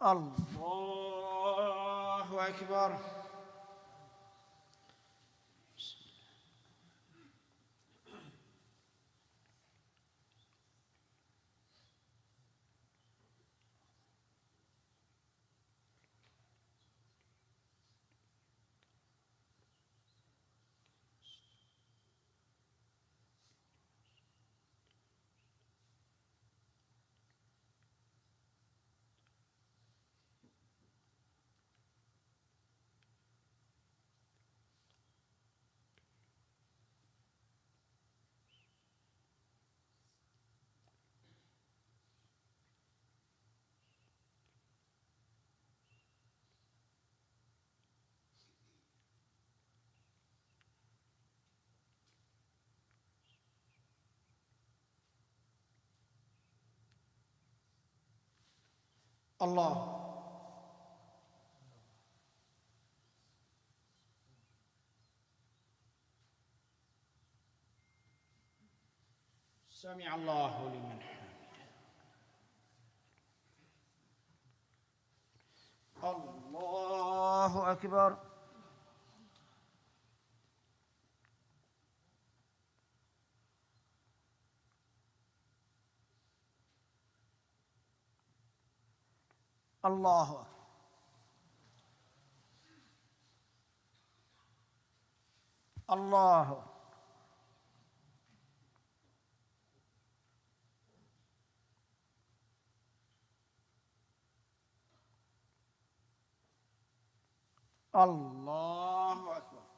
الله أكبر. الله. سمع الله لمن حمده. الله أكبر. الله أكبر. الله أكبر. الله أكبر.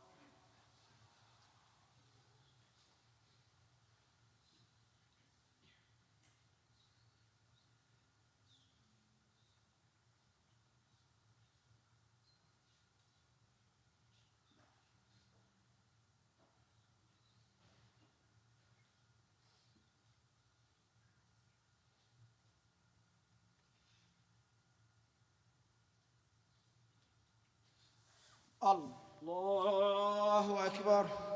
الله أكبر.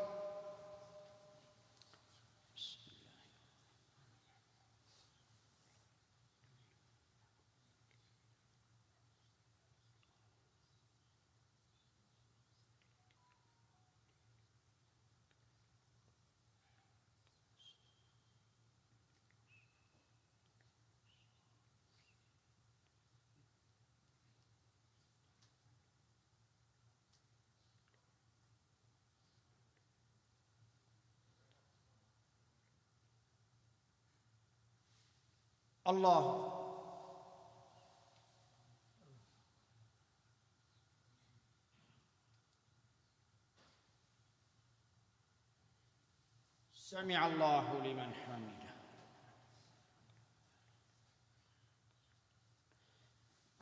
الله. سمع الله لمن حمده.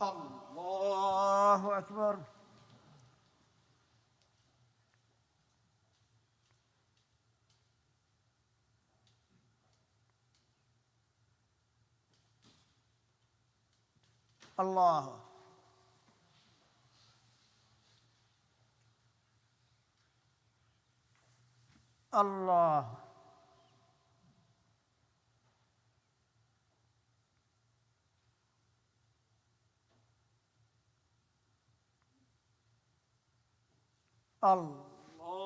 الله أكبر. الله. الله. الله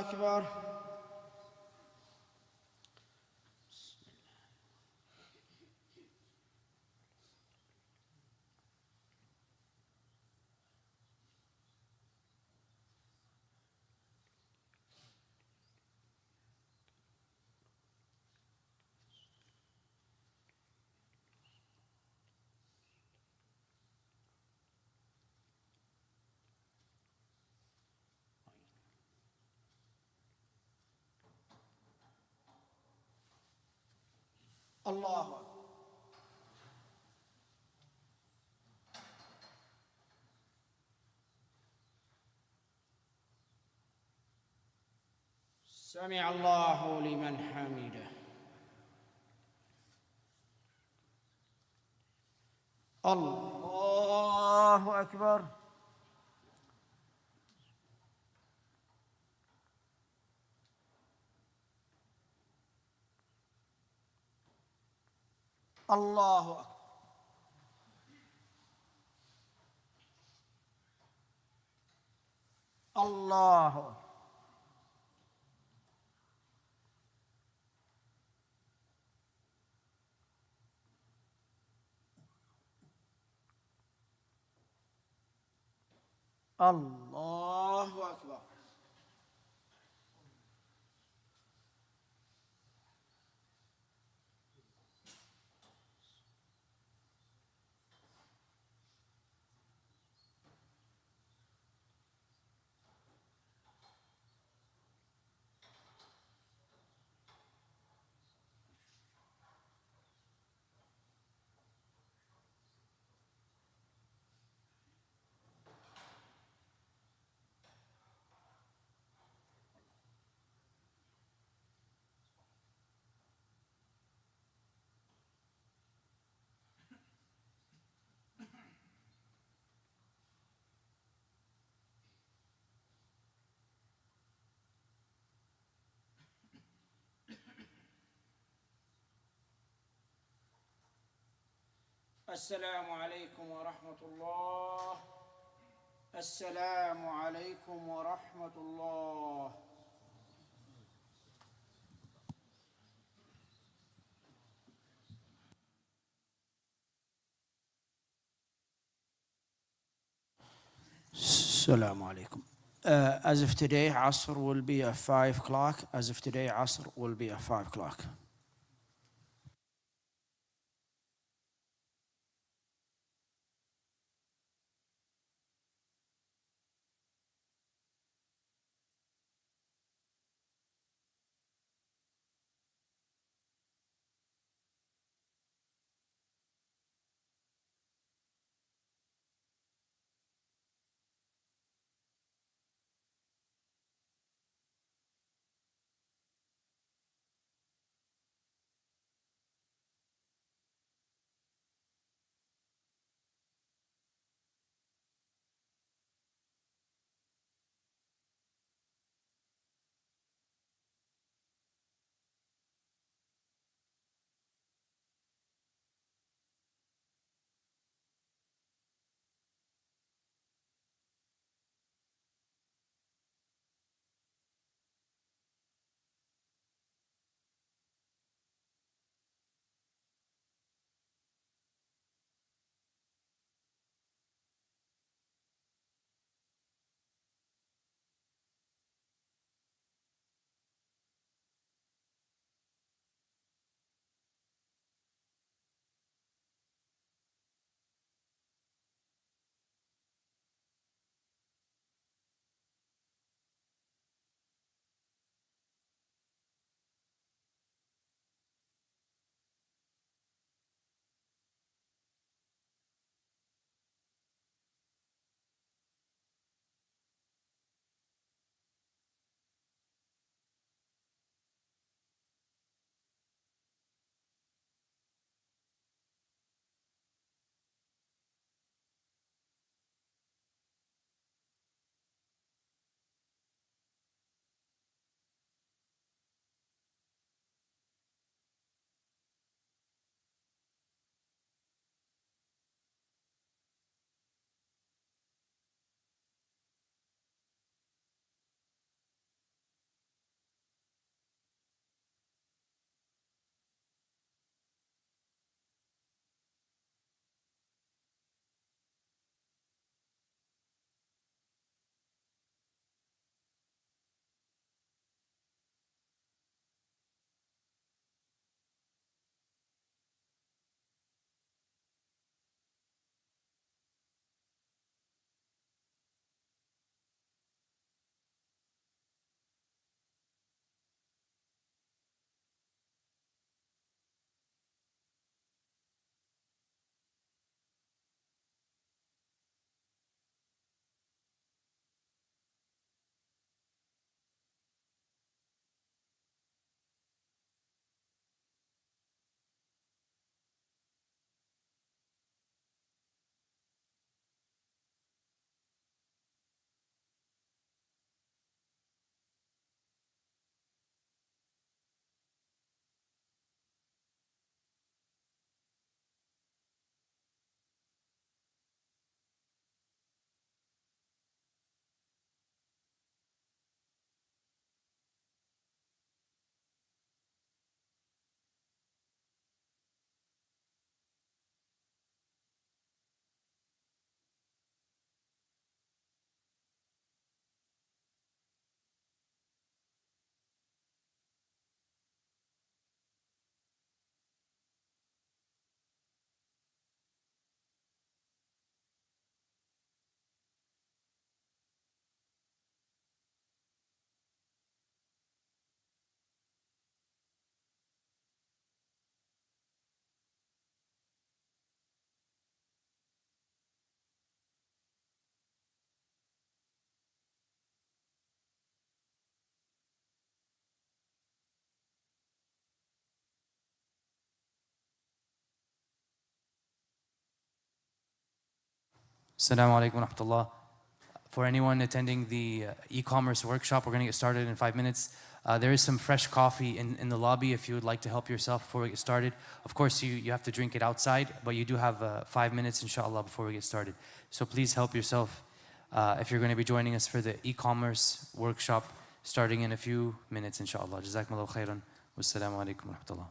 أكبر. الله. سمع الله لمن حمده. الله أكبر. الله أكبر. الله أكبر. الله أكبر. السلام عليكم ورحمة الله. السلام عليكم ورحمة الله. السلام عليكم. As of today, Asr will be at 5 o'clock. As of today, Asr will be at 5 o'clock. Assalamu alaikum wa rahmatullah. For anyone attending the e-commerce workshop, we're going to get started in 5 minutes. There is some fresh coffee in the lobby if you would like to help yourself before we get started. Of course, you have to drink it outside, but you do have 5 minutes, inshallah, before we get started. So please help yourself if you're going to be joining us for the e-commerce workshop starting in a few minutes, inshallah. Jazakumullahu khairan. Wassalamu alaikum wa rahmatullah.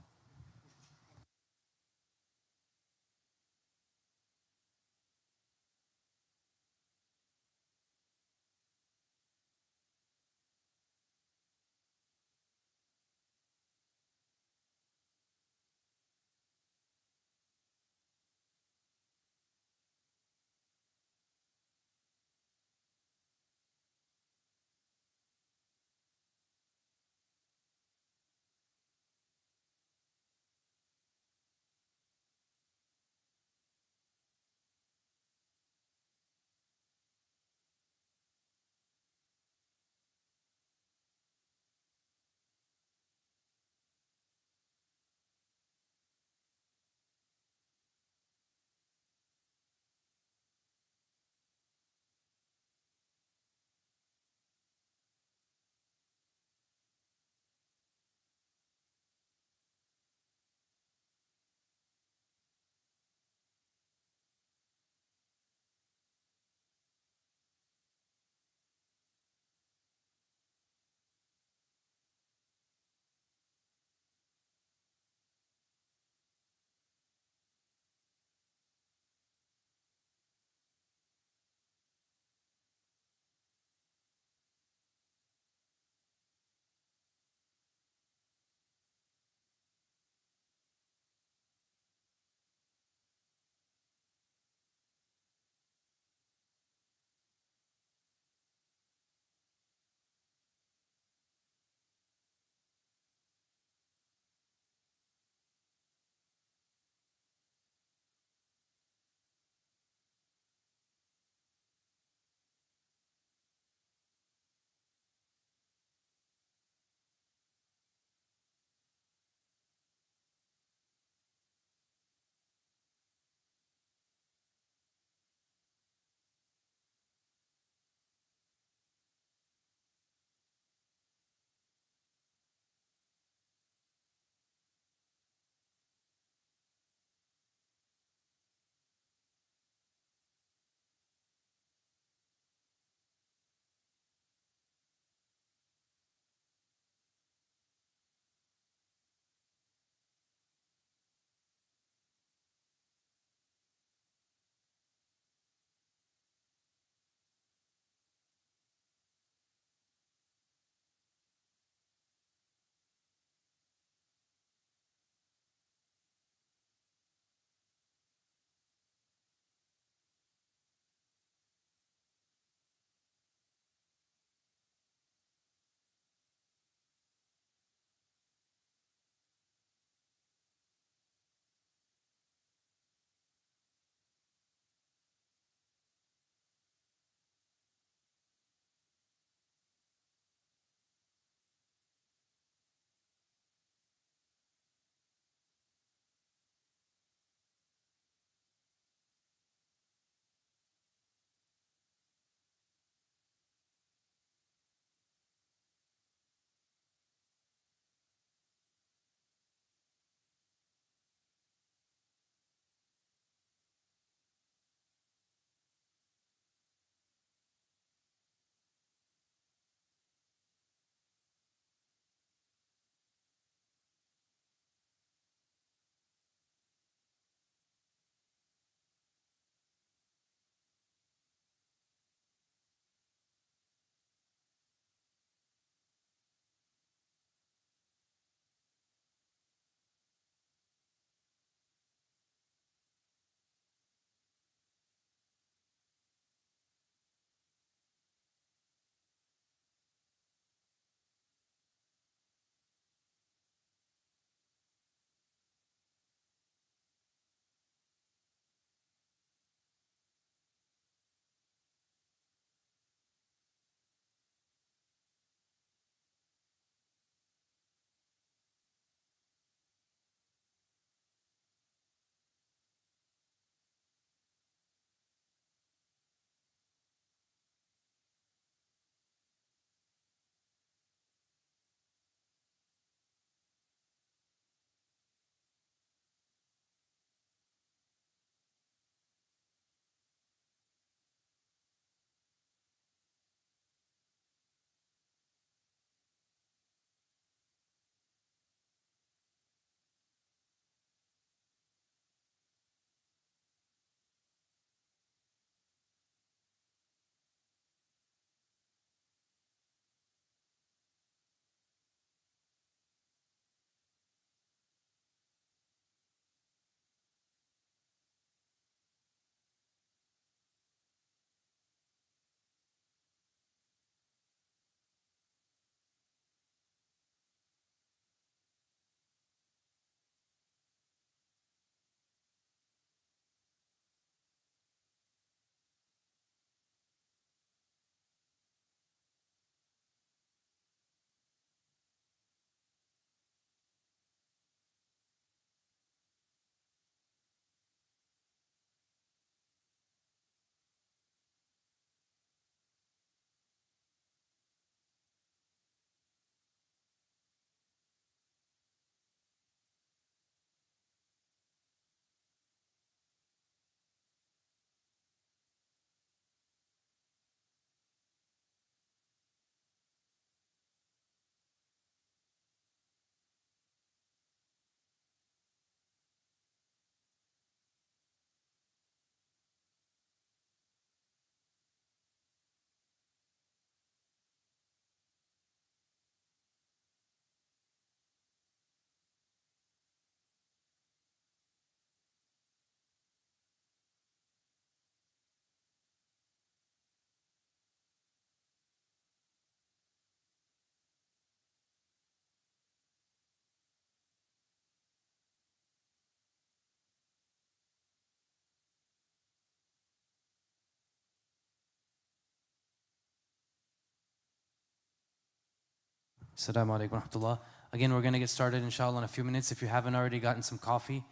Assalamu alaikum wa rahmatullah. Again, we're going to get started inshallah in a few minutes. If you haven't already gotten some coffee,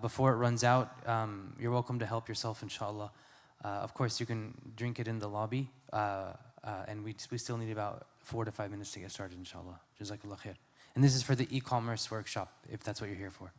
before it runs out, you're welcome to help yourself inshallah. Of course, you can drink it in the lobby, and we still need about 4 to 5 minutes to get started inshallah. Jazakallah khair. And this is for the e-commerce workshop, if that's what you're here for.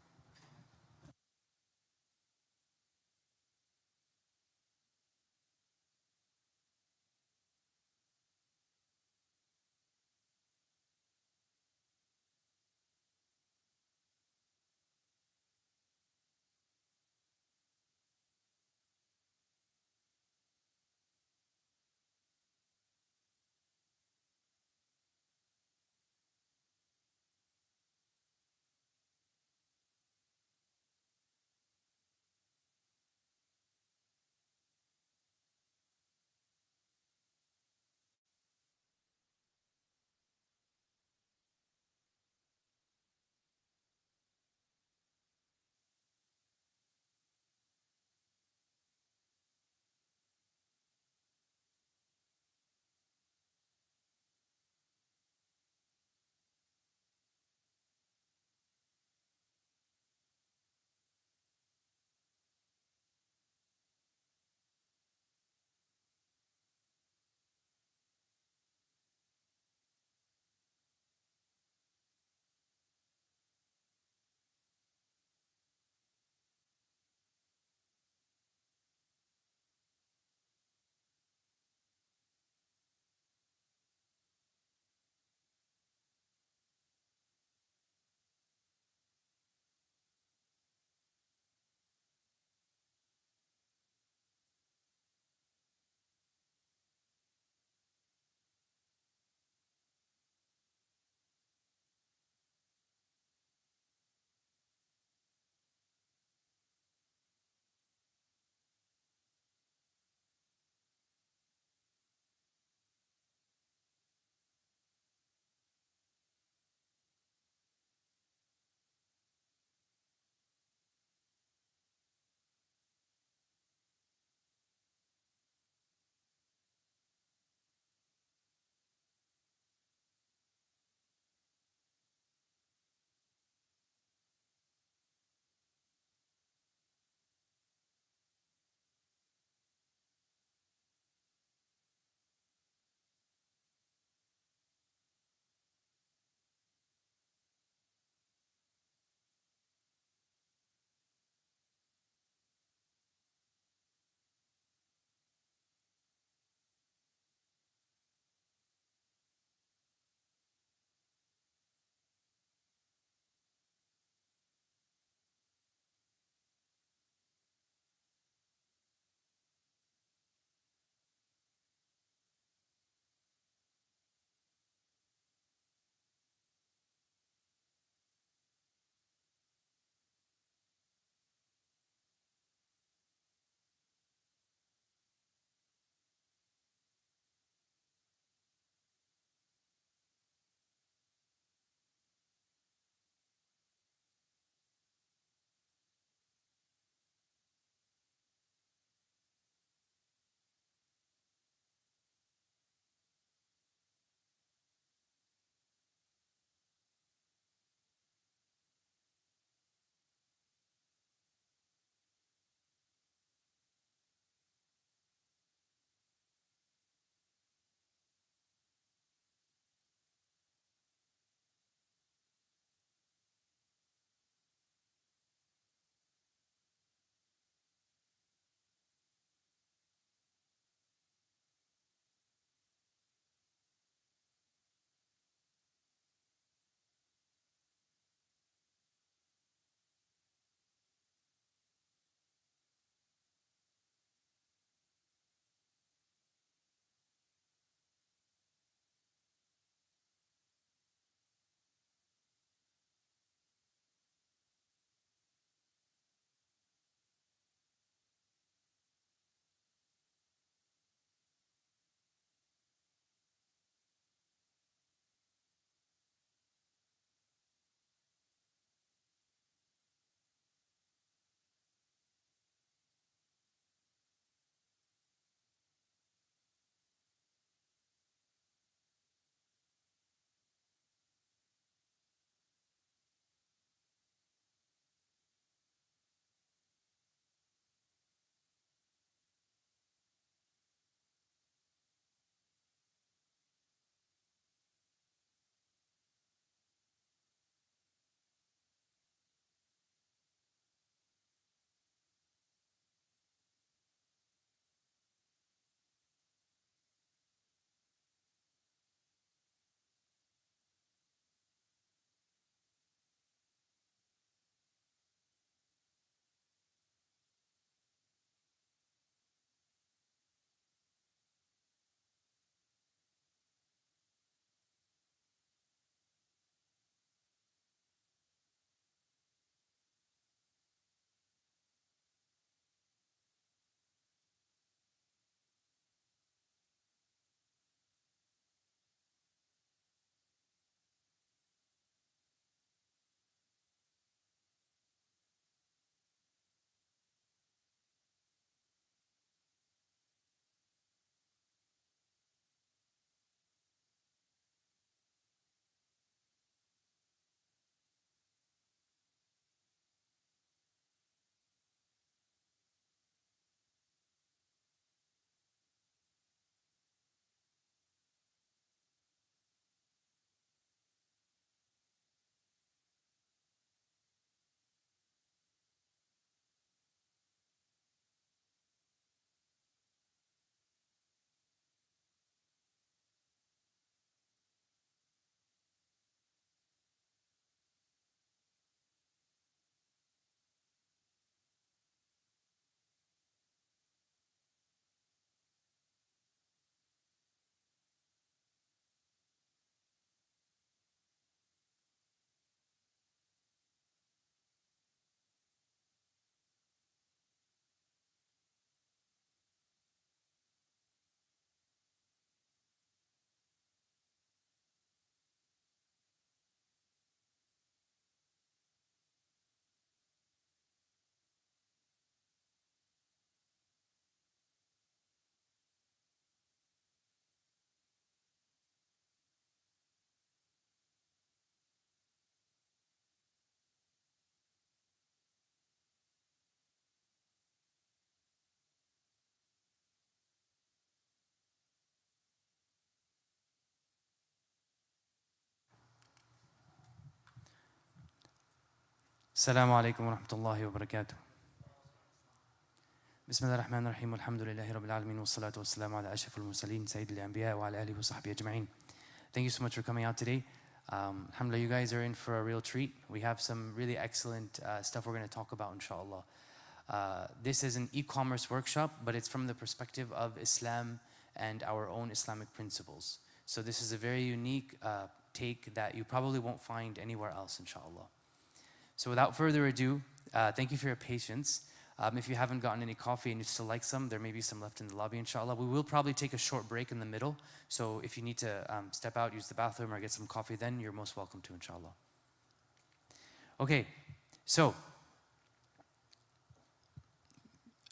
Assalamu alaikum wa rahmatullahi wa barakatuh. Bismillah ar-Rahman ar-Rahim. Alhamdulillahi Rabbil Alameen. Wa salatu wa salamu ala ashrafil mursaleen. Sayyidil Anbiya wa ala alihi wa sahbihi ajma'in. Thank you so much for coming out today. Alhamdulillah, you guys are in for a real treat. We have some really excellent stuff we're going to talk about, inshallah. This is an e-commerce workshop, but it's from the perspective of Islam and our own Islamic principles. So this is a very unique take that you probably won't find anywhere else, inshallah. So without further ado, thank you for your patience. If you haven't gotten any coffee and you still like some, there may be some left in the lobby, inshallah. We will probably take a short break in the middle. So if you need to step out, use the bathroom, or get some coffee, then you're most welcome to, inshallah. Okay, so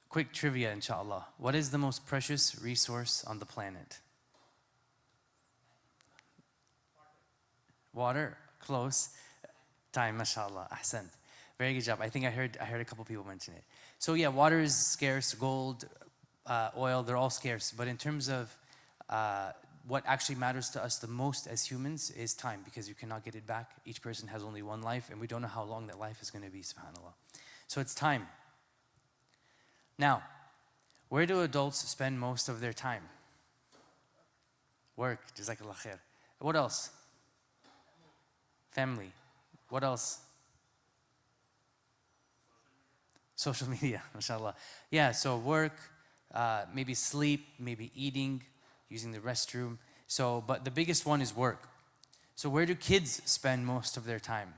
quick trivia, inshallah. What is the most precious resource on the planet? Water? Close. Time, mashallah. Ahsant. Very good job. I think I heard a couple people mention it. So yeah, water is scarce, gold, oil, they're all scarce. But in terms of what actually matters to us the most as humans is time, because you cannot get it back. Each person has only one life, and we don't know how long that life is going to be, subhanAllah. So it's time. Now, where do adults spend most of their time? Work, jazakallah khair. What else? Family. What else? Social media, mashallah. Yeah, so work, maybe sleep, maybe eating, using the restroom. So, but the biggest one is work. So where do kids spend most of their time?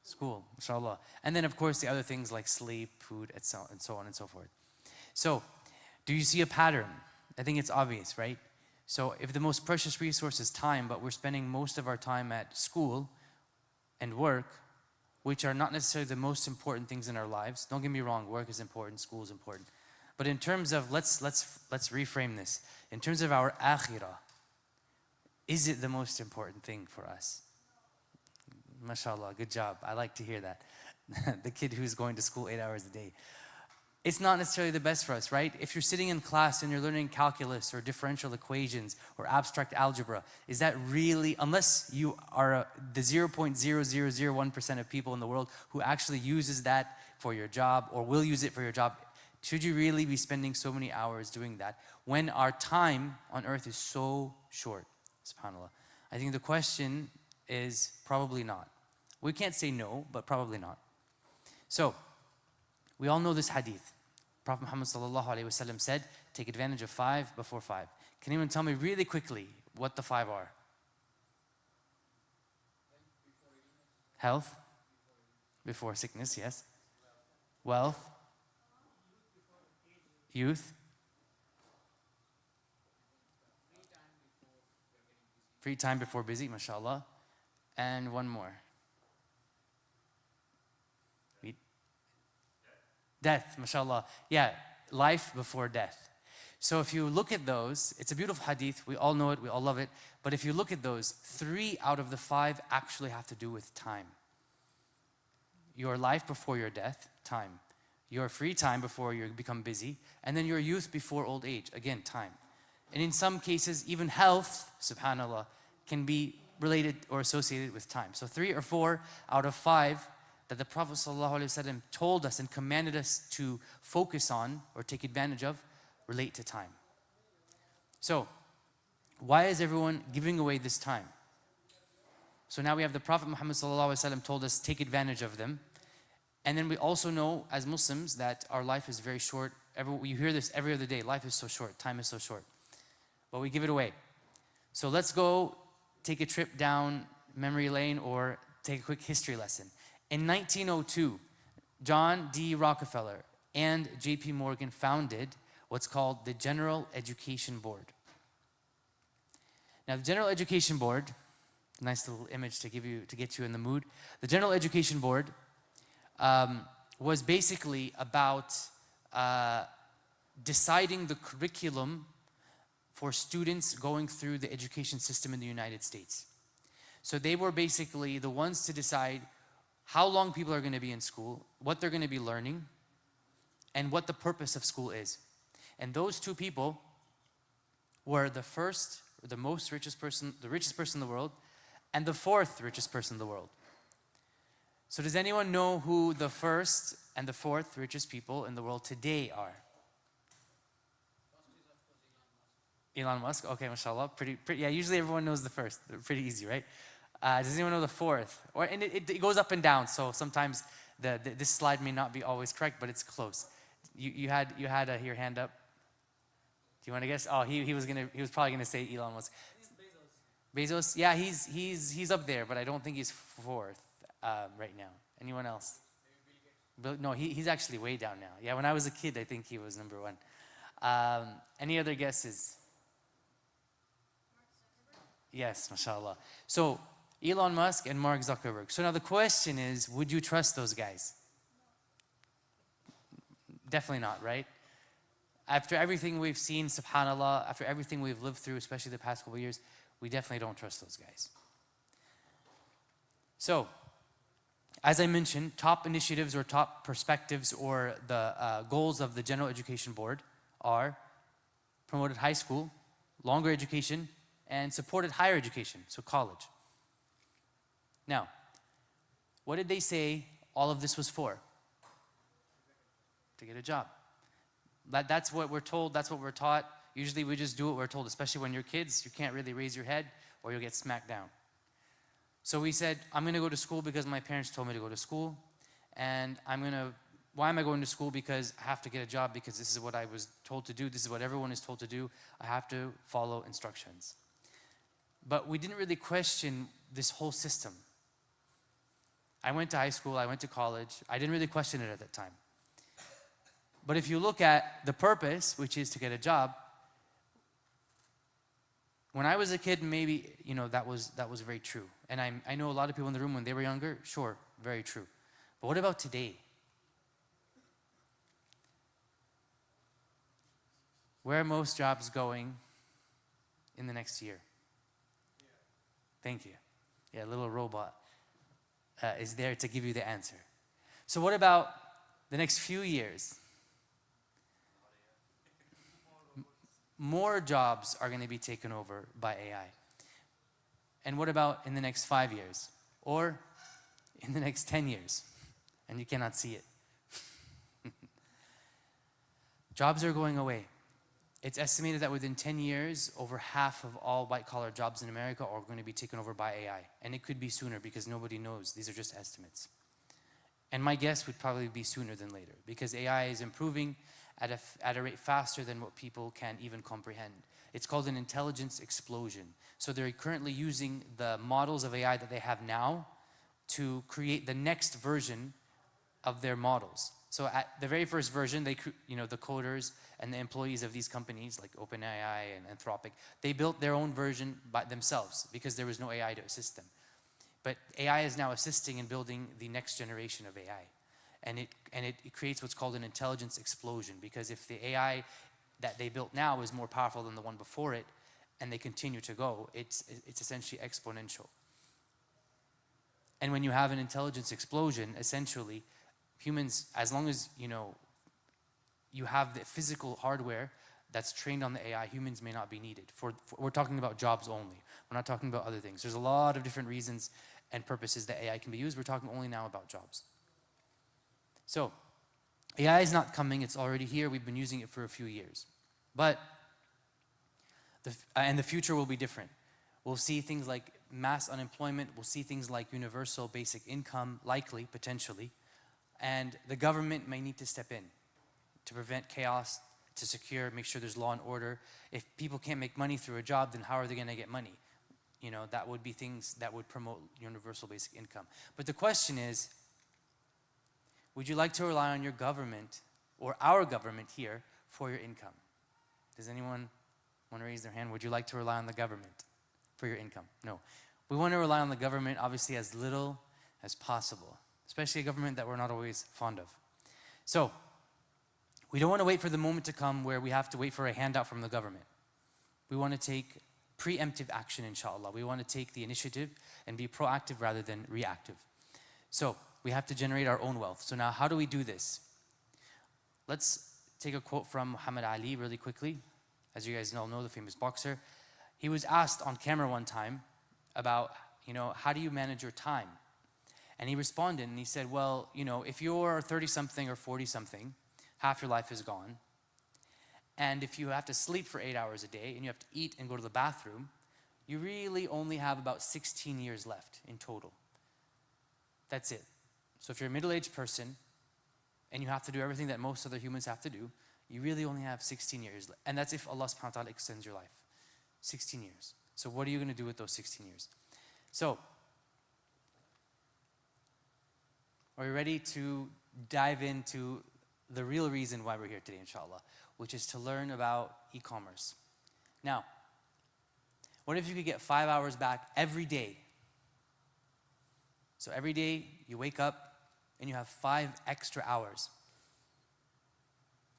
School, mashallah. And then of course the other things like sleep, food, and so on and so forth. So, do you see a pattern? I think it's obvious, right? So if the most precious resource is time, but we're spending most of our time at school and work, which are not necessarily the most important things in our lives. Don't get me wrong, work is important, school is important. But in terms of, let's reframe this. In terms of our akhirah, is it the most important thing for us? MashaAllah, good job. I like to hear that. The kid who's going to school 8 hours a day. It's not necessarily the best for us, right? If you're sitting in class and you're learning calculus or differential equations or abstract algebra, is that really, unless you are the 0.0001% of people in the world who actually uses that for your job or will use it for your job, should you really be spending so many hours doing that when our time on earth is so short? SubhanAllah. I think the question is probably not. We can't say no, but probably not. So, we all know this hadith. Prophet Muhammad sallallahu alaihi wasallam said, take advantage of 5 before 5. Can anyone tell me really quickly what the 5 are? Health, before sickness, yes. Wealth, youth, free time before busy, mashallah, and one more. Death, mashallah. Yeah, life before death. So if you look at those, it's a beautiful hadith. We all know it, we all love it. But if you look at those, 3 out of the 5 actually have to do with time. Your life before your death, time. Your free time before you become busy. And then your youth before old age, again, time. And in some cases, even health, subhanAllah, can be related or associated with time. So 3 or 4 out of 5 that the Prophet ﷺ told us and commanded us to focus on or take advantage of relate to time. So, why is everyone giving away this time? So now we have the Prophet Muhammad ﷺ told us take advantage of them. And then we also know as Muslims that our life is very short. You hear this every other day, life is so short, time is so short. But we give it away. So let's go take a trip down memory lane or take a quick history lesson. In 1902, John D. Rockefeller and J.P. Morgan founded what's called the General Education Board. Now, the General Education Board, nice little image to get you in the mood. The General Education Board was basically about deciding the curriculum for students going through the education system in the United States. So they were basically the ones to decide how long people are going to be in school, what they're going to be learning, and what the purpose of school is. And those 2 people were the first, or the richest person in the world, and the 4th richest person in the world. So does anyone know who the first and the fourth richest people in the world today are? Elon Musk. Okay, mashallah. Pretty. Yeah, usually everyone knows the first. They're pretty easy, right? Does anyone know the fourth? And it goes up and down, so sometimes this slide may not be always correct, but it's close. You had your hand up. Do you want to guess? Oh, he was probably gonna say Elon Musk. Bezos. Yeah, he's up there, but I don't think he's fourth right now. Anyone else? No, he's actually way down now. Yeah, when I was a kid, I think he was number one. Any other guesses? Yes, mashallah. So Elon Musk and Mark Zuckerberg. So now the question is, would you trust those guys? Definitely not, right? After everything we've seen, subhanAllah, after everything we've lived through, especially the past couple of years, we definitely don't trust those guys. So, as I mentioned, top initiatives or top perspectives or the goals of the General Education Board are promoted high school, longer education, and supported higher education, so college. Now, what did they say all of this was for? To get a job. That's what we're told, that's what we're taught. Usually we just do what we're told, especially when you're kids. You can't really raise your head or you'll get smacked down. So we said, I'm going to go to school because my parents told me to go to school. And why am I going to school? Because I have to get a job, because this is what I was told to do. This is what everyone is told to do. I have to follow instructions. But we didn't really question this whole system. I went to high school, I went to college. I didn't really question it at that time. But if you look at the purpose, which is to get a job, when I was a kid, maybe, that was very true. And I know a lot of people in the room, when they were younger, sure, very true. But what about today? Where are most jobs going in the next year? Thank you. Yeah, a little robot is there to give you the answer. So what about the next few years? More jobs are going to be taken over by AI. And what about in the next 5 years? Or in the next 10 years? And you cannot see it. Jobs are going away. It's estimated that within 10 years, over half of all white-collar jobs in America are going to be taken over by AI. And it could be sooner, because nobody knows. These are just estimates. And my guess would probably be sooner than later, because AI is improving at a rate faster than what people can even comprehend. It's called an intelligence explosion. So they're currently using the models of AI that they have now to create the next version of their models. So at the very first version, the coders and the employees of these companies like OpenAI and Anthropic, they built their own version by themselves because there was no AI to assist them. But AI is now assisting in building the next generation of AI. And it creates what's called an intelligence explosion, because if the AI that they built now is more powerful than the one before it, and they continue to go, it's essentially exponential. And when you have an intelligence explosion, essentially, humans, as long as you have the physical hardware that's trained on the AI, humans may not be needed. We're talking about jobs only. We're not talking about other things. There's a lot of different reasons and purposes that AI can be used. We're talking only now about jobs. So, AI is not coming, it's already here. We've been using it for a few years. But, the future will be different. We'll see things like mass unemployment, we'll see things like universal basic income, likely, potentially. And the government may need to step in to prevent chaos, to make sure there's law and order. If people can't make money through a job, then how are they going to get money? That would be things that would promote universal basic income. But the question is, would you like to rely on your government or our government here for your income? Does anyone want to raise their hand? Would you like to rely on the government for your income? No. We want to rely on the government, obviously, as little as possible, especially a government that we're not always fond of. So, we don't want to wait for the moment to come where we have to wait for a handout from the government. We want to take preemptive action, inshallah. We want to take the initiative and be proactive rather than reactive. So, we have to generate our own wealth. So now, how do we do this? Let's take a quote from Muhammad Ali really quickly. As you guys all know, the famous boxer. He was asked on camera one time about, how do you manage your time? And he responded and he said, well, you know, if you're 30-something or 40-something, half your life is gone. And if you have to sleep for 8 hours a day and you have to eat and go to the bathroom, you really only have about 16 years left in total. That's it. So if you're a middle-aged person and you have to do everything that most other humans have to do, you really only have 16 years. And that's if Allah subhanahu wa ta'ala extends your life. 16 years. So what are you going to do with those 16 years? So, are you ready to dive into the real reason why we're here today, inshallah, which is to learn about e-commerce. Now, what if you could get 5 hours back every day? So every day you wake up and you have 5 extra hours.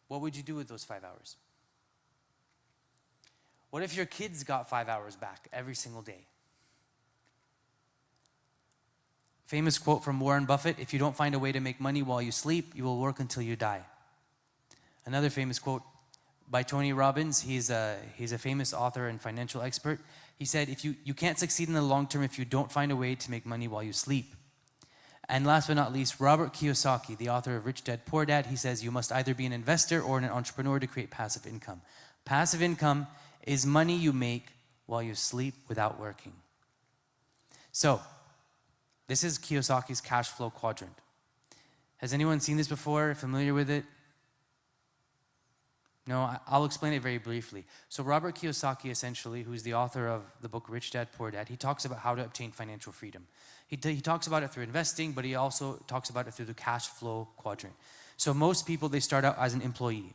What would you do with those 5 hours? What if your kids got 5 hours back every single day? Famous quote from Warren Buffett, if you don't find a way to make money while you sleep, you will work until you die. Another famous quote by Tony Robbins, he's a famous author and financial expert. He said, if you can't succeed in the long term if you don't find a way to make money while you sleep. And last but not least, Robert Kiyosaki, the author of Rich Dad, Poor Dad, he says, you must either be an investor or an entrepreneur to create passive income. Passive income is money you make while you sleep without working. So, this is Kiyosaki's cash flow quadrant. Has anyone seen this before, familiar with it? No, I'll explain it very briefly. So Robert Kiyosaki, essentially, who's the author of the book Rich Dad, Poor Dad, he talks about how to obtain financial freedom. He talks about it through investing, but he also talks about it through the cash flow quadrant. So most people, they start out as an employee.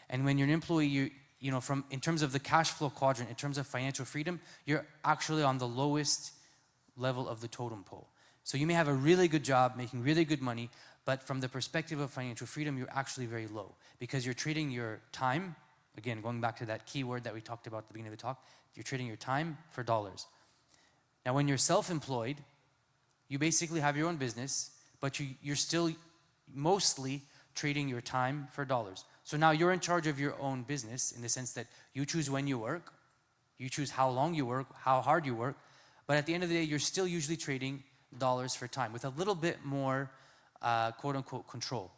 And when you're an employee, you know, in terms of the cash flow quadrant, in terms of financial freedom, you're actually on the lowest level of the totem pole. So you may have a really good job, making really good money, but from the perspective of financial freedom, you're actually very low because you're trading your time, again, going back to that key word that we talked about at the beginning of the talk, you're trading your time for dollars. Now, when you're self-employed, you basically have your own business, but you're still mostly trading your time for dollars. So now you're in charge of your own business in the sense that you choose when you work, you choose how long you work, how hard you work, but at the end of the day, you're still usually trading dollars for time with a little bit more quote-unquote control.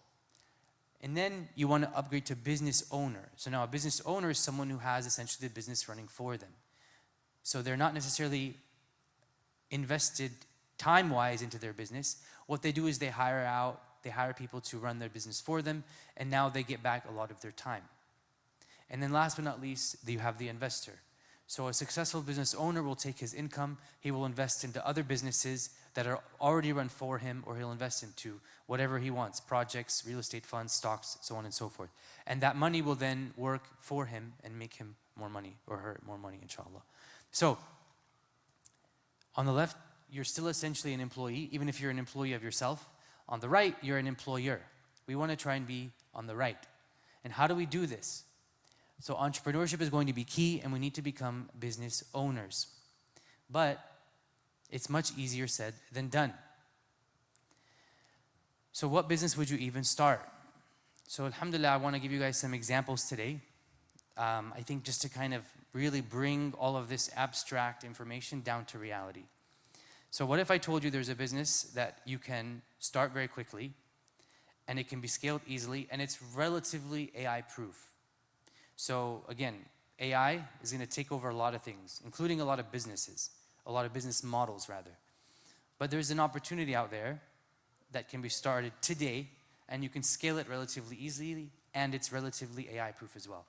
And then you want to upgrade to business owner. So now a business owner is someone who has essentially the business running for them. So they're not necessarily invested time-wise into their business. What they do is they hire people to run their business for them, and now they get back a lot of their time. And then last but not least, you have the investor. So a successful business owner will take his income, he will invest into other businesses that are already run for him, or he'll invest into whatever he wants, projects, real estate funds, stocks, so on and so forth. And that money will then work for him and make him more money, or her more money, inshallah. So, on the left, you're still essentially an employee, even if you're an employee of yourself. On the right, you're an employer. We want to try and be on the right. And how do we do this? So entrepreneurship is going to be key, and we need to become business owners. But it's much easier said than done. So what business would you even start? So alhamdulillah, I want to give you guys some examples today. I think just to kind of really bring all of this abstract information down to reality. So what if I told you there's a business that you can start very quickly, and it can be scaled easily, and it's relatively AI proof? So again, AI is going to take over a lot of things, including a lot of businesses, a lot of business models rather. But there's an opportunity out there that can be started today, and you can scale it relatively easily, and it's relatively AI proof as well.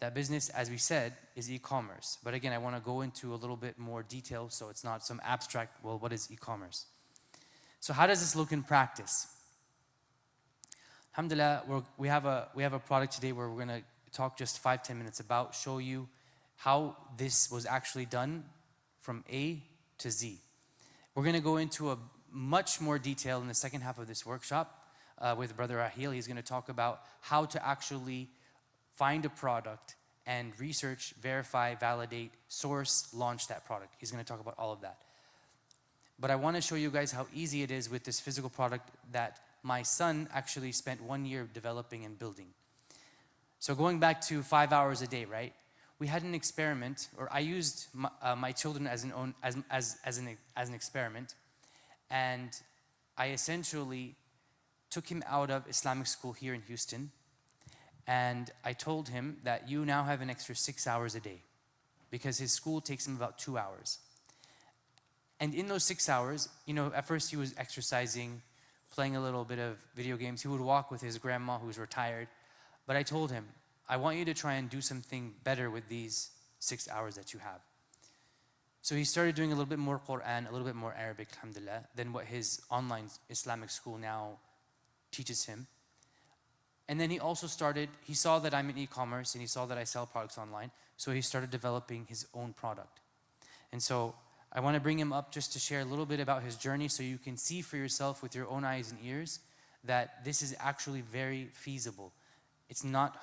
That business, as we said, is e-commerce. But again, I want to go into a little bit more detail so it's not some abstract, well, what is e-commerce? So how does this look in practice? Alhamdulillah, we have a product today where we're going to talk just 5-10 minutes about, show you how this was actually done from A to Z. We're going to go into a much more detail in the second half of this workshop with Brother Rahil. He's going to talk about how to actually find a product and research, verify, validate, source, launch that product. He's going to talk about all of that. But I want to show you guys how easy it is with this physical product that my son actually spent 1 year developing and building. So going back to 5 hours a day, right? We had an experiment, or I used my children as an experiment, And I essentially took him out of Islamic school here in Houston, and I told him that you now have an extra 6 hours a day, because his school takes him about 2 hours. And in those 6 hours, you know, at first he was exercising, playing a little bit of video games. He would walk with his grandma who's retired. But I told him, I want you to try and do something better with these 6 hours that you have. So he started doing a little bit more Quran, a little bit more Arabic, alhamdulillah, than what his online Islamic school now teaches him. And then he also started, he saw that I'm in e-commerce and he saw that I sell products online, so he started developing his own product. And so I want to bring him up just to share a little bit about his journey so you can see for yourself with your own eyes and ears that this is actually very feasible. It's not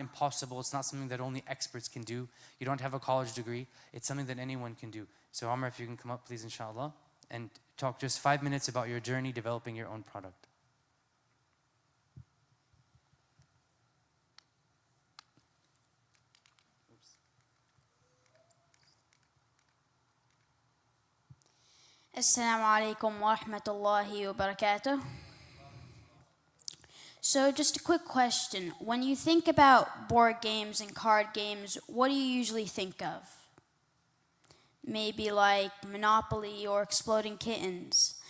impossible. It's not something that only experts can do. You don't have a college degree. It's something that anyone can do. So Amr, if you can come up, please, inshallah, and talk just 5 minutes about your journey developing your own product. Assalamu alaikum wa rahmatullahi wa barakatuh. So just a quick question. When you think about board games and card games, what do you usually think of? Maybe like Monopoly or Exploding Kittens.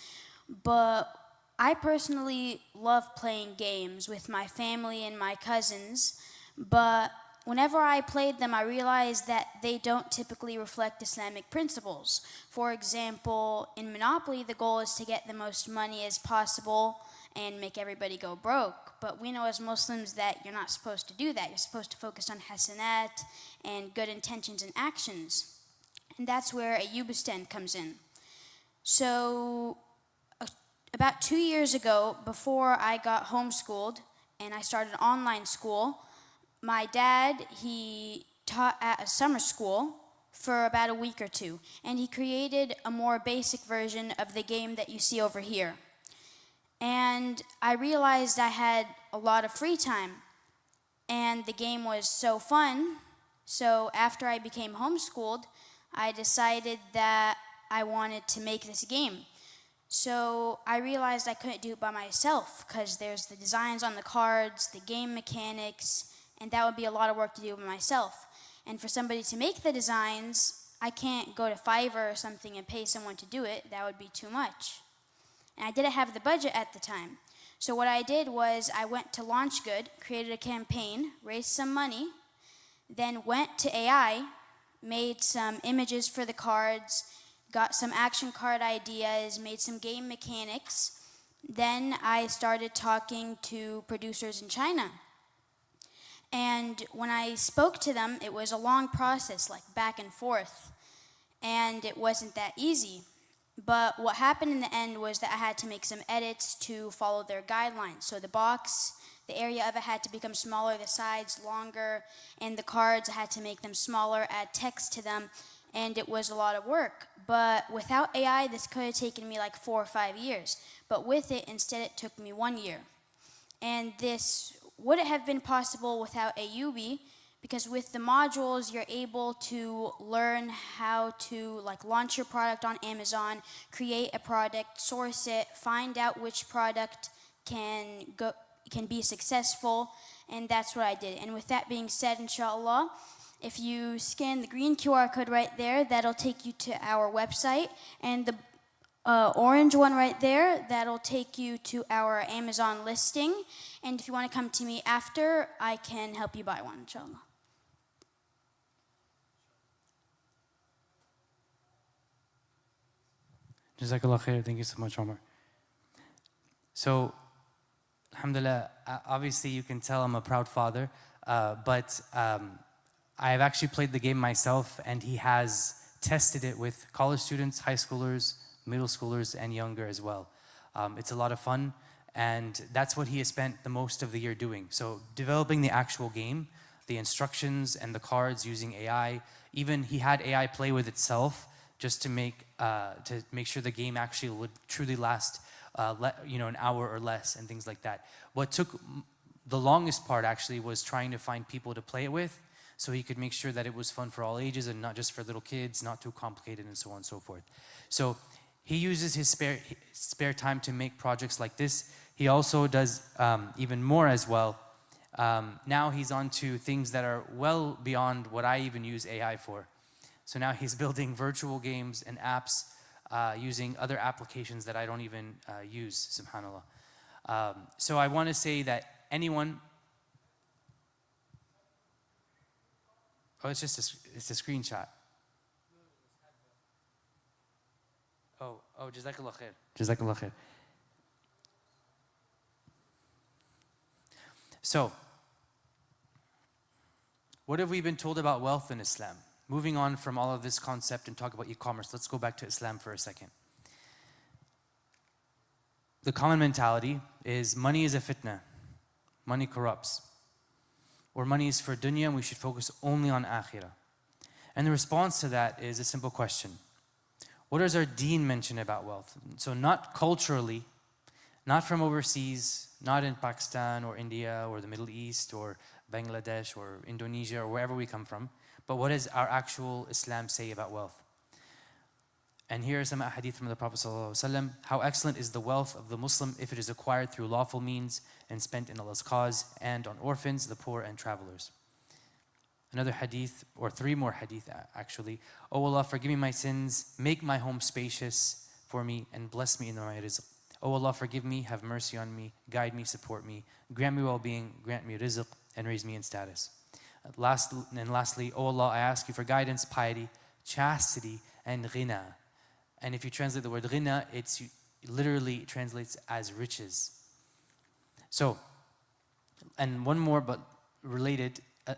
But I personally love playing games with my family and my cousins, but whenever I played them, I realized that they don't typically reflect Islamic principles. For example, in Monopoly, the goal is to get the most money as possible and make everybody go broke. But we know as Muslims that you're not supposed to do that. You're supposed to focus on hasanat and good intentions and actions. And that's where Ayyub stand comes in. So about 2 years ago, before I got homeschooled and I started online school, my dad, he taught at a summer school for about a week or two, and he created a more basic version of the game that you see over here. And I realized I had a lot of free time, and the game was so fun. So after I became homeschooled, I decided that I wanted to make this game. So I realized I couldn't do it by myself because there's the designs on the cards, the game mechanics, and that would be a lot of work to do by myself. And for somebody to make the designs, I can't go to Fiverr or something and pay someone to do it. That would be too much. And I didn't have the budget at the time. So what I did was I went to LaunchGood, created a campaign, raised some money, then went to AI, made some images for the cards, got some action card ideas, made some game mechanics. Then I started talking to producers in China. And when I spoke to them, it was a long process, like back and forth. And it wasn't that easy. But what happened in the end was that I had to make some edits to follow their guidelines. So the box, the area of it had to become smaller, the sides longer, and the cards, I had to make them smaller, add text to them, and it was a lot of work. But without AI, this could have taken me like 4 or 5 years. But with it, instead it took me 1 year. And this wouldn't have been possible without Ayyubi, because with the modules, you're able to learn how to launch your product on Amazon, create a product, source it, find out which product can be successful, and that's what I did. And with that being said, inshallah, if you scan the green QR code right there, that'll take you to our website, and the orange one right there, that'll take you to our Amazon listing. And if you want to come to me after, I can help you buy one, inshallah. Jazakallah khair. Thank you so much, Omar. So, alhamdulillah, obviously you can tell I'm a proud father, but I've actually played the game myself, and he has tested it with college students, high schoolers, middle schoolers, and younger as well. It's a lot of fun, and that's what he has spent the most of the year doing. So developing the actual game, the instructions and the cards using AI. Even he had AI play with itself just to make sure the game actually would truly last an hour or less and things like that. What took the longest part actually was trying to find people to play it with, so he could make sure that it was fun for all ages and not just for little kids, not too complicated, and so on and so forth. So he uses his spare time to make projects like this. He also does even more as well. Now he's on to things that are well beyond what I even use AI for. So now he's building virtual games and apps using other applications that I don't even use, subhanAllah. So I want to say that anyone... Oh, it's a screenshot. Oh, Jazakallah khair. Jazakallah khair. So, what have we been told about wealth in Islam? Moving on from all of this concept and talk about e-commerce, let's go back to Islam for a second. The common mentality is money is a fitna. Money corrupts. Or money is for dunya and we should focus only on akhirah. And the response to that is a simple question. What does our deen mention about wealth? So not culturally, not from overseas, not in Pakistan or India or the Middle East or Bangladesh or Indonesia or wherever we come from, but what does our actual Islam say about wealth? And here are some hadith from the Prophet ﷺ. How excellent is the wealth of the Muslim if it is acquired through lawful means and spent in Allah's cause and on orphans, the poor and travelers. Another hadith, or three more hadith actually. O Allah, forgive me my sins, make my home spacious for me and bless me in my rizq. O Allah, forgive me, have mercy on me, guide me, support me, grant me well-being, grant me rizq, and raise me in status. Lastly, O Allah, I ask you for guidance, piety, chastity, and ghina. And if you translate the word ghina, it literally translates as riches. So, and one more but related, a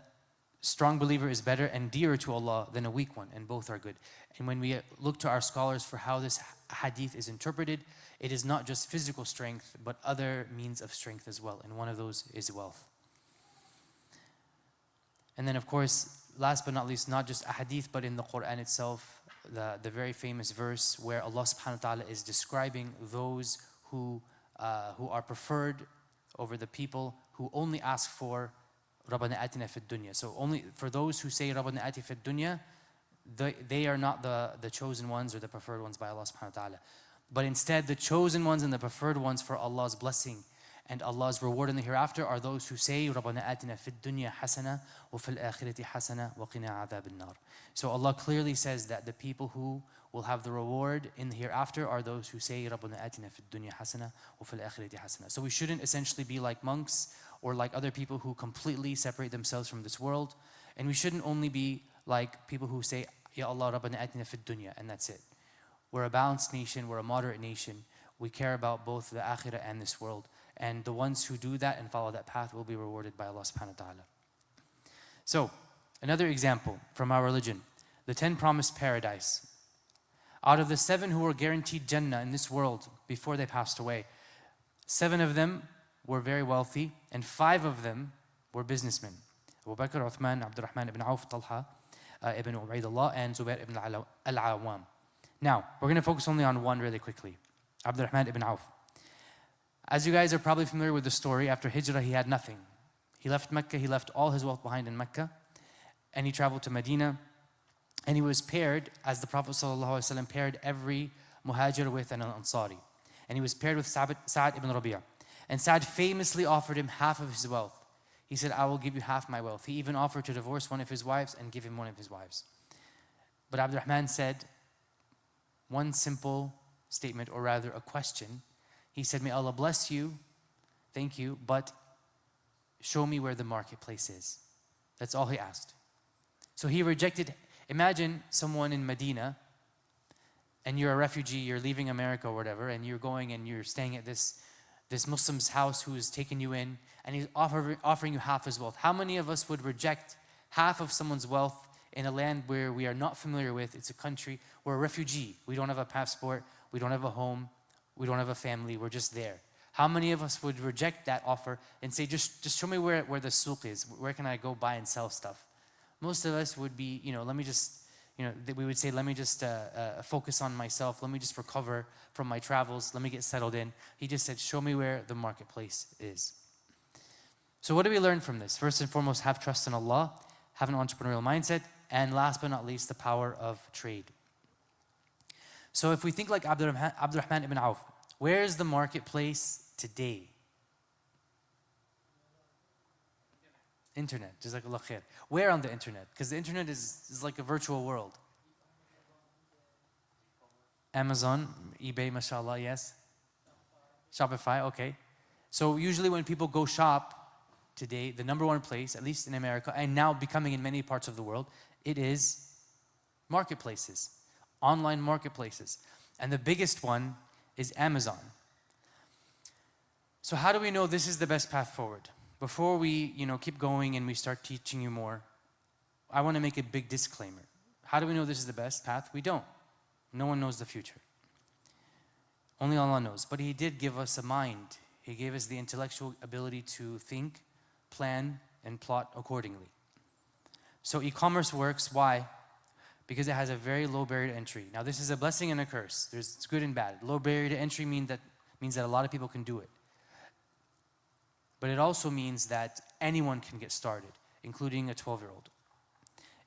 strong believer is better and dearer to Allah than a weak one, and both are good. And when we look to our scholars for how this hadith is interpreted, it is not just physical strength, but other means of strength as well. And one of those is wealth. And then of course, last but not least, not just a hadith, but in the Quran itself, the very famous verse where Allah subhanahu wa ta'ala is describing those who are preferred over the people who only ask for Rabbana atina fid dunya. So only for those who say Rabbana atina fid dunya, they are not the chosen ones or the preferred ones by Allah subhanahu wa ta'ala. But instead, the chosen ones and the preferred ones for Allah's blessing and Allah's reward in the hereafter are those who say Rabbana atina fid dunya hasana wa fil akhirati hasana wa qina adhab an-nar. So Allah clearly says that the people who will have the reward in the hereafter are those who say Rabbana atina fid dunya hasana wa fil akhirati hasana. So we shouldn't essentially be like monks or like other people who completely separate themselves from this world. And we shouldn't only be like people who say Ya Allah Rabbana atina fid dunya and that's it. We're a balanced nation, we're a moderate nation. We care about both the akhirah and this world. And the ones who do that and follow that path will be rewarded by Allah subhanahu wa ta'ala. So, another example from our religion. The 10 promised paradise. Out of the 7 who were guaranteed Jannah in this world before they passed away, 7 of them were very wealthy and 5 of them were businessmen. Abu Bakr, Uthman, Abdurrahman ibn Auf, Talha ibn Ubaidullah, and Zubair ibn al-Awwam. Now, we're going to focus only on one really quickly. Abdurrahman ibn Auf. As you guys are probably familiar with the story, after Hijrah he had nothing. He left Mecca, he left all his wealth behind in Mecca, and he traveled to Medina, and he was paired, as the Prophet ﷺ paired every muhajir with an Ansari. And he was paired with Sa'ad ibn Rabi'a. And Sa'ad famously offered him half of his wealth. He said, I will give you half my wealth. He even offered to divorce one of his wives and give him one of his wives. But Abdurrahman said one simple statement, or rather a question. He said, may Allah bless you, thank you, but show me where the marketplace is. That's all he asked. So he rejected. Imagine someone in Medina, and you're a refugee, you're leaving America or whatever, and you're going and you're staying at this Muslim's house who has taken you in, and he's offering you half his wealth. How many of us would reject half of someone's wealth in a land where we are not familiar with? It's a country, we're a refugee. We don't have a passport, we don't have a home, we don't have a family, we're just there. How many of us would reject that offer and say, just show me where the souk is, where can I go buy and sell stuff? Most of us would be, let me just, we would say, let me just focus on myself, let me just recover from my travels, let me get settled in. He just said, show me where the marketplace is. So what do we learn from this? First and foremost, have trust in Allah, have an entrepreneurial mindset, and last but not least, the power of trade. So if we think like Abdurrahman ibn Auf, where is the marketplace today? Internet, Jazakallah khair. Where on the internet? Because the internet is like a virtual world. Amazon, eBay, mashallah, yes. Shopify, okay. So usually when people go shop today, the number one place, at least in America, and now becoming in many parts of the world, it is marketplaces, online marketplaces. And the biggest one is Amazon. So how do we know this is the best path forward? Before we, keep going and we start teaching you more, I want to make a big disclaimer. How do we know this is the best path? We don't. No one knows the future. Only Allah knows. But He did give us a mind. He gave us the intellectual ability to think, plan, and plot accordingly. So e-commerce works. Why? Because it has a very low barrier to entry. Now this is a blessing and a curse. It's good and bad. Low barrier to entry means that a lot of people can do it. But it also means that anyone can get started, including a 12-year-old.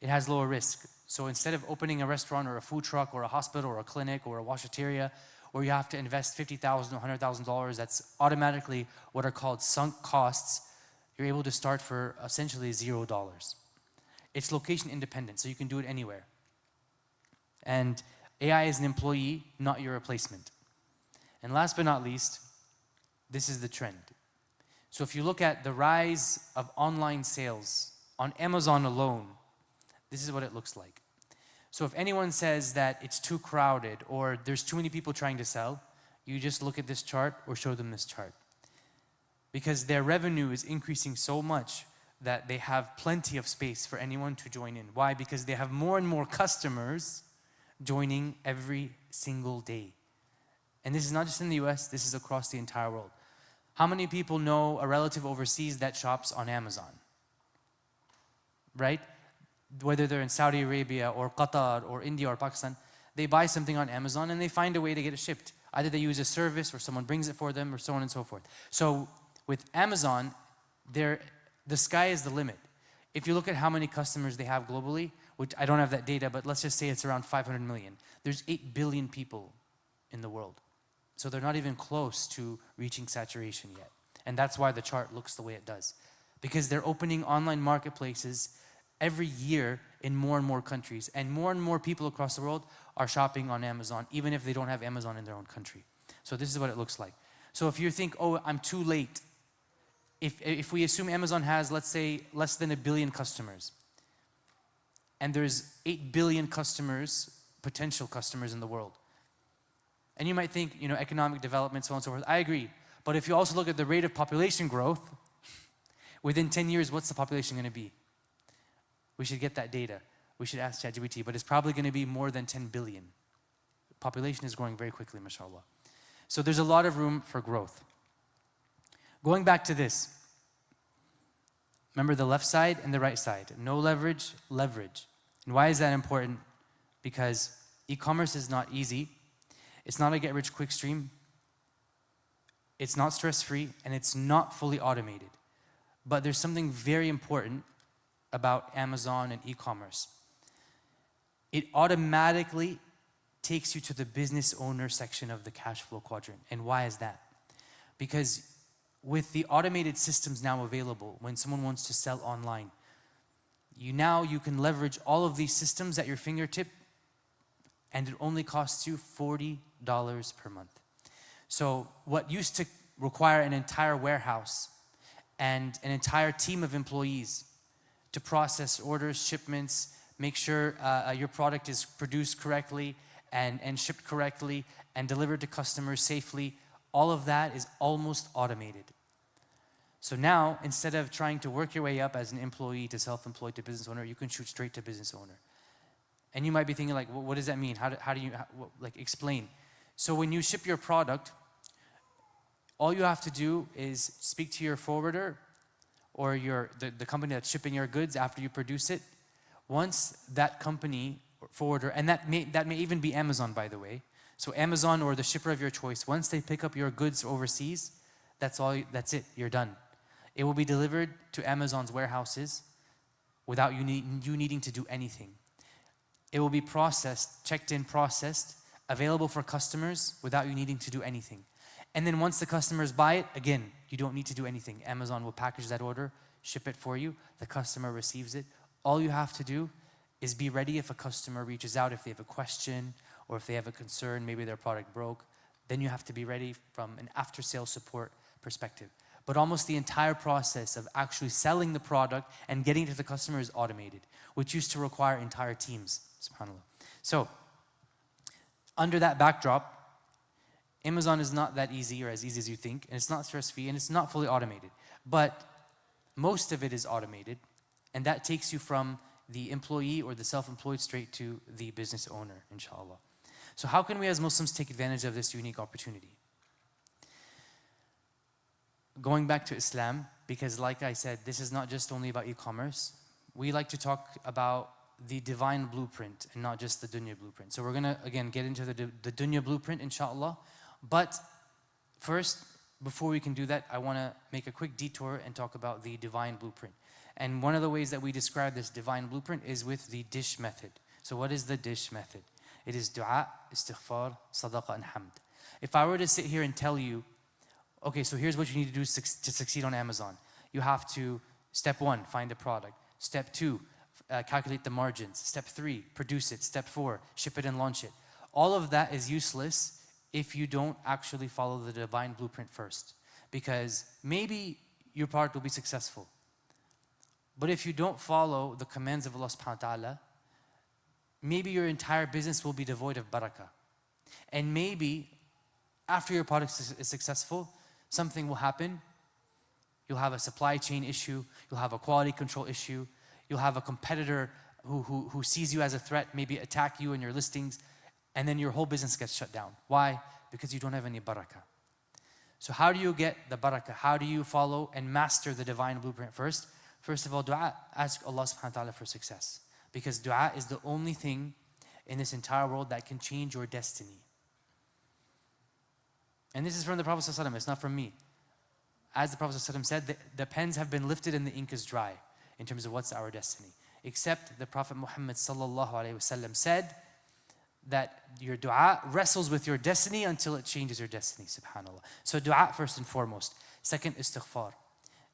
It has lower risk. So instead of opening a restaurant or a food truck or a hospital or a clinic or a washateria, where you have to invest $50,000 or $100,000, that's automatically what are called sunk costs, you're able to start for essentially $0. It's location independent, so you can do it anywhere. And AI is an employee, not your replacement. And last but not least, this is the trend. So if you look at the rise of online sales on Amazon alone, this is what it looks like. So if anyone says that it's too crowded or there's too many people trying to sell, you just look at this chart or show them this chart. Because their revenue is increasing so much that they have plenty of space for anyone to join in. Why? Because they have more and more customers joining every single day. And this is not just in the US, this is across the entire world. How many people know a relative overseas that shops on Amazon? Right? Whether they're in Saudi Arabia or Qatar or India or Pakistan, they buy something on Amazon and they find a way to get it shipped. Either they use a service or someone brings it for them or so on and so forth. So with Amazon, the sky is the limit. If you look at how many customers they have globally, which I don't have that data, but let's just say it's around 500 million. There's 8 billion people in the world. So they're not even close to reaching saturation yet. And that's why the chart looks the way it does. Because they're opening online marketplaces every year in more and more countries. And more people across the world are shopping on Amazon, even if they don't have Amazon in their own country. So this is what it looks like. So if you think, oh, I'm too late. If we assume Amazon has, let's say, less than 1 billion customers, and there's 8 billion customers, potential customers in the world. And you might think, economic development, so on and so forth. I agree. But if you also look at the rate of population growth, within 10 years, what's the population going to be? We should get that data. We should ask ChatGPT, but it's probably going to be more than 10 billion. Population is growing very quickly, mashallah. So there's a lot of room for growth. Going back to this, remember the left side and the right side. No leverage, leverage. And why is that important? Because e-commerce is not easy. It's not a get-rich-quick stream. It's not stress-free, and it's not fully automated. But there's something very important about Amazon and e-commerce. It automatically takes you to the business owner section of the cash flow quadrant. And why is that? Because with the automated systems now available, when someone wants to sell online, you can leverage all of these systems at your fingertip, and it only costs you $40 per month. So what used to require an entire warehouse and an entire team of employees to process orders, shipments, make sure your product is produced correctly and shipped correctly and delivered to customers safely, all of that is almost automated. So now, instead of trying to work your way up as an employee to self-employed to business owner, you can shoot straight to business owner. And you might be thinking like, well, what does that mean? How do you explain? So when you ship your product, all you have to do is speak to your forwarder or the company that's shipping your goods after you produce it. Once that company forwarder, and that may even be Amazon, by the way. So Amazon or the shipper of your choice, once they pick up your goods overseas, that's it, you're done. It will be delivered to Amazon's warehouses without you needing to do anything. It will be processed, checked in, processed, available for customers without you needing to do anything. And then once the customers buy it, again, you don't need to do anything. Amazon will package that order, ship it for you, the customer receives it. All you have to do is be ready if a customer reaches out, if they have a question, or if they have a concern, maybe their product broke, then you have to be ready from an after-sales support perspective. But almost the entire process of actually selling the product and getting it to the customer is automated, which used to require entire teams, subhanAllah. So, under that backdrop, Amazon is not that easy or as easy as you think, and it's not stress-free, and it's not fully automated. But most of it is automated, and that takes you from the employee or the self-employed straight to the business owner, inshallah. So how can we as Muslims take advantage of this unique opportunity? Going back to Islam, because like I said, this is not just only about e-commerce. We like to talk about the divine blueprint and not just the dunya blueprint. So we're going to, again, get into the dunya blueprint, inshallah. But first, before we can do that, I want to make a quick detour and talk about the divine blueprint. And one of the ways that we describe this divine blueprint is with the dish method. So what is the dish method? It is dua, istighfar, sadaqah, and hamd. If I were to sit here and tell you, okay, so here's what you need to do to succeed on Amazon. You have to, step 1, find a product. Step 2, calculate the margins. Step 3, produce it. Step 4, ship it and launch it. All of that is useless if you don't actually follow the divine blueprint first. Because maybe your product will be successful. But if you don't follow the commands of Allah subhanahu wa ta'ala, maybe your entire business will be devoid of barakah. And maybe after your product is successful, something will happen. You'll have a supply chain issue. You'll have a quality control issue. You'll have a competitor who sees you as a threat, maybe attack you in your listings, and then your whole business gets shut down. Why? Because you don't have any barakah. So how do you get the barakah? How do you follow and master the divine blueprint first? First of all, dua. Ask Allah subhanahu wa ta'ala for success. Because dua is the only thing in this entire world that can change your destiny. And this is from the Prophet ﷺ, it's not from me. As the Prophet ﷺ said, the pens have been lifted and the ink is dry in terms of what's our destiny. Except the Prophet Muhammad ﷺ said that your dua wrestles with your destiny until it changes your destiny, subhanAllah. So dua first and foremost. Second, istighfar.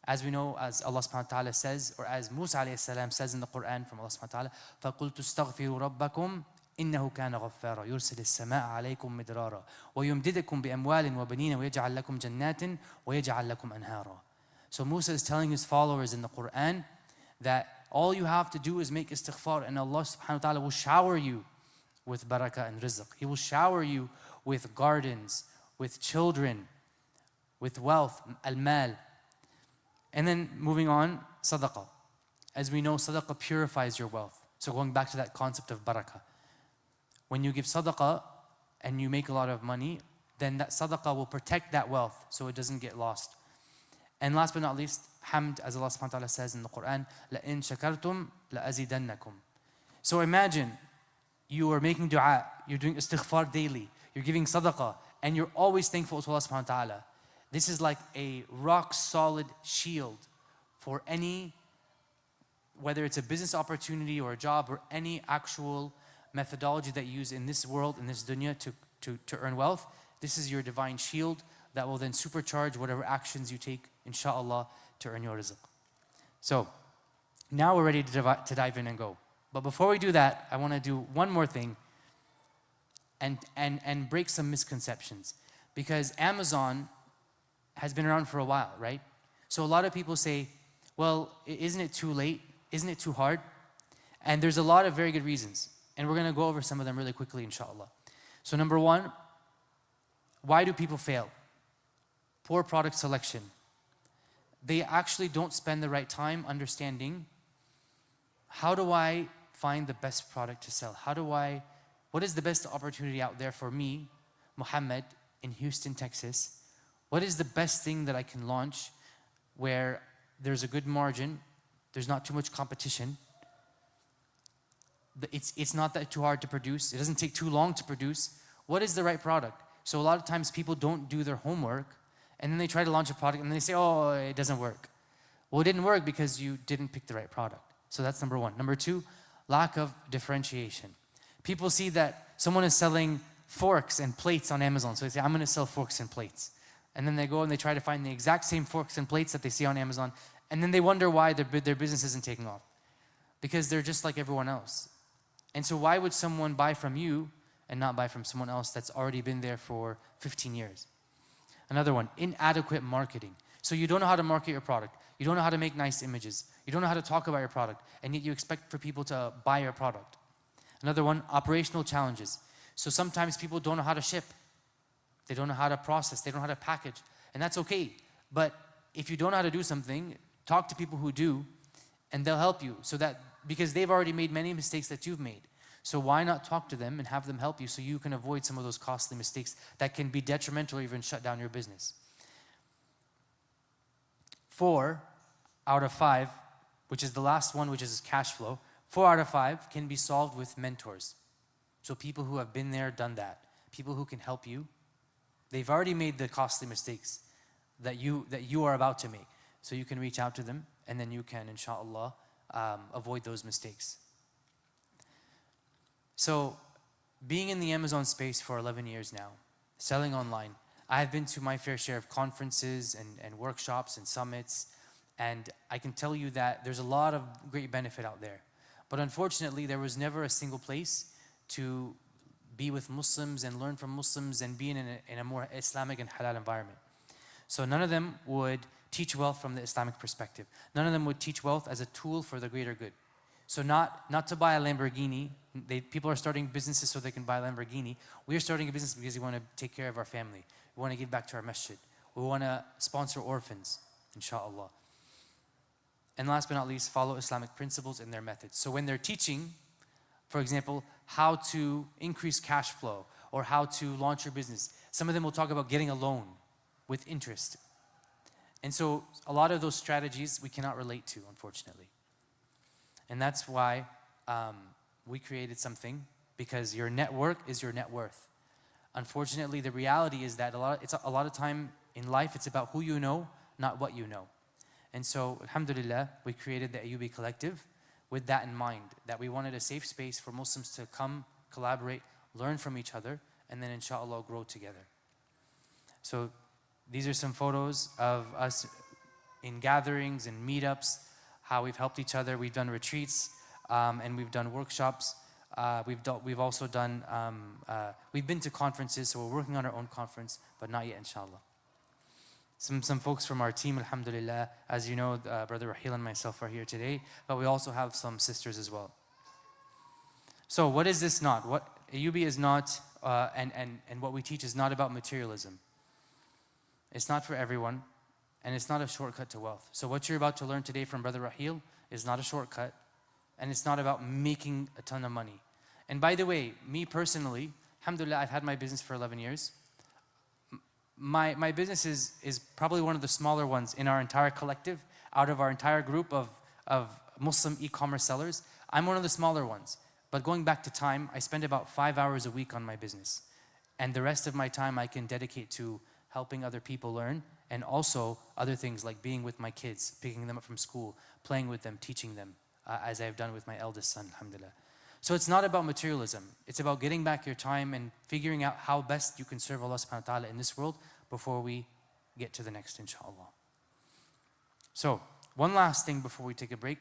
As we know, as Allah subhanahu wa ta'ala says, or as Musa alayhi salam says in the Quran from Allah subhanahu wa ta'ala, فَقُلْتُ اسْتَغْفِرُوا رَبَّكُمْ إِنَّهُ كَانَ غَفَّارًا يُرْسِلِ السَّمَاءَ عَلَيْكُمْ مِدْرَارًا وَيُمْدِدَكُمْ بِأَمْوَالٍ وَبَنِينَ وَيَجْعَلْ لَكُمْ جَنَّاتٍ وَيَجْعَلْ لَكُمْ أَنْهَارًا. So Musa is telling his followers in the Quran that all you have to do is make istighfar, and Allah subhanahu wa ta'ala will shower you with barakah and rizq. He will shower you with gardens, with children, with wealth, al-mal. And then moving on, sadaqah. As we know, sadaqah purifies your wealth. So going back to that concept of barakah. When you give sadaqah and you make a lot of money, then that sadaqah will protect that wealth so it doesn't get lost. And last but not least, hamd, as Allah subhanahu wa ta'ala says in the Quran, لَإِن شَكَرْتُمْ لَأَزِيدَنَّكُمْ. So imagine you are making dua, you're doing istighfar daily, you're giving sadaqah, and you're always thankful to Allah subhanahu wa ta'ala. This is like a rock-solid shield for any, whether it's a business opportunity or a job or any actual methodology that you use in this world, in this dunya to earn wealth. This is your divine shield that will then supercharge whatever actions you take, inshallah, to earn your rizq. So, now we're ready to dive in and go. But before we do that, I want to do one more thing and break some misconceptions. Because Amazon has been around for a while, right? So a lot of people say, well, isn't it too late? Isn't it too hard? And there's a lot of very good reasons. And we're going to go over some of them really quickly, inshallah. So number 1, why do people fail? Poor product selection. They actually don't spend the right time understanding, how do I find the best product to sell? What is the best opportunity out there for me, Muhammad, in Houston, Texas? What is the best thing that I can launch where there's a good margin, there's not too much competition, it's not that too hard to produce, it doesn't take too long to produce? What is the right product? So a lot of times people don't do their homework, and then they try to launch a product and they say, oh, it doesn't work. Well, it didn't work because you didn't pick the right product. So that's number 1. Number 2, lack of differentiation. People see that someone is selling forks and plates on Amazon. So they say, I'm going to sell forks and plates. And then they go and they try to find the exact same forks and plates that they see on Amazon. And then they wonder why their business isn't taking off. Because they're just like everyone else. And so why would someone buy from you and not buy from someone else that's already been there for 15 years? Another one, inadequate marketing. So you don't know how to market your product. You don't know how to make nice images. You don't know how to talk about your product. And yet you expect for people to buy your product. Another one, operational challenges. So sometimes people don't know how to ship. They don't know how to process. They don't know how to package. And that's okay. But if you don't know how to do something, talk to people who do, and they'll help you. So that, because they've already made many mistakes that you've made. So why not talk to them and have them help you so you can avoid some of those costly mistakes that can be detrimental or even shut down your business. 4 out of 5, which is the last one, which is cash flow. 4 out of 5 can be solved with mentors. So people who have been there, done that. People who can help you. They've already made the costly mistakes that you are about to make. So you can reach out to them and then you can, inshallah, avoid those mistakes. So being in the Amazon space for 11 years now, selling online, I have been to my fair share of conferences and workshops and summits, and I can tell you that there's a lot of great benefit out there. But unfortunately, there was never a single place to be with Muslims and learn from Muslims and be in a more Islamic and halal environment. So none of them would teach wealth from the Islamic perspective. None of them would teach wealth as a tool for the greater good. So not to buy a Lamborghini. People are starting businesses so they can buy a Lamborghini. We are starting a business because we want to take care of our family. We want to give back to our masjid. We want to sponsor orphans, inshallah. And last but not least, follow Islamic principles and their methods. So when they're teaching, for example, how to increase cash flow or how to launch your business, some of them will talk about getting a loan with interest. And so a lot of those strategies we cannot relate to, unfortunately. And that's why we created something, because your network is your net worth. Unfortunately, the reality is that a lot of time in life, it's about who you know, not what you know. And so, alhamdulillah, we created the Ayyubi Collective with that in mind, that we wanted a safe space for Muslims to come, collaborate, learn from each other, and then inshallah grow together. So these are some photos of us in gatherings and meetups, how we've helped each other. We've done retreats and we've done workshops. We've also done, we've been to conferences, so we're working on our own conference, but not yet, inshallah. Some folks from our team, alhamdulillah, as you know, Brother Raheel and myself are here today, but we also have some sisters as well. So what is this not? What Ayyubi is not, and what we teach is not about materialism. It's not for everyone, and it's not a shortcut to wealth. So what you're about to learn today from Brother Raheel is not a shortcut, and it's not about making a ton of money. And by the way, me personally, alhamdulillah, I've had my business for 11 years. My business is probably one of the smaller ones in our entire collective. Out of our entire group of Muslim e-commerce sellers, I'm one of the smaller ones. But going back to time, I spend about 5 hours a week on my business. And the rest of my time I can dedicate to helping other people learn, and also other things like being with my kids, picking them up from school, playing with them, teaching them, as I've done with my eldest son, alhamdulillah. So it's not about materialism. It's about getting back your time and figuring out how best you can serve Allah subhanahu wa ta'ala in this world before we get to the next, inshallah. So, one last thing before we take a break.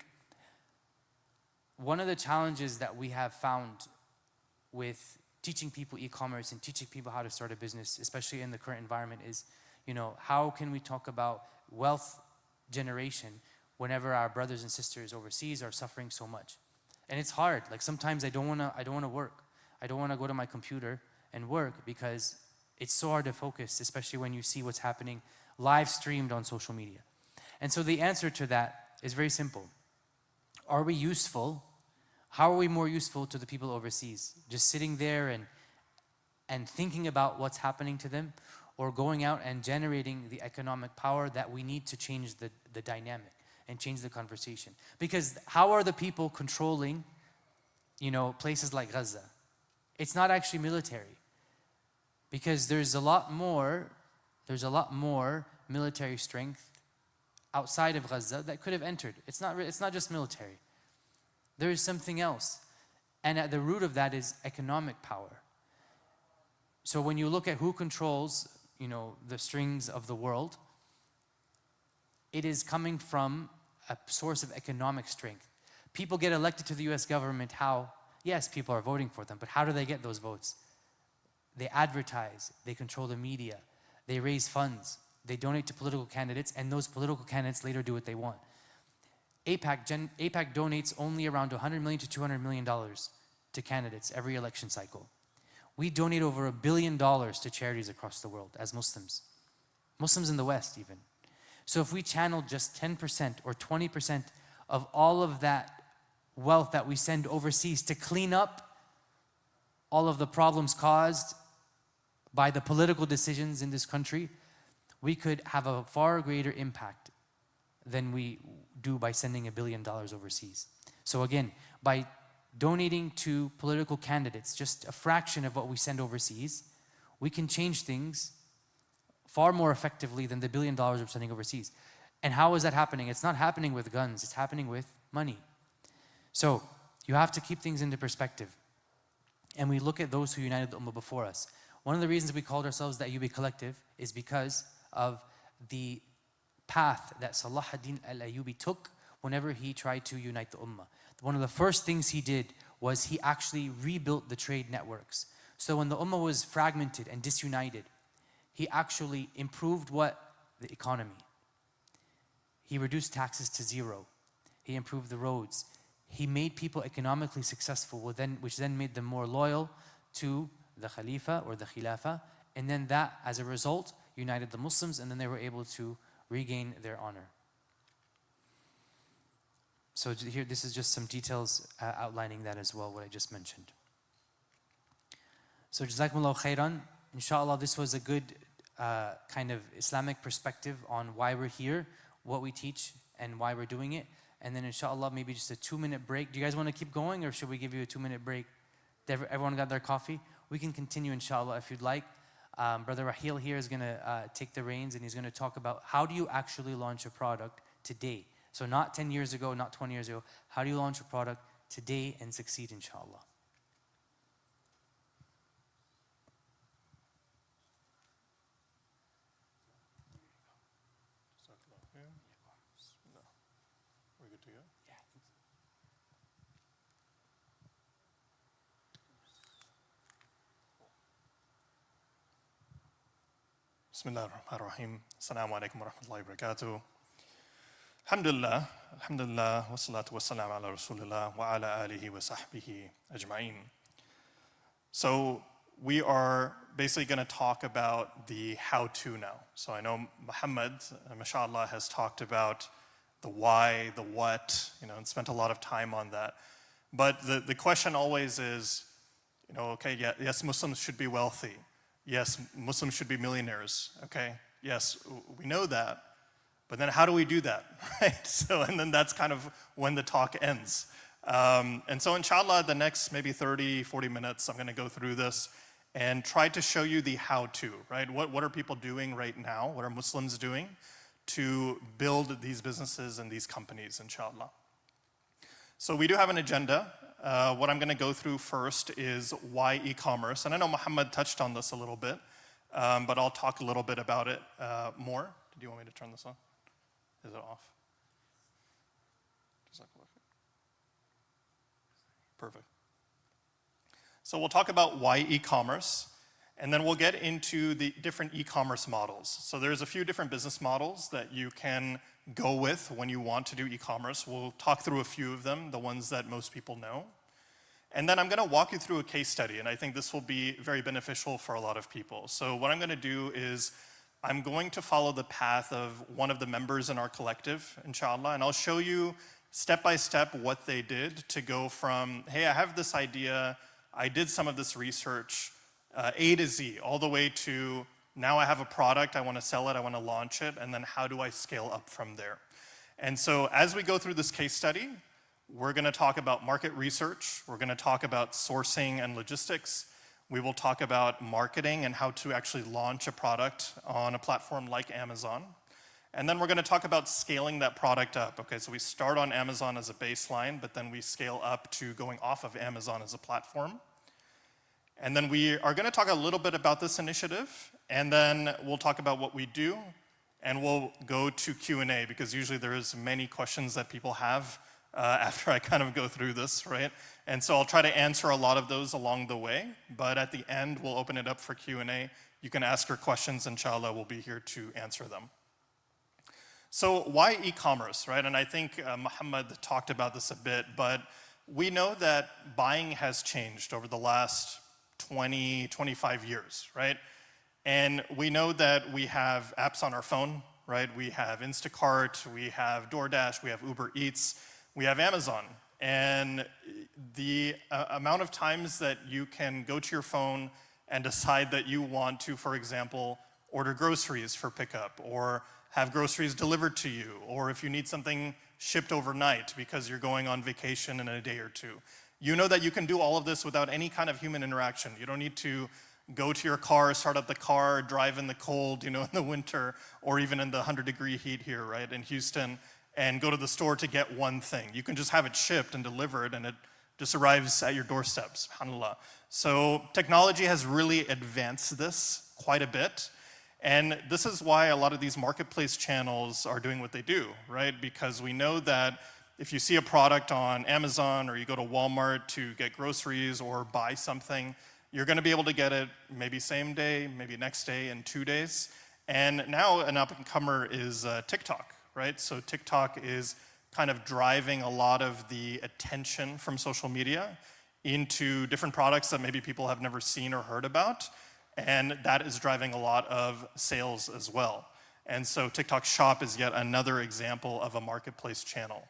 One of the challenges that we have found with teaching people e-commerce and teaching people how to start a business, especially in the current environment, is, how can we talk about wealth generation whenever our brothers and sisters overseas are suffering so much? And it's hard. Like sometimes I don't want to work. I don't want to go to my computer and work because it's so hard to focus, especially when you see what's happening live streamed on social media. And so the answer to that is very simple. Are we useful? How are we more useful to the people overseas? Just sitting there and thinking about what's happening to them, or going out and generating the economic power that we need to change the dynamic and change the conversation? Because how are the people controlling, places like Gaza? It's not actually military. Because there's a lot more military strength outside of Gaza that could have entered. It's not just military. There is something else. And at the root of that is economic power. So when you look at who controls, the strings of the world, it is coming from a source of economic strength. People get elected to the US government. How? Yes, people are voting for them, but how do they get those votes? They advertise, they control the media, they raise funds, they donate to political candidates, and those political candidates later do what they want. AIPAC donates only around $100 million to $200 million to candidates every election cycle. We donate over $1 billion to charities across the world as Muslims. Muslims in the West even. So if we channel just 10% or 20% of all of that wealth that we send overseas to clean up all of the problems caused by the political decisions in this country, we could have a far greater impact than we do by sending $1 billion overseas. So again, by donating to political candidates, just a fraction of what we send overseas, we can change things far more effectively than the $1 billion we're sending overseas. And how is that happening? It's not happening with guns, it's happening with money. So you have to keep things into perspective. And we look at those who united the Ummah before us. One of the reasons we called ourselves the Ayyubi Collective is because of the path that Salah ad-Din al-Ayyubi took whenever he tried to unite the Ummah. One of the first things he did was he actually rebuilt the trade networks. So when the Ummah was fragmented and disunited, he actually improved what? The economy. He reduced taxes to zero. He improved the roads. He made people economically successful, which then made them more loyal to the Khalifa or the Khilafah. And then that, as a result, united the Muslims, and then they were able to regain their honor. So here, this is just some details outlining that as well, what I just mentioned. So Jazakumullahu khairan. Inshallah, this was a good kind of Islamic perspective on why we're here, what we teach, and why we're doing it. And then inshallah, maybe just a 2-minute break. Do you guys want to keep going, or should we give you a 2-minute break? Everyone got their coffee? We can continue inshallah if you'd like. Brother Rahil here is going to take the reins, and he's going to talk about how do you actually launch a product today. So not 10 years ago, not 20 years ago. How do you launch a product today and succeed inshallah? Bismillah ar-Rahman ar-Rahim. Assalamu alaikum wa rahmatullahi wa barakatuh. Alhamdulillah, alhamdulillah, wa salatu wa salam ala rasulillah wa ala alihi wa sahbihi ajma'in. So we are basically going to talk about the how-to now. So I know Muhammad, mashallah, has talked about the why, the what, and spent a lot of time on that. But the question always is, okay, yes, Muslims should be wealthy. Yes, Muslims should be millionaires, okay? Yes, we know that. But then how do we do that, right? So, and then that's kind of when the talk ends. And so inshallah, the next maybe 30, 40 minutes, I'm gonna go through this and try to show you the how-to, right? What are people doing right now? What are Muslims doing to build these businesses and these companies, inshallah? So we do have an agenda. What I'm gonna go through first is why e-commerce. And I know Muhammad touched on this a little bit, but I'll talk a little bit about it more. Did you want me to turn this on? Is it off? Perfect. So we'll talk about why e-commerce, and then we'll get into the different e-commerce models. So there's a few different business models that you can go with when you want to do e-commerce. We'll talk through a few of them, the ones that most people know. And then I'm gonna walk you through a case study, and I think this will be very beneficial for a lot of people. So what I'm gonna do is I'm going to follow the path of one of the members in our collective, inshallah, and I'll show you step by step what they did to go from, hey, I have this idea, I did some of this research, A to Z, all the way to now I have a product, I wanna sell it, I wanna launch it, and then how do I scale up from there? And so as we go through this case study, we're gonna talk about market research, we're gonna talk about sourcing and logistics, we will talk about marketing and how to actually launch a product on a platform like Amazon. And then we're gonna talk about scaling that product up. Okay, so we start on Amazon as a baseline, but then we scale up to going off of Amazon as a platform. And then we are going to talk a little bit about this initiative, and then we'll talk about what we do, and we'll go to Q&A, because usually there is many questions that people have after I kind of go through this, right? And so I'll try to answer a lot of those along the way, but at the end, we'll open it up for Q&A. You can ask your questions, inshallah, we'll be here to answer them. So why e-commerce, right? And I think Muhammad talked about this a bit, but we know that buying has changed over the last 20, 25 years, right? And we know that we have apps on our phone, right? We have Instacart, we have DoorDash, we have Uber Eats, we have Amazon. And the amount of times that you can go to your phone and decide that you want to, for example, order groceries for pickup, or have groceries delivered to you, or if you need something shipped overnight because you're going on vacation in a day or two. You know that you can do all of this without any kind of human interaction. You don't need to go to your car, start up the car, drive in the cold, in the winter, or even in the 100-degree heat here, right, in Houston, and go to the store to get one thing. You can just have it shipped and delivered, and it just arrives at your doorstep, subhanAllah. So technology has really advanced this quite a bit, and this is why a lot of these marketplace channels are doing what they do, right? Because we know that if you see a product on Amazon, or you go to Walmart to get groceries or buy something, you're going to be able to get it maybe same day, maybe next day, in 2 days. And now an up-and-comer is TikTok, right? So TikTok is kind of driving a lot of the attention from social media into different products that maybe people have never seen or heard about. And that is driving a lot of sales as well. And so TikTok Shop is yet another example of a marketplace channel.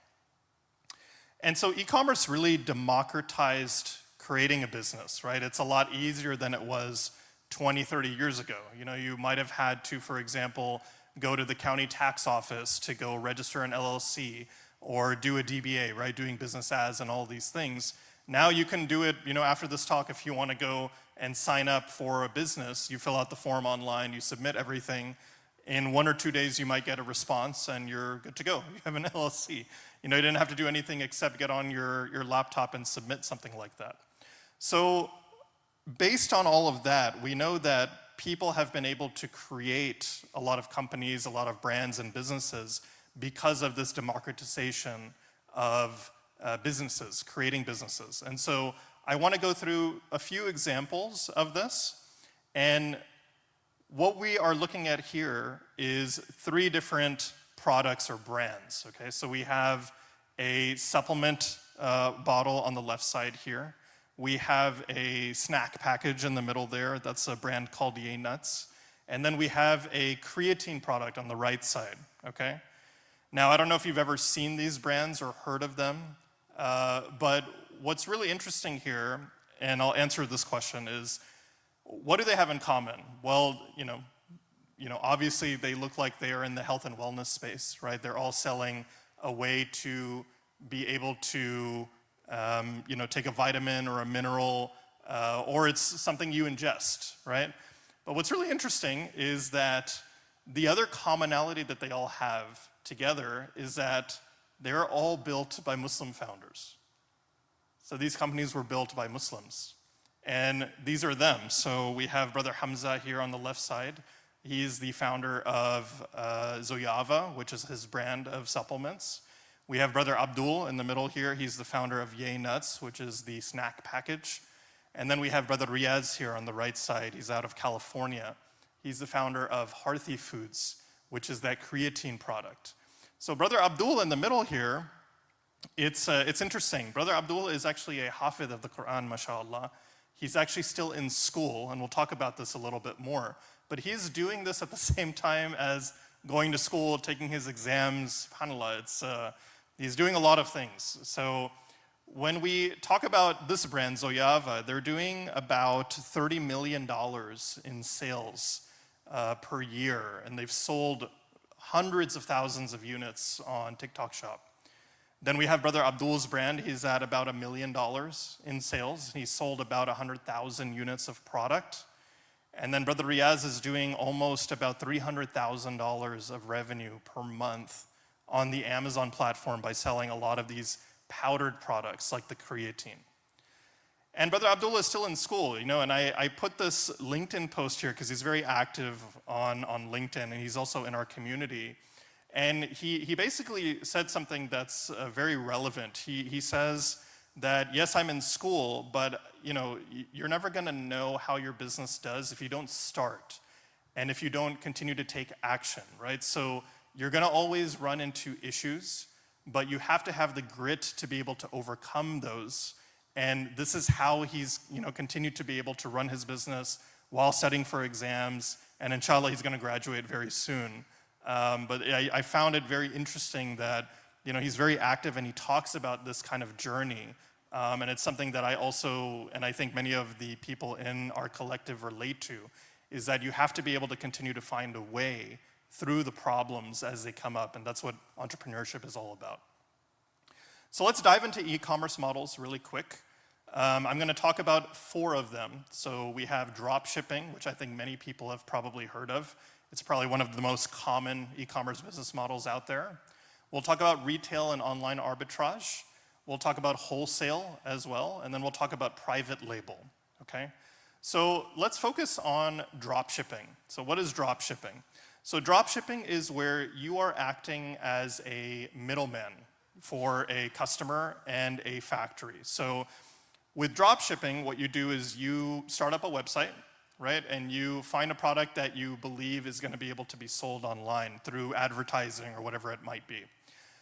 And so e-commerce really democratized creating a business, right? It's a lot easier than it was 20, 30 years ago. You might have had to, for example, go to the county tax office to go register an LLC or do a DBA, right? Doing business as and all these things. Now you can do it, after this talk, if you want to go and sign up for a business, you fill out the form online, you submit everything. In 1 or 2 days, you might get a response and you're good to go. You have an LLC. You didn't have to do anything except get on your laptop and submit something like that. So based on all of that, we know that people have been able to create a lot of companies, a lot of brands and businesses because of this democratization of businesses, creating businesses. And so I want to go through a few examples of this. And what we are looking at here is 3 different products or brands, okay? So we have a supplement bottle on the left side here. We have a snack package in the middle there. That's a brand called Yay Nuts. And then we have a creatine product on the right side, okay? Now, I don't know if you've ever seen these brands or heard of them, but what's really interesting here, and I'll answer this question, is what do they have in common? Well, obviously they look like they are in the health and wellness space, right? They're all selling a way to be able to take a vitamin or a mineral, or it's something you ingest, right? But what's really interesting is that the other commonality that they all have together is that they're all built by Muslim founders. So these companies were built by Muslims. And these are them. So we have Brother Hamza here on the left side. He's the founder of Zoyava, which is his brand of supplements. We have Brother Abdul in the middle here. He's the founder of Yay Nuts, which is the snack package. And then we have Brother Riaz here on the right side. He's out of California. He's the founder of Harthi Foods, which is that creatine product. So Brother Abdul in the middle here, it's interesting. Brother Abdul is actually a hafid of the Quran, mashallah. He's actually still in school, and we'll talk about this a little bit more. But he's doing this at the same time as going to school, taking his exams. SubhanAllah, he's doing a lot of things. So when we talk about this brand, Zoyava, they're doing about $30 million in sales per year, and they've sold hundreds of thousands of units on TikTok Shop. Then we have Brother Abdul's brand. He's at about $1 million in sales. He sold about 100,000 units of product. And then Brother Riaz is doing almost about $300,000 of revenue per month on the Amazon platform by selling a lot of these powdered products like the creatine. And Brother Abdullah is still in school, you know, and I put this LinkedIn post here because he's very active on LinkedIn, and he's also in our community. And he basically said something that's very relevant. He says that, yes, I'm in school, but you know, you're never gonna know how your business does if you don't start and if you don't continue to take action, right? So you're gonna always run into issues, but you have to have the grit to be able to overcome those. And this is how he's, you know, continued to be able to run his business while studying for exams, and inshallah he's gonna graduate very soon. But I found it very interesting that, you know, he's very active and he talks about this kind of journey. And it's something that I also, and I think many of the people in our collective relate to, is that you have to be able to continue to find a way through the problems as they come up, and that's what entrepreneurship is all about. So let's dive into e-commerce models really quick. I'm gonna talk about 4 of them. So we have drop shipping, which I think many people have probably heard of. It's probably one of the most common e-commerce business models out there. We'll talk about retail and online arbitrage. We'll talk about wholesale as well, and then we'll talk about private label, okay? So let's focus on drop shipping. So what is drop shipping? So drop shipping is where you are acting as a middleman for a customer and a factory. So with drop shipping, what you do is you start up a website, right? And you find a product that you believe is gonna be able to be sold online through advertising or whatever it might be.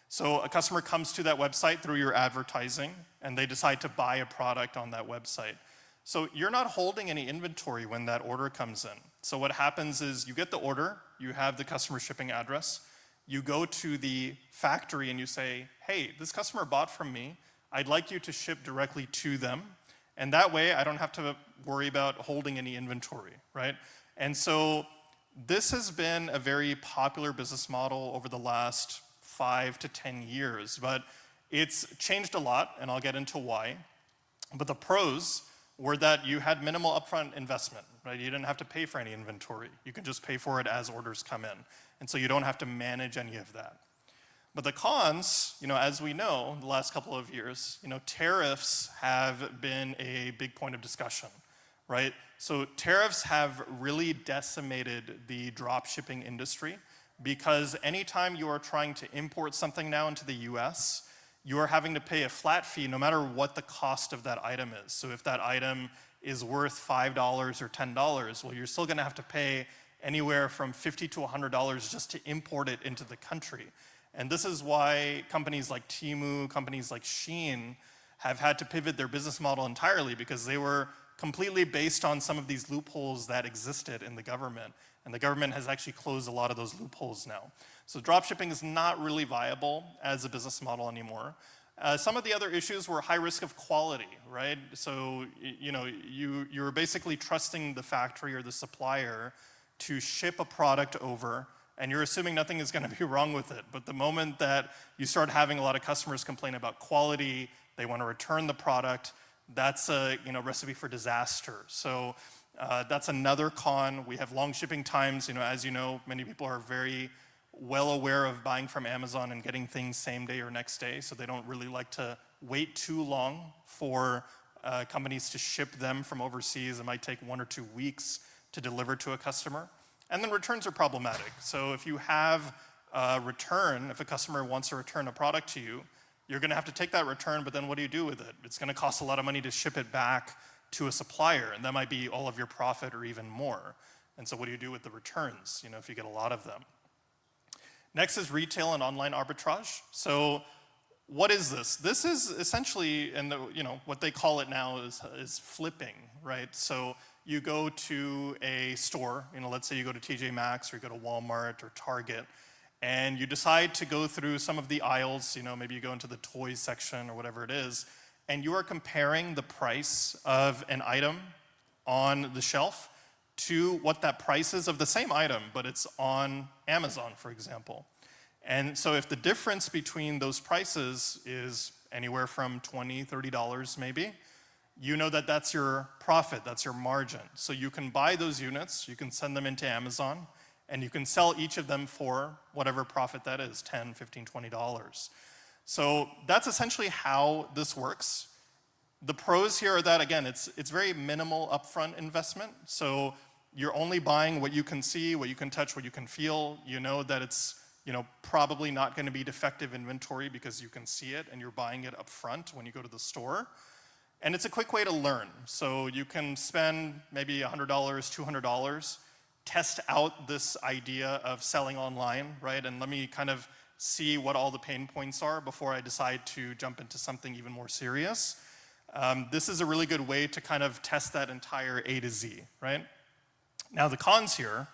So a customer comes to that website through your advertising and they decide to buy a product on that website. So you're not holding any inventory when that order comes in. So what happens is you get the order, you have the customer shipping address, you go to the factory and you say, hey, this customer bought from me, I'd like you to ship directly to them. And that way I don't have to worry about holding any inventory, right? And so this has been a very popular business model over the last 5 to 10 years, but it's changed a lot, and I'll get into why. But the pros were that you had minimal upfront investment, right? You didn't have to pay for any inventory. You can just pay for it as orders come in. And so you don't have to manage any of that. But the cons, you know, as we know, the last couple of years, you know, tariffs have been a big point of discussion, right? So tariffs have really decimated the drop shipping industry, because anytime you are trying to import something now into the US, you are having to pay a flat fee no matter what the cost of that item is. So if that item is worth $5 or $10, well, you're still gonna have to pay anywhere from $50 to $100 just to import it into the country. And this is why companies like Temu, companies like Shein have had to pivot their business model entirely, because they were completely based on some of these loopholes that existed in the government. And the government has actually closed a lot of those loopholes now. So dropshipping is not really viable as a business model anymore. Some of the other issues were high risk of quality, right? So you know, you're basically trusting the factory or the supplier to ship a product over, and you're assuming nothing is gonna be wrong with it. But the moment that you start having a lot of customers complain about quality, they wanna return the product, that's a recipe for disaster. So that's another con. We have long shipping times. You know, as you know, many people are very well aware of buying from Amazon and getting things same day or next day, so they don't really like to wait too long for companies to ship them from overseas. It might take 1 or 2 weeks to deliver to a customer. And then returns are problematic. So if you have a return, if a customer wants to return a product to you, you're gonna have to take that return, but then what do you do with it? It's gonna cost a lot of money to ship it back to a supplier, and that might be all of your profit or even more. And so what do you do with the returns, you know, if you get a lot of them? Next is retail and online arbitrage. So what is this? This is essentially, and what they call it now is flipping, right? So you go to a store, let's say you go to TJ Maxx or you go to Walmart or Target, and you decide to go through some of the aisles, maybe you go into the toys section or whatever it is, and you are comparing the price of an item on the shelf to what that price is of the same item, but it's on Amazon, for example. And so if the difference between those prices is anywhere from $20, $30 maybe, you know that that's your profit, that's your margin. So you can buy those units, you can send them into Amazon, and you can sell each of them for whatever profit that is, $10, $15, $20. So that's essentially how this works. The pros here are that, again, it's very minimal upfront investment. So you're only buying what you can see, what you can touch, what you can feel. You know that it's probably not going to be defective inventory because you can see it and you're buying it up front when you go to the store. And it's a quick way to learn. So you can spend maybe $100, $200, test out this idea of selling online, right? And let me kind of see what all the pain points are before I decide to jump into something even more serious. This is a really good way to kind of test that entire A to Z, right? Now the cons here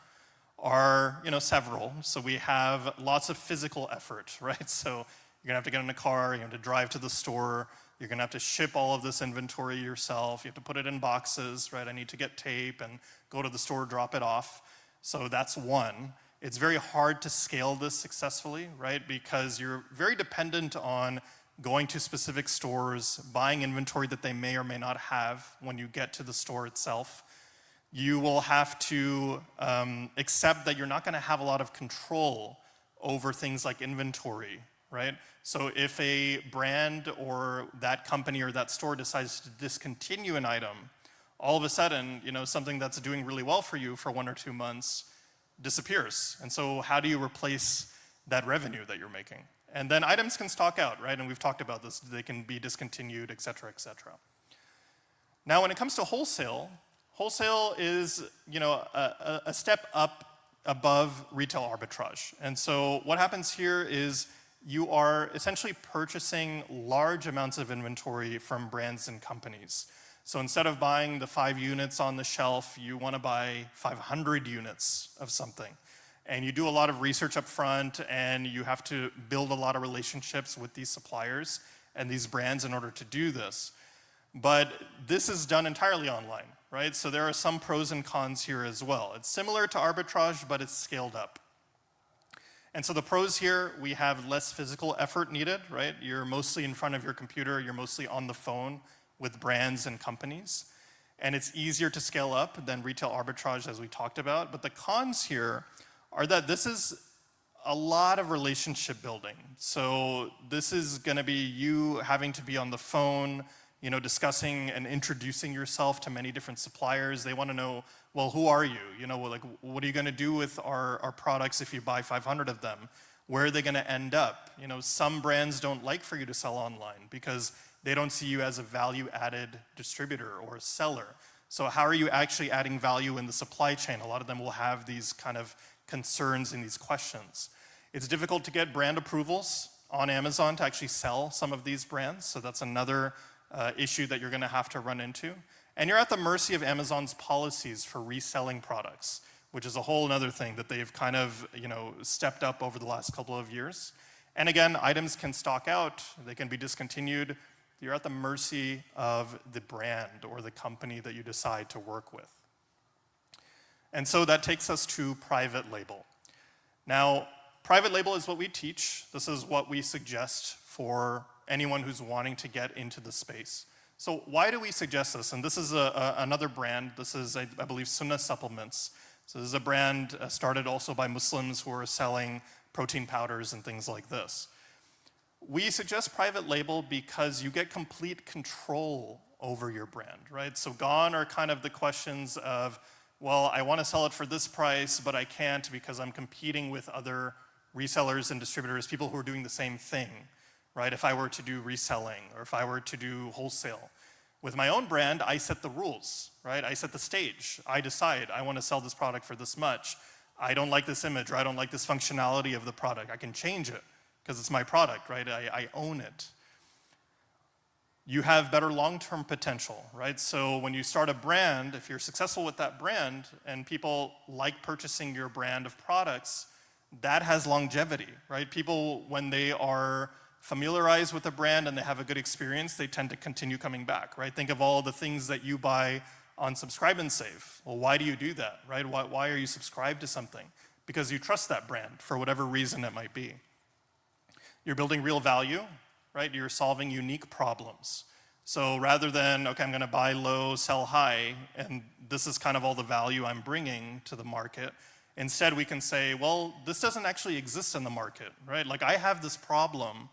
are, several. So we have lots of physical effort, right? So you're gonna have to get in a car, you have to drive to the store, you're gonna have to ship all of this inventory yourself, you have to put it in boxes, right? I need to get tape and go to the store, drop it off. So that's one. It's very hard to scale this successfully, right? Because you're very dependent on going to specific stores, buying inventory that they may or may not have when you get to the store itself. You will have to accept that you're not gonna have a lot of control over things like inventory, right? So if a brand or that company or that store decides to discontinue an item, all of a sudden, something that's doing really well for you for 1 or 2 months disappears. And so how do you replace that revenue that you're making? And then items can stock out, right? And we've talked about this. They can be discontinued, et cetera, et cetera. Now, when it comes to wholesale, wholesale is, a step up above retail arbitrage. And so what happens here is you are essentially purchasing large amounts of inventory from brands and companies. So instead of buying the 5 units on the shelf, you want to buy 500 units of something. And you do a lot of research up front, and you have to build a lot of relationships with these suppliers and these brands in order to do this. But this is done entirely online, right? So there are some pros and cons here as well. It's similar to arbitrage, but it's scaled up. And so the pros here, we have less physical effort needed, right? You're mostly in front of your computer, you're mostly on the phone with brands and companies. And it's easier to scale up than retail arbitrage, as we talked about. But the cons here are that this is a lot of relationship building. So this is gonna be you having to be on the phone, discussing and introducing yourself to many different suppliers. They wanna know, well, who are you? What are you gonna do with our products if you buy 500 of them? Where are they gonna end up? Some brands don't like for you to sell online because they don't see you as a value-added distributor or a seller. So how are you actually adding value in the supply chain? A lot of them will have these kind of concerns and these questions. It's difficult to get brand approvals on Amazon to actually sell some of these brands, so that's another issue that you're gonna have to run into. And you're at the mercy of Amazon's policies for reselling products, which is a whole other thing that they've kind of stepped up over the last couple of years. And again, items can stock out, they can be discontinued. You're at the mercy of the brand or the company that you decide to work with. And so that takes us to private label. Now, private label is what we teach. This is what we suggest for anyone who's wanting to get into the space. So why do we suggest this? And this is another brand. This is, I believe, Sunnah Supplements. So this is a brand started also by Muslims who are selling protein powders and things like this. We suggest private label because you get complete control over your brand, right? So gone are kind of the questions of, well, I want to sell it for this price, but I can't because I'm competing with other resellers and distributors, people who are doing the same thing, right? If I were to do reselling or if I were to do wholesale. With my own brand, I set the rules, right? I set the stage. I decide I want to sell this product for this much. I don't like this image or I don't like this functionality of the product. I can change it because it's my product, right? I own it. You have better long-term potential, right? So when you start a brand, if you're successful with that brand and people like purchasing your brand of products, that has longevity, right? People, when they are familiarized with the brand and they have a good experience, they tend to continue coming back, right? Think of all the things that you buy on Subscribe and Save. Well, why do you do that, right? Why are you subscribed to something? Because you trust that brand for whatever reason it might be. You're building real value, right? You're solving unique problems. So rather than, okay, I'm gonna buy low, sell high, and this is kind of all the value I'm bringing to the market, instead we can say, well, this doesn't actually exist in the market, right? Like I have this problem,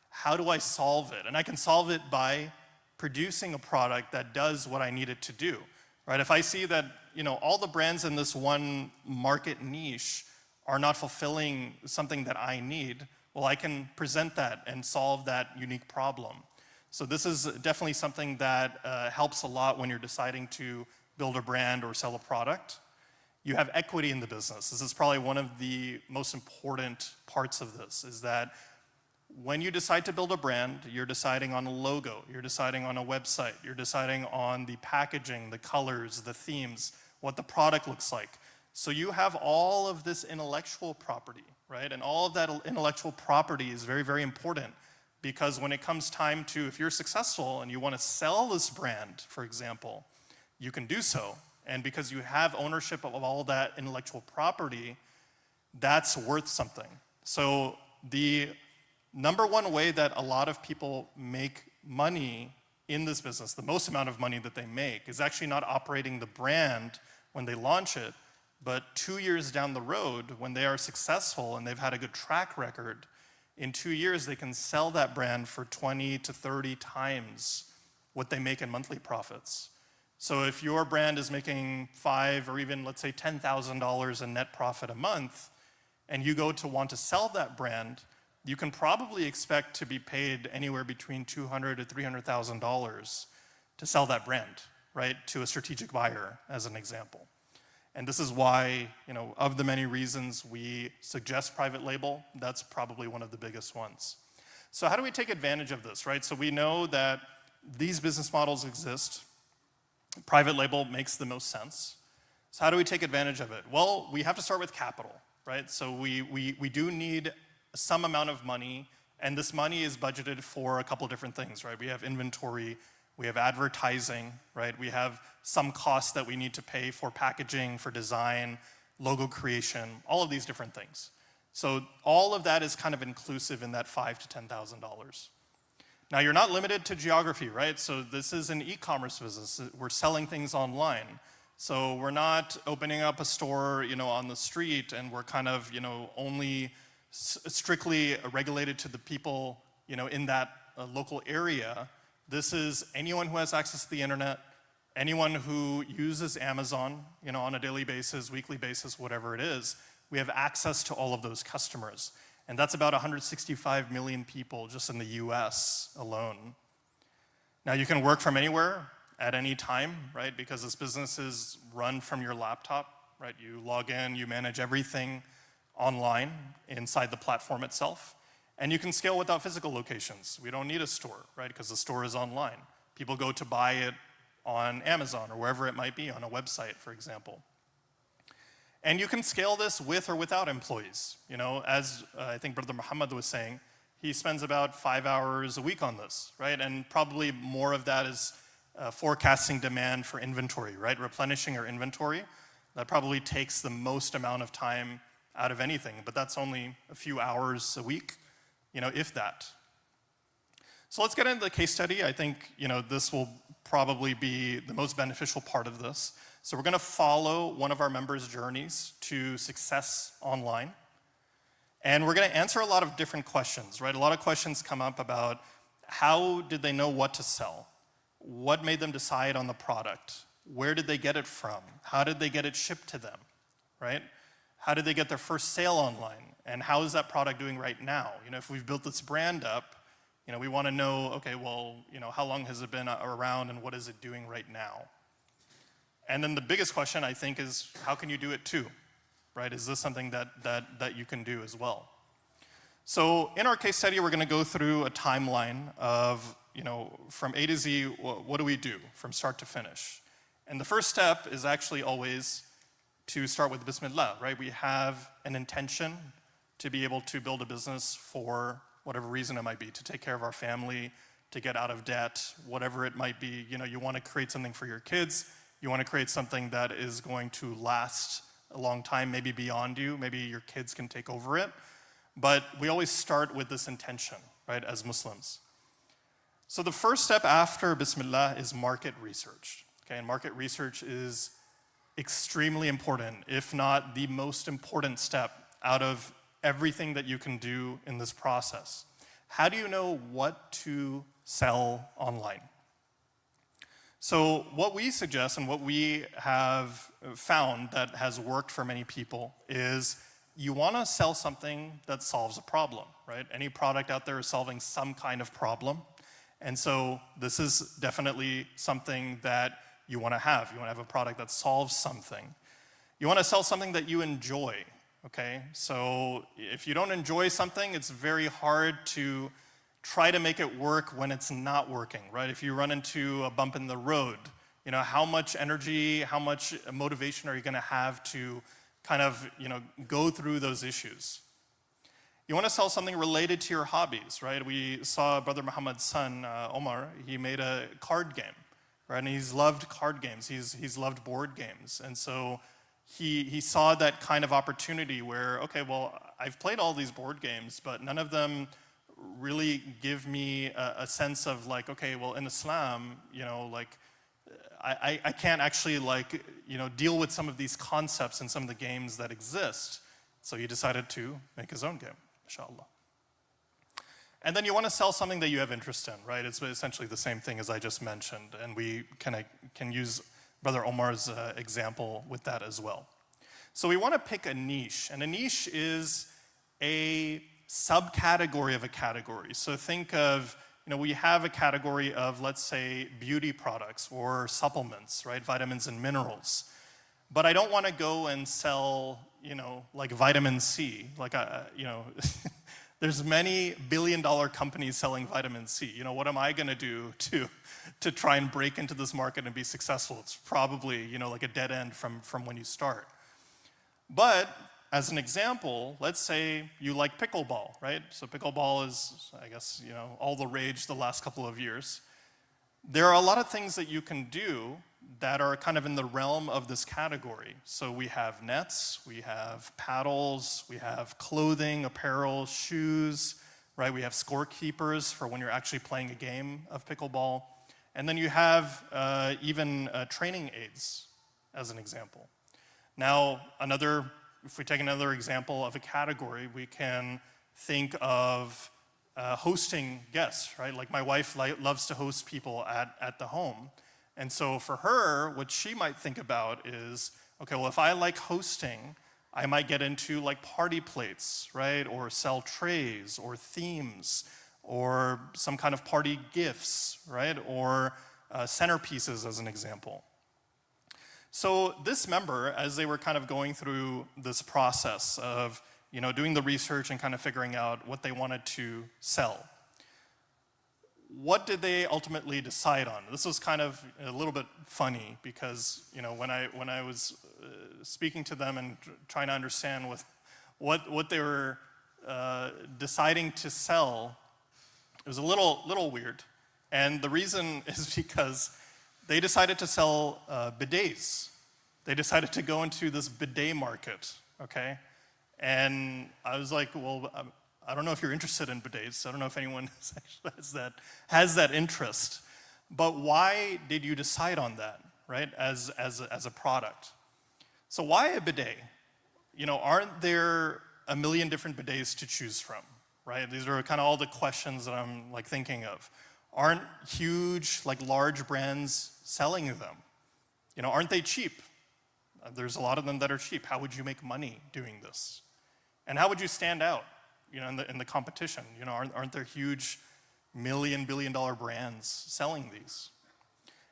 how do I solve it? And I can solve it by producing a product that does what I need it to do, right? If I see that, all the brands in this one market niche are not fulfilling something that I need, well, I can present that and solve that unique problem. So this is definitely something that helps a lot when you're deciding to build a brand or sell a product. You have equity in the business. This is probably one of the most important parts of this, is that when you decide to build a brand, you're deciding on a logo, you're deciding on a website, you're deciding on the packaging, the colors, the themes, what the product looks like. So you have all of this intellectual property, right? And all of that intellectual property is very, very important, because when it comes time to, if you're successful and you want to sell this brand, for example, you can do so. And because you have ownership of all that intellectual property, that's worth something. So the number one way that a lot of people make money in this business, the most amount of money that they make, is actually not operating the brand when they launch it, but 2 years down the road, when they are successful and they've had a good track record, in 2 years they can sell that brand for 20 to 30 times what they make in monthly profits. So if your brand is making $5,000 or even, let's say, $10,000 in net profit a month, and you go to want to sell that brand, you can probably expect to be paid anywhere between $200,000 to $300,000 to sell that brand, right, to a strategic buyer, as an example. And this is why, of the many reasons we suggest private label, that's probably one of the biggest ones. So how do we take advantage of this, right? So we know that these business models exist. Private label makes the most sense. So how do we take advantage of it? Well, we have to start with capital, right? So we do need some amount of money, and this money is budgeted for a couple different things, right? We have inventory, we have advertising, right? We have some costs that we need to pay for packaging, for design, logo creation, all of these different things. So all of that is kind of inclusive in that $5,000 to $10,000. Now, you're not limited to geography, right? So this is an e-commerce business. We're selling things online. So we're not opening up a store, on the street, and we're kind of, only strictly regulated to the people, in that local area. This is anyone who has access to the internet, anyone who uses Amazon, on a daily basis, weekly basis, whatever it is. We have access to all of those customers. And that's about 165 million people just in the US alone. Now, you can work from anywhere at any time, right? Because this business is run from your laptop, right? You log in, you manage everything online inside the platform itself. And you can scale without physical locations. We don't need a store, right? Because the store is online. People go to buy it on Amazon or wherever it might be, on a website, for example. And you can scale this with or without employees. As I think Brother Muhammad was saying, he spends about 5 hours a week on this, right? And probably more of that is forecasting demand for inventory, right? Replenishing our inventory. That probably takes the most amount of time out of anything, but that's only a few hours a week, if that. So let's get into the case study. I think, this will probably be the most beneficial part of this. So we're going to follow one of our members' journeys to success online. And we're going to answer a lot of different questions, right? A lot of questions come up about how did they know what to sell? What made them decide on the product? Where did they get it from? How did they get it shipped to them, right? How did they get their first sale online? And how is that product doing right now? If we've built this brand up, we want to know, okay, well, how long has it been around and what is it doing right now? And then the biggest question, I think, is how can you do it too, right? Is this something that you can do as well? So in our case study, we're going to go through a timeline of, from A to Z, what do we do from start to finish? And the first step is actually always to start with Bismillah, right? We have an intention to be able to build a business for whatever reason it might be, to take care of our family, to get out of debt, whatever it might be. You want to create something for your kids. You want to create something that is going to last a long time, maybe beyond you. Maybe your kids can take over it. But we always start with this intention, right, as Muslims. So the first step after Bismillah is market research. Okay, and market research is extremely important, if not the most important step out of everything that you can do in this process. How do you know what to sell online, So what we suggest and what we have found that has worked for many people is you want to sell something that solves a problem, right? Any product out there is solving some kind of problem. And so this is definitely something that you want to have. You want to have a product that solves something. You want to sell something that you enjoy, okay? So if you don't enjoy something, it's very hard to try to make it work when it's not working, right? If you run into a bump in the road, you know, how much energy, how much motivation are you going to have to kind of, you know, go through those issues? You want to sell something related to your hobbies, right? We saw Brother Muhammad's son, Omar, he made a card game, right? And he's loved card games. He's loved board games. And so he saw that kind of opportunity where, okay, well, I've played all these board games, but none of them really give me a sense of like, okay, well, in Islam, you know, like, I can't actually like, you know, deal with some of these concepts in some of the games that exist. So he decided to make his own game, inshallah. And then you want to sell something that you have interest in, right? It's essentially the same thing as I just mentioned. And we can use Brother Omar's example with that as well. So we want to pick a niche. And a niche is a subcategory of a category. So think of, you know, we have a category of, let's say, beauty products or supplements, right? Vitamins and minerals. But I don't want to go and sell, you know, like vitamin C. Like, you know, there's many billion-dollar companies selling vitamin C. You know, what am I going to do to try and break into this market and be successful? It's probably, you know, like a dead end from when you start. But as an example, let's say you like pickleball, right? So pickleball is, I guess, you know, all the rage the last couple of years. There are a lot of things that you can do that are kind of in the realm of this category. So we have nets, we have paddles, we have clothing, apparel, shoes, right? We have scorekeepers for when you're actually playing a game of pickleball. And then you have even training aids, as an example. Now, if we take another example of a category, we can think of hosting guests, right? Like my wife loves to host people at the home. And so for her, what she might think about is, okay, well, if I like hosting, I might get into like party plates, right? Or sell trays or themes or some kind of party gifts, right? Or centerpieces as an example. So this member, as they were kind of going through this process of, you know, doing the research and kind of figuring out what they wanted to sell, what did they ultimately decide on? This was kind of a little bit funny because, you know, when I was speaking to them and trying to understand what they were deciding to sell, it was a little weird. And the reason is because they decided to sell bidets. They decided to go into this bidet market, okay? And I was like, well, I don't know if you're interested in bidets. I don't know if anyone has that interest. But why did you decide on that, right, as a product? So why a bidet? You know, aren't there a million different bidets to choose from, right? These are kind of all the questions that I'm like thinking of. Aren't huge, like large brands selling them? You know, aren't they cheap? There's a lot of them that are cheap. How would you make money doing this? And how would you stand out, you know, in the competition? You know, aren't there huge billion-dollar brands selling these?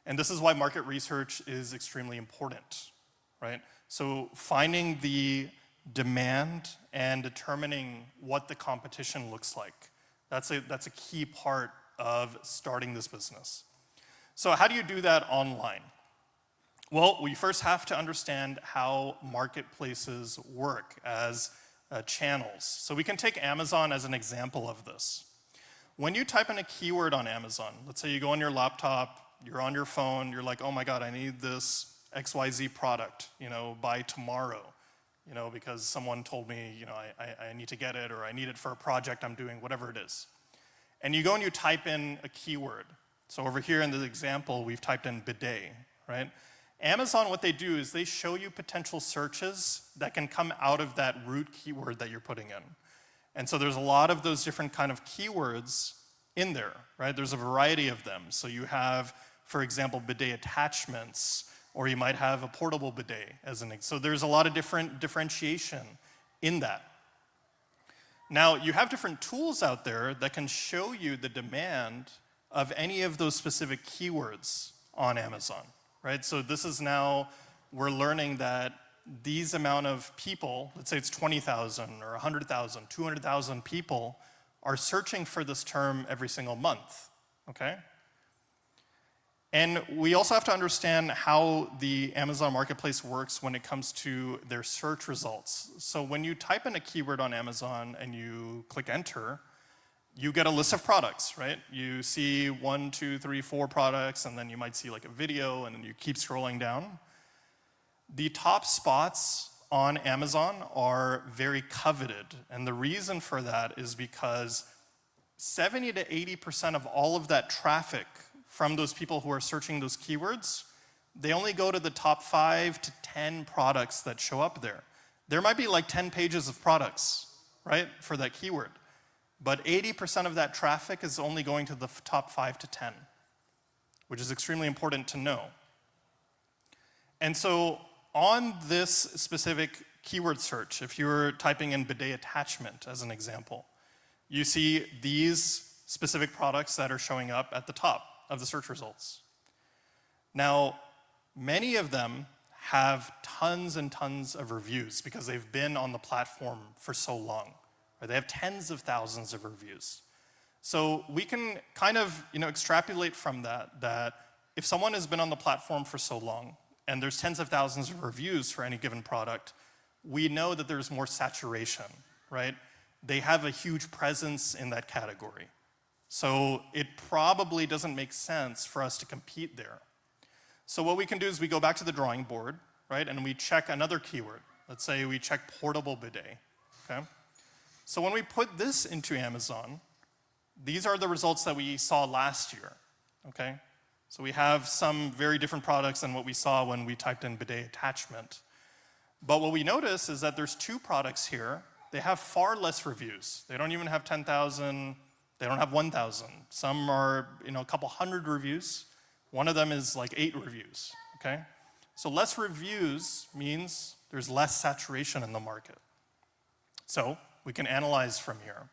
And this is why market research is extremely important, right? So finding the demand and determining what the competition looks like, that's a key part of starting this business. So how do you do that online? Well, we first have to understand how marketplaces work as channels. So we can take Amazon as an example of this. When you type in a keyword on Amazon, let's say you go on your laptop, you're on your phone, you're like, oh my God, I need this XYZ product, you know, by tomorrow, you know, because someone told me, you know, I need to get it, or I need it for a project I'm doing, whatever it is. And you go and you type in a keyword. So over here in the example, we've typed in bidet, right? Amazon, what they do is they show you potential searches that can come out of that root keyword that you're putting in. And so there's a lot of those different kind of keywords in there, right? There's a variety of them. So you have for example, bidet attachments, or you might have a portable bidet as an example. So there's a lot of different differentiation in that. Now, you have different tools out there that can show you the demand of any of those specific keywords on Amazon, right? So this is now, we're learning that these amount of people, let's say it's 20,000 or 100,000, 200,000 people are searching for this term every single month, okay? And we also have to understand how the Amazon Marketplace works when it comes to their search results. So when you type in a keyword on Amazon and you click enter, you get a list of products, right? You see 1, 2, 3, 4 products, and then you might see like a video, and then you keep scrolling down. The top spots on Amazon are very coveted, and the reason for that is because 70 to 80% of all of that traffic from those people who are searching those keywords, they only go to the top 5 to 10 products that show up there. There might be like 10 pages of products, right, for that keyword, but 80% of that traffic is only going to the top 5 to 10, which is extremely important to know. And so on this specific keyword search, if you're typing in bidet attachment as an example, you see these specific products that are showing up at the top of the search results. Now, many of them have tons and tons of reviews because they've been on the platform for so long. Right? They have tens of thousands of reviews. So we can kind of extrapolate from that if someone has been on the platform for so long, and there's tens of thousands of reviews for any given product, we know that there's more saturation, right? They have a huge presence in that category. So it probably doesn't make sense for us to compete there. So what we can do is we go back to the drawing board, right? And we check another keyword. Let's say we check portable bidet, okay? So when we put this into Amazon, these are the results that we saw last year, okay? So we have some very different products than what we saw when we typed in bidet attachment. But what we notice is that there's 2 products here. They have far less reviews. They don't even have 10,000, they don't have 1,000. Some are a couple hundred reviews. One of them is like 8 reviews, okay? So less reviews means there's less saturation in the market. So we can analyze from here.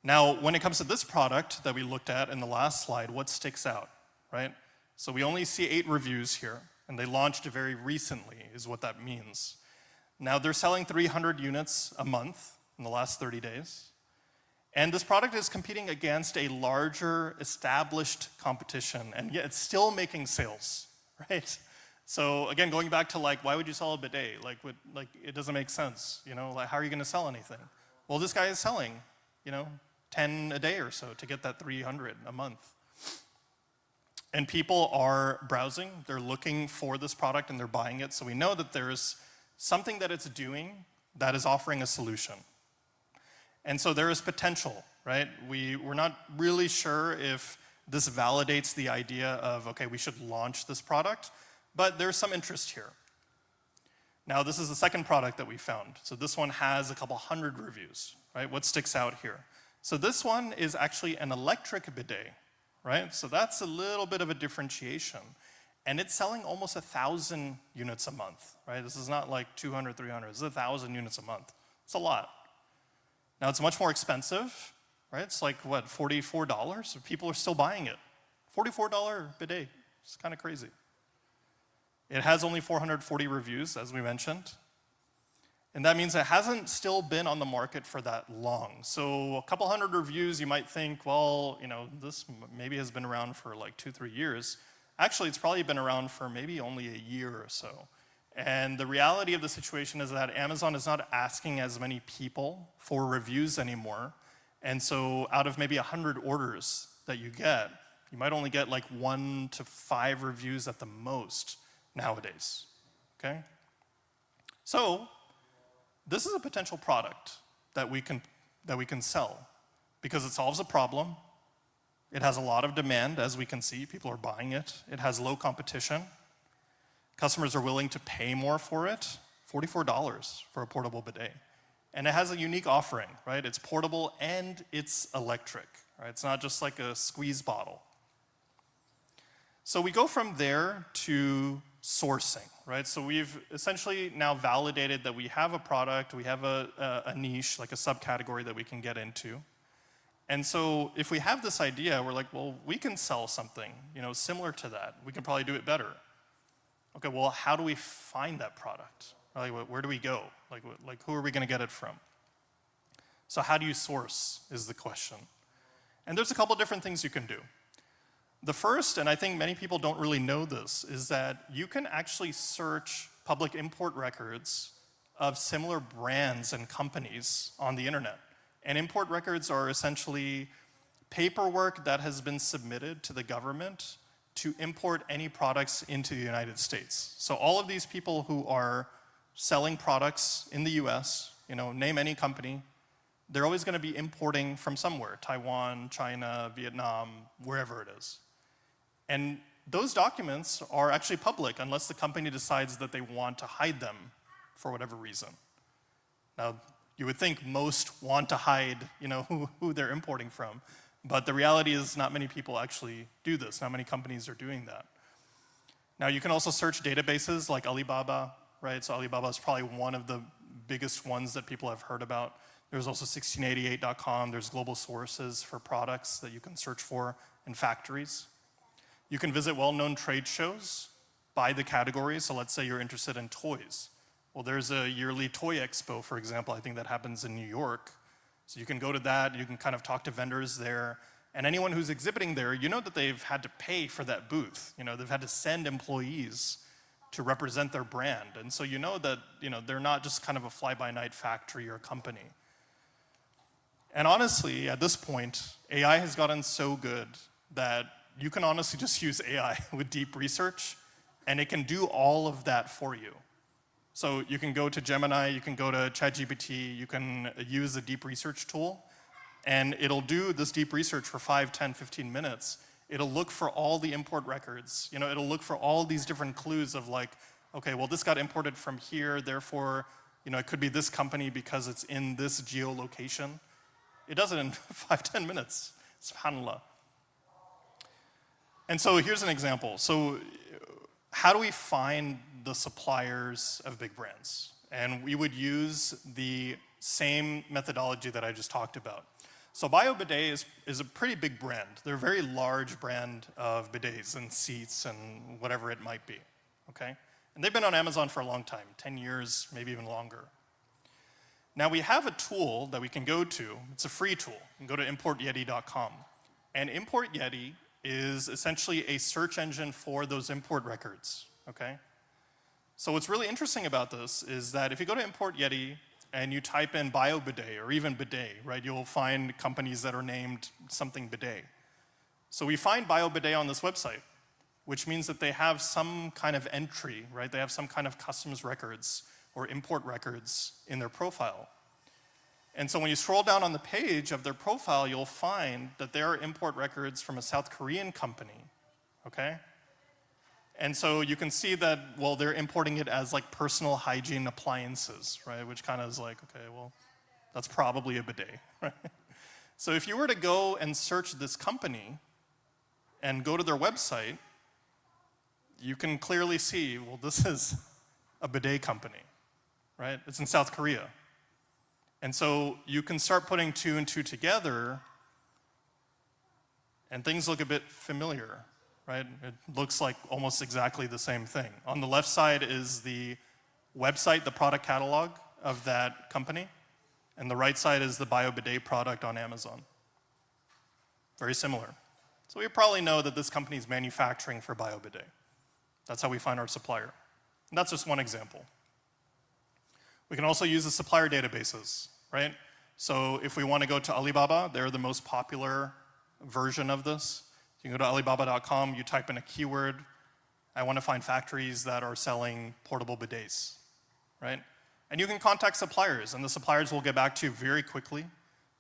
Now, when it comes to this product that we looked at in the last slide, what sticks out, right? So we only see 8 reviews here, and they launched very recently, is what that means. Now, they're selling 300 units a month in the last 30 days. And this product is competing against a larger, established competition, and yet it's still making sales, right? So again, going back to why would you sell a bidet? It doesn't make sense, how are you gonna sell anything? Well, this guy is selling, 10 a day or so to get that 300 a month. And people are browsing, they're looking for this product and they're buying it, so we know that there's something that it's doing that is offering a solution. And so there is potential, right? We're not really sure if this validates the idea of, okay, we should launch this product, but there's some interest here. Now, this is the second product that we found. So this one has a couple hundred reviews, right? What sticks out here? So this one is actually an electric bidet, right? So that's a little bit of a differentiation. And it's selling almost 1,000 units a month, right? This is not like 200, 300, this is 1,000 units a month. It's a lot. Now, it's much more expensive, right? It's like, what, $44? So people are still buying it. $44 bidet. It's kind of crazy. It has only 440 reviews, as we mentioned. And that means it hasn't still been on the market for that long. So a couple hundred reviews, you might think, well, this maybe has been around for like 2-3 years. Actually, it's probably been around for maybe only a year or so. And the reality of the situation is that Amazon is not asking as many people for reviews anymore. And so out of maybe 100 orders that you get, you might only get like 1 to 5 reviews at the most nowadays, okay? So this is a potential product that we can sell because it solves a problem. It has a lot of demand, as we can see. People are buying it. It has low competition. Customers are willing to pay more for it, $44 for a portable bidet. And it has a unique offering, right? It's portable and it's electric, right? It's not just like a squeeze bottle. So we go from there to sourcing, right? So we've essentially now validated that we have a product, we have a niche, like a subcategory that we can get into. And so if we have this idea, we're like, well, we can sell something, similar to that. We can probably do it better. Okay, well, how do we find that product? Like, where do we go? Like who are we going to get it from? So how do you source is the question. And there's a couple different things you can do. The first, and I think many people don't really know this, is that you can actually search public import records of similar brands and companies on the internet. And import records are essentially paperwork that has been submitted to the government to import any products into the United States. So all of these people who are selling products in the US, name any company, they're always going to be importing from somewhere, Taiwan, China, Vietnam, wherever it is. And those documents are actually public unless the company decides that they want to hide them for whatever reason. Now, you would think most want to hide, who they're importing from, but the reality is not many people actually do this. Not many companies are doing that. Now, you can also search databases like Alibaba, right? So Alibaba is probably one of the biggest ones that people have heard about. There's also 1688.com. There's global sources for products that you can search for in factories. You can visit well-known trade shows by the category. So let's say you're interested in toys. Well, there's a yearly toy expo, for example, I think that happens in New York. So you can go to that, you can kind of talk to vendors there. And anyone who's exhibiting there, that they've had to pay for that booth. They've had to send employees to represent their brand. And so that, they're not just kind of a fly-by-night factory or company. And honestly, at this point, AI has gotten so good that you can honestly just use AI with deep research, and it can do all of that for you. So you can go to Gemini, you can go to ChatGPT, you can use the deep research tool, and it'll do this deep research for 5, 10, 15 minutes. It'll look for all the import records. It'll look for all these different clues of like, okay, well, this got imported from here, therefore, it could be this company because it's in this geolocation. It does it in 5, 10 minutes, subhanAllah. And so here's an example. So how do we find the suppliers of big brands? And we would use the same methodology that I just talked about. So BioBidet is a pretty big brand. They're a very large brand of bidets and seats and whatever it might be, okay? And they've been on Amazon for a long time, 10 years, maybe even longer. Now we have a tool that we can go to. It's a free tool. You can go to importyeti.com. And Import Yeti is essentially a search engine for those import records, okay? So what's really interesting about this is that if you go to Import Yeti and you type in BioBidet or even bidet, right, you'll find companies that are named something bidet. So we find BioBidet on this website, which means that they have some kind of entry, right? They have some kind of customs records or import records in their profile. And so when you scroll down on the page of their profile, you'll find that there are import records from a South Korean company, okay? And so you can see that, well, they're importing it as like personal hygiene appliances, right? Which kind of is like, okay, well, that's probably a bidet, right? So if you were to go and search this company and go to their website, you can clearly see, well, this is a bidet company, right? It's in South Korea. And so you can start putting 2 and 2 together, and things look a bit familiar, right? It looks like almost exactly the same thing. On the left side is the website, the product catalog of that company, and the right side is the BioBidet product on Amazon. Very similar. So we probably know that this company is manufacturing for BioBidet. That's how we find our supplier. And that's just one example. We can also use the supplier databases, right? So if we want to go to Alibaba, they're the most popular version of this. You can go to Alibaba.com, you type in a keyword, I want to find factories that are selling portable bidets, right? And you can contact suppliers, and the suppliers will get back to you very quickly.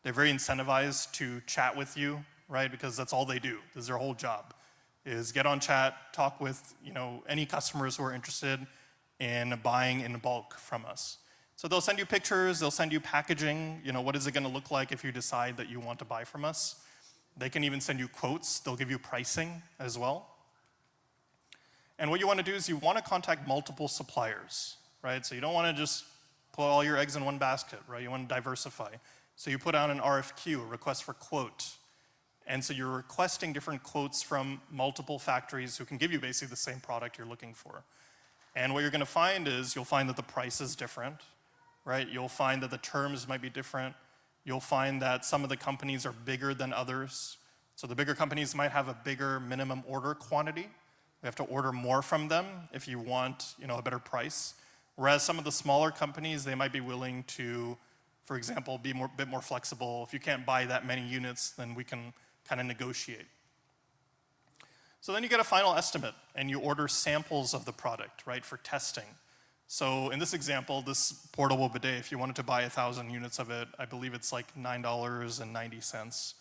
They're very incentivized to chat with you, right? Because that's all they do. This is their whole job, is get on chat, talk with any customers who are interested in buying in bulk from us. So they'll send you pictures, they'll send you packaging, what is it going to look like if you decide that you want to buy from us. They can even send you quotes, they'll give you pricing as well. And what you want to do is you want to contact multiple suppliers, right? So you don't want to just put all your eggs in one basket, right? You want to diversify. So you put out an RFQ, a request for quote. And so you're requesting different quotes from multiple factories who can give you basically the same product you're looking for. And what you're going to find is you'll find that the price is different, right? You'll find that the terms might be different. You'll find that some of the companies are bigger than others. So the bigger companies might have a bigger minimum order quantity. You have to order more from them if you want, a better price. Whereas some of the smaller companies, they might be willing to, for example, be a bit more flexible. If you can't buy that many units, then we can kind of negotiate. So then you get a final estimate, and you order samples of the product, right, for testing. So in this example, this portable bidet, if you wanted to buy 1,000 units of it, I believe it's like $9.90.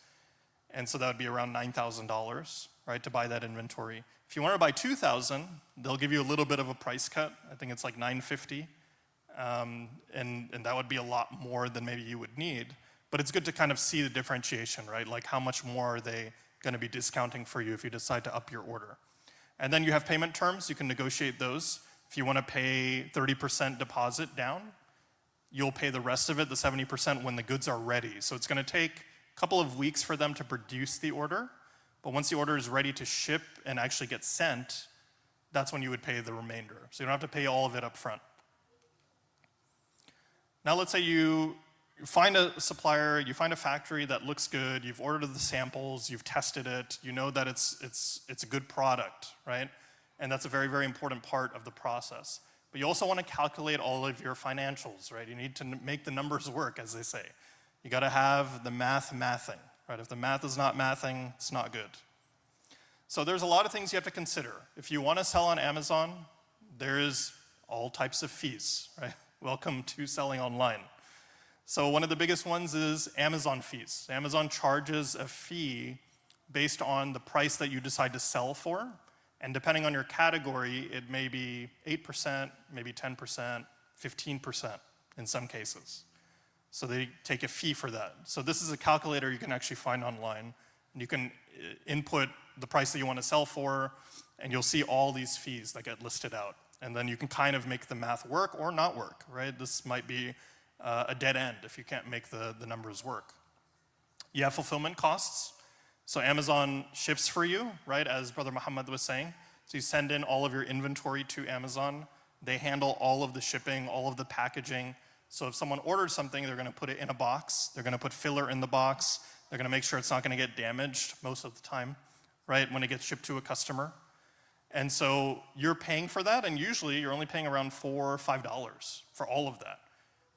And so that would be around $9,000, right, to buy that inventory. If you want to buy 2,000, they'll give you a little bit of a price cut. I think it's like $950. And that would be a lot more than maybe you would need. But it's good to kind of see the differentiation, right? Like how much more are they going to be discounting for you if you decide to up your order. And then you have payment terms. You can negotiate those. If you want to pay 30% deposit down, you'll pay the rest of it, the 70%, when the goods are ready. So it's going to take a couple of weeks for them to produce the order. But once the order is ready to ship and actually get sent, that's when you would pay the remainder. So you don't have to pay all of it up front. Now let's say you find a supplier, you find a factory that looks good, you've ordered the samples, you've tested it, you know that it's a good product, right? And that's a very, very important part of the process. But you also want to calculate all of your financials, right? You need to make the numbers work, as they say. You got to have the mathing, right? If the math is not mathing, it's not good. So there's a lot of things you have to consider. If you want to sell on Amazon, there is all types of fees, right? Welcome to selling online. So one of the biggest ones is Amazon fees. Amazon charges a fee based on the price that you decide to sell for. And depending on your category, it may be 8%, maybe 10%, 15% in some cases. So they take a fee for that. So this is a calculator you can actually find online. And you can input the price that you want to sell for, and you'll see all these fees that get listed out. And then you can kind of make the math work or not work, right? This might be a dead end if you can't make the numbers work. You have fulfillment costs. So Amazon ships for you, right, as Brother Muhammad was saying. So you send in all of your inventory to Amazon. They handle all of the shipping, all of the packaging. So if someone orders something, they're going to put it in a box. They're going to put filler in the box. They're going to make sure it's not going to get damaged most of the time, right, when it gets shipped to a customer. And so you're paying for that, and usually you're only paying around $4 or $5 for all of that.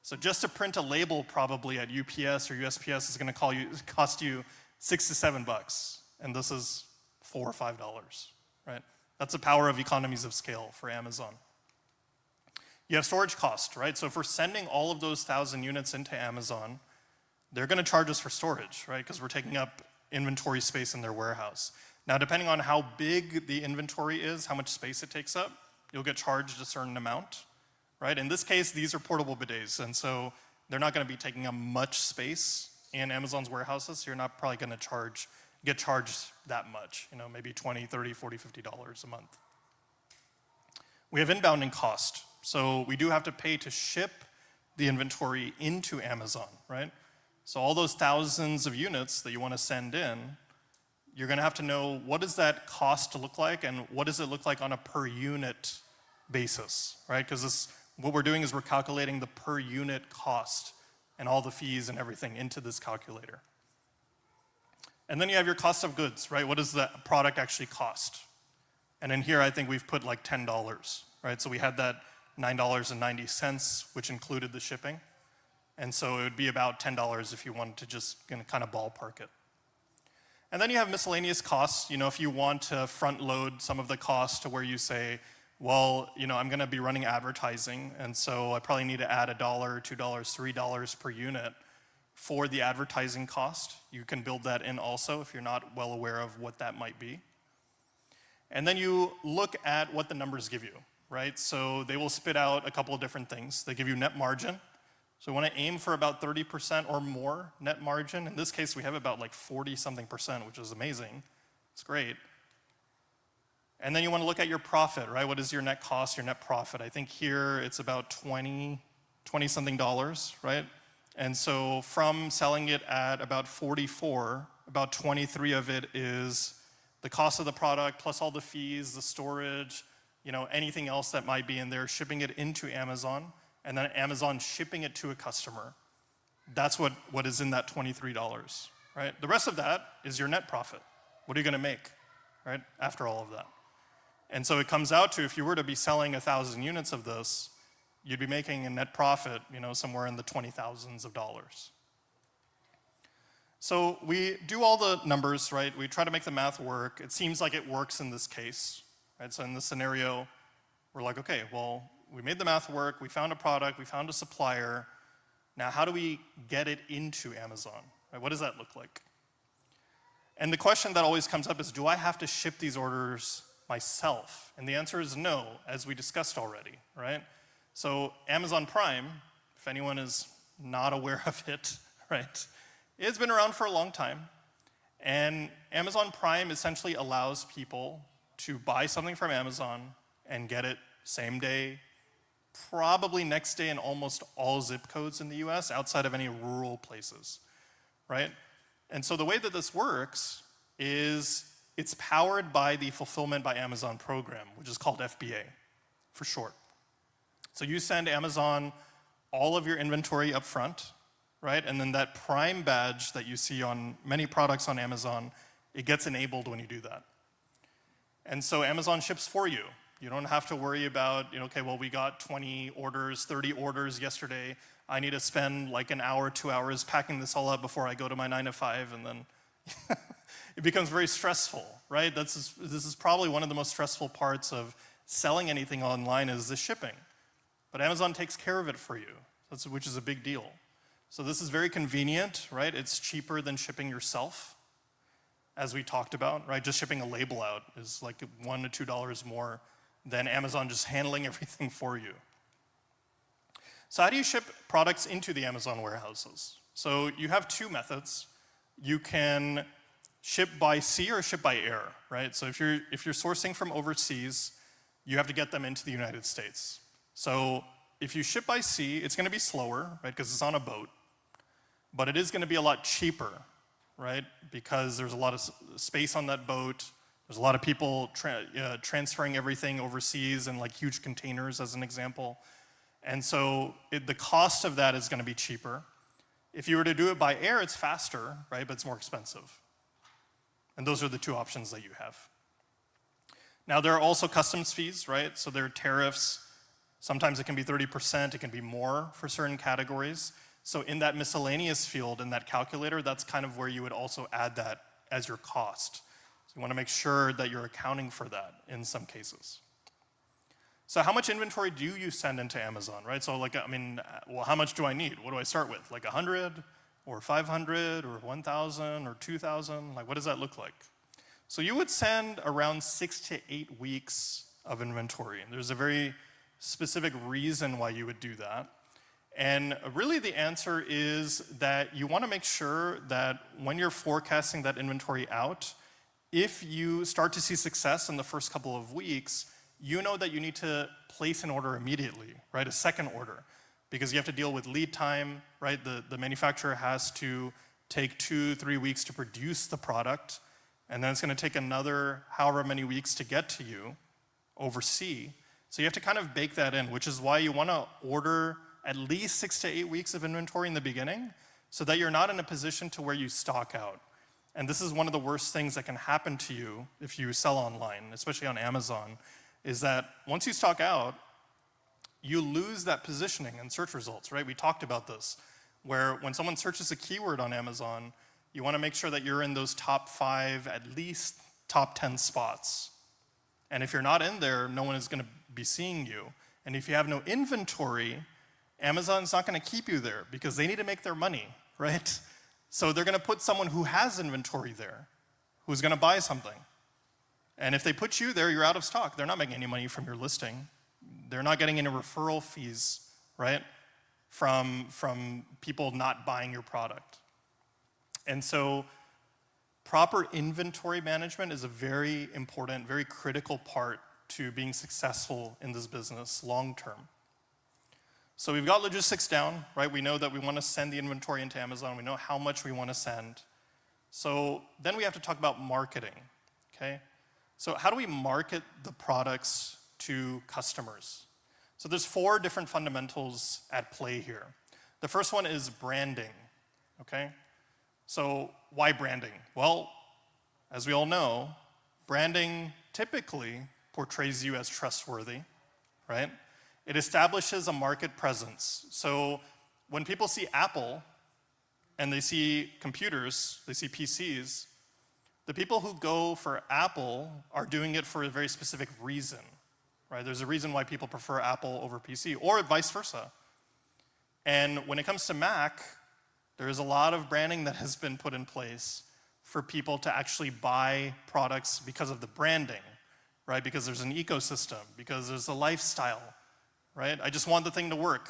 So just to print a label probably at UPS or USPS is going to cost you $6 to $7, and this is $4 or $5, right? That's the power of economies of scale for Amazon. You have storage cost, right? So if we're sending all of those 1,000 units into Amazon, they're going to charge us for storage, right? Because we're taking up inventory space in their warehouse. Now, depending on how big the inventory is, how much space it takes up, you'll get charged a certain amount, right? In this case, these are portable bidets, and so they're not going to be taking up much space in Amazon's warehouses, so you're not probably going to get charged that much, maybe $20, $30, $40, $50 a month. We have inbounding cost. So we do have to pay to ship the inventory into Amazon, right? So all those thousands of units that you want to send in, you're going to have to know what does that cost look like and what does it look like on a per unit basis, right? Because what we're doing is we're calculating the per unit cost and all the fees and everything into this calculator. And then you have your cost of goods, right? What does the product actually cost? And in here, I think we've put like $10, right? So we had that $9.90, which included the shipping. And so it would be about $10 if you wanted to just kind of ballpark it. And then you have miscellaneous costs. If you want to front load some of the costs to where you say, well, I'm going to be running advertising, and so I probably need to add $1, $2, $3 per unit for the advertising cost. You can build that in also if you're not well aware of what that might be. And then you look at what the numbers give you, right? So they will spit out a couple of different things. They give you net margin. So we want to aim for about 30% or more net margin. In this case, we have about like 40-something%, which is amazing. It's great. And then you want to look at your profit, right? What is your net cost, your net profit? I think here it's about 20 something dollars, right? And so from selling it at about 44, about 23 of it is the cost of the product plus all the fees, the storage, anything else that might be in there, shipping it into Amazon, and then Amazon shipping it to a customer. That's what is in that $23, right? The rest of that is your net profit. What are you going to make, right, after all of that? And so it comes out to, if you were to be selling 1,000 units of this, you'd be making a net profit, somewhere in the 20,000s of dollars. So we do all the numbers, right? We try to make the math work. It seems like it works in this case, right? So in this scenario, we're like, okay, well, we made the math work. We found a product. We found a supplier. Now, how do we get it into Amazon? Right? What does that look like? And the question that always comes up is, do I have to ship these orders myself? And the answer is no, as we discussed already, right? So Amazon Prime, if anyone is not aware of it, right, it's been around for a long time. And Amazon Prime essentially allows people to buy something from Amazon and get it same day, probably next day in almost all zip codes in the US, outside of any rural places, right? And so the way that this works is it's powered by the Fulfillment by Amazon program, which is called FBA for short. So you send Amazon all of your inventory up front, right? And then that Prime badge that you see on many products on Amazon, it gets enabled when you do that. And so Amazon ships for you. You don't have to worry about, okay, well, we got 20 orders, 30 orders yesterday. I need to spend like an hour, 2 hours packing this all up before I go to my 9 to 5, and then it becomes very stressful, right? This is probably one of the most stressful parts of selling anything online is the shipping. But Amazon takes care of it for you, which is a big deal. So this is very convenient, right? It's cheaper than shipping yourself, as we talked about, right? Just shipping a label out is like $1 to $2 more than Amazon just handling everything for you. So how do you ship products into the Amazon warehouses? So you have two methods. You can ship by sea or ship by air, right? So if you're sourcing from overseas, you have to get them into the United States. So if you ship by sea, it's going to be slower, right, because it's on a boat. But it is going to be a lot cheaper, right, because there's a lot of space on that boat. There's a lot of people transferring everything overseas in like huge containers, as an example. And so the cost of that is going to be cheaper. If you were to do it by air, it's faster, right, but it's more expensive. And those are the two options that you have. Now, there are also customs fees, right? So there are tariffs. Sometimes it can be 30%, it can be more for certain categories. So in that miscellaneous field, in that calculator, that's kind of where you would also add that as your cost. So you want to make sure that you're accounting for that in some cases. So how much inventory do you send into Amazon, right? So well, how much do I need? What do I start with? Like 100 or 500 or 1,000 or 2,000? Like, what does that look like? So you would send around 6 to 8 weeks of inventory. And there's a very specific reason why you would do that. And really the answer is that you want to make sure that when you're forecasting that inventory out, if you start to see success in the first couple of weeks, you know that you need to place an order immediately, right? A second order, because you have to deal with lead time, right? The manufacturer has to take 2-3 weeks to produce the product, and then it's going to take another however many weeks to get to you overseas. So you have to kind of bake that in, which is why you want to order at least 6 to 8 weeks of inventory in the beginning, so that you're not in a position to where you stock out. And this is one of the worst things that can happen to you if you sell online, especially on Amazon, is that once you stock out, you lose that positioning in search results, right? We talked about this, where when someone searches a keyword on Amazon, you want to make sure that you're in those top 5, at least top 10 spots. And if you're not in there, no one is going to be seeing you. And if you have no inventory, Amazon's not going to keep you there because they need to make their money, right? So they're going to put someone who has inventory there, who's going to buy something. And if they put you there, you're out of stock. They're not making any money from your listing. They're not getting any referral fees, right, from people not buying your product. And so Proper inventory management is a very important, very critical part to being successful in this business long term. So we've got logistics down, right? We know that we want to send the inventory into Amazon. We know how much we want to send. So then we have to talk about marketing, okay? So how do we market the products to customers? So there's 4 different fundamentals at play here. The first one is branding, okay? So why branding? Well, as we all know, branding typically portrays you as trustworthy, right? It establishes a market presence. So when people see Apple and they see computers, they see PCs, the people who go for Apple are doing it for a very specific reason, right? There's a reason why people prefer Apple over PC, or vice versa. And when it comes to Mac, there is a lot of branding that has been put in place for people to actually buy products because of the branding, right? Because there's an ecosystem, because there's a lifestyle, right? I just want the thing to work,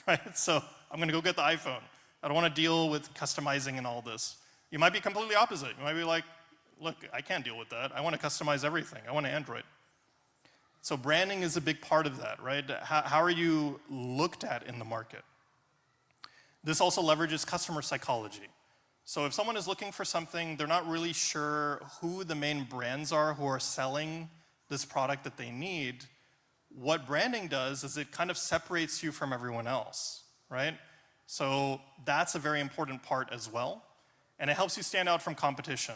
right? So I'm gonna go get the iPhone. I don't wanna deal with customizing and all this. You might be completely opposite. You might be like, look, I can't deal with that. I wanna customize everything. I want an Android. So branding is a big part of that, right? How are you looked at in the market? This also leverages customer psychology. So if someone is looking for something, they're not really sure who the main brands are who are selling this product that they need, what branding does is it kind of separates you from everyone else, right? So that's a very important part as well, and it helps you stand out from competition.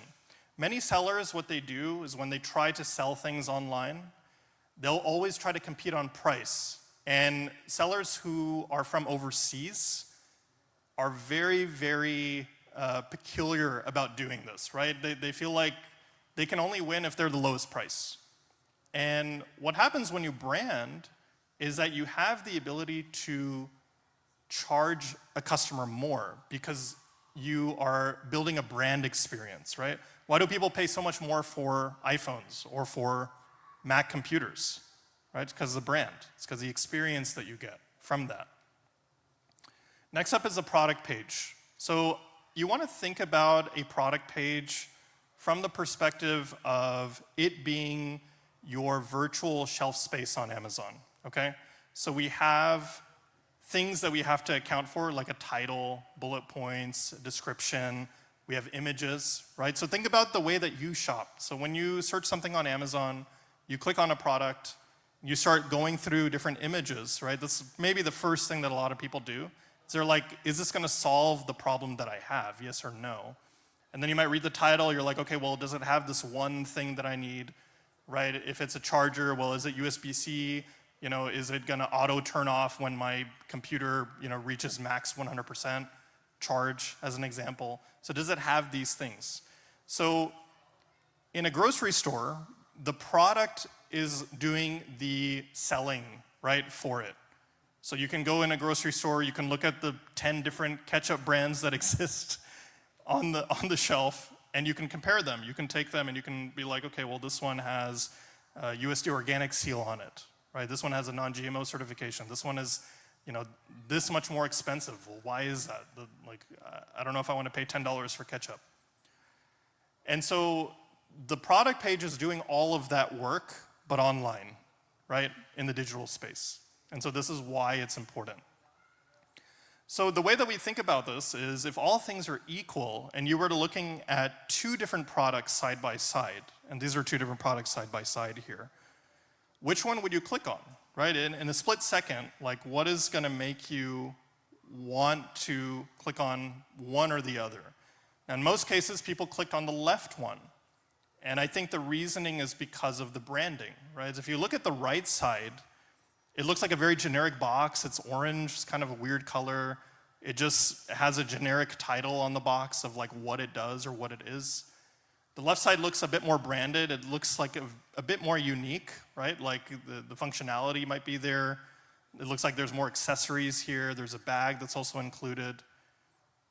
Many sellers, what they do is when they try to sell things online, they'll always try to compete on price. And sellers who are from overseas are very, very peculiar about doing this, right? They feel like they can only win if they're the lowest price. And what happens when you brand is that you have the ability to charge a customer more because you are building a brand experience, right? Why do people pay so much more for iPhones or for Mac computers, right? It's because of the brand. It's because of the experience that you get from that. Next up is the product page. So you want to think about a product page from the perspective of it being your virtual shelf space on Amazon, okay? So we have things that we have to account for, like a title, bullet points, description. We have images, right? So think about the way that you shop. So when you search something on Amazon, you click on a product, you start going through different images, right? That's maybe the first thing that a lot of people do. So they're like, is this gonna solve the problem that I have, yes or no? And then you might read the title, you're like, okay, well, does it have this one thing that I need, right? If it's a charger, well, is it USB-C? You know, is it gonna auto turn off when my computer, you know, reaches max 100% charge, as an example? So does it have these things? So in a grocery store, the product is doing the selling, right, for it. So you can go in a grocery store, you can look at the 10 different ketchup brands that exist on the shelf, and you can compare them. You can take them and you can be like, okay, well, this one has a USD organic seal on it, right? This one has a non-GMO certification. This one is, you know, this much more expensive. Well, why is that? I don't know if I want to pay $10 for ketchup. And so the product page is doing all of that work, but online, right, in the digital space. And so this is why it's important. So the way that we think about this is if all things are equal and you were to looking at 2 different products side by side, and these are 2 different products side by side here, which one would you click on, right? In a split second, like what is gonna make you want to click on one or the other? Now, in most cases, people clicked on the left one. And I think the reasoning is because of the branding, right? If you look at the right side, it looks like a very generic box. It's orange, it's kind of a weird color. It just has a generic title on the box of like what it does or what it is. The left side looks a bit more branded. It looks like a bit more unique, right? Like the functionality might be there. It looks like there's more accessories here. There's a bag that's also included.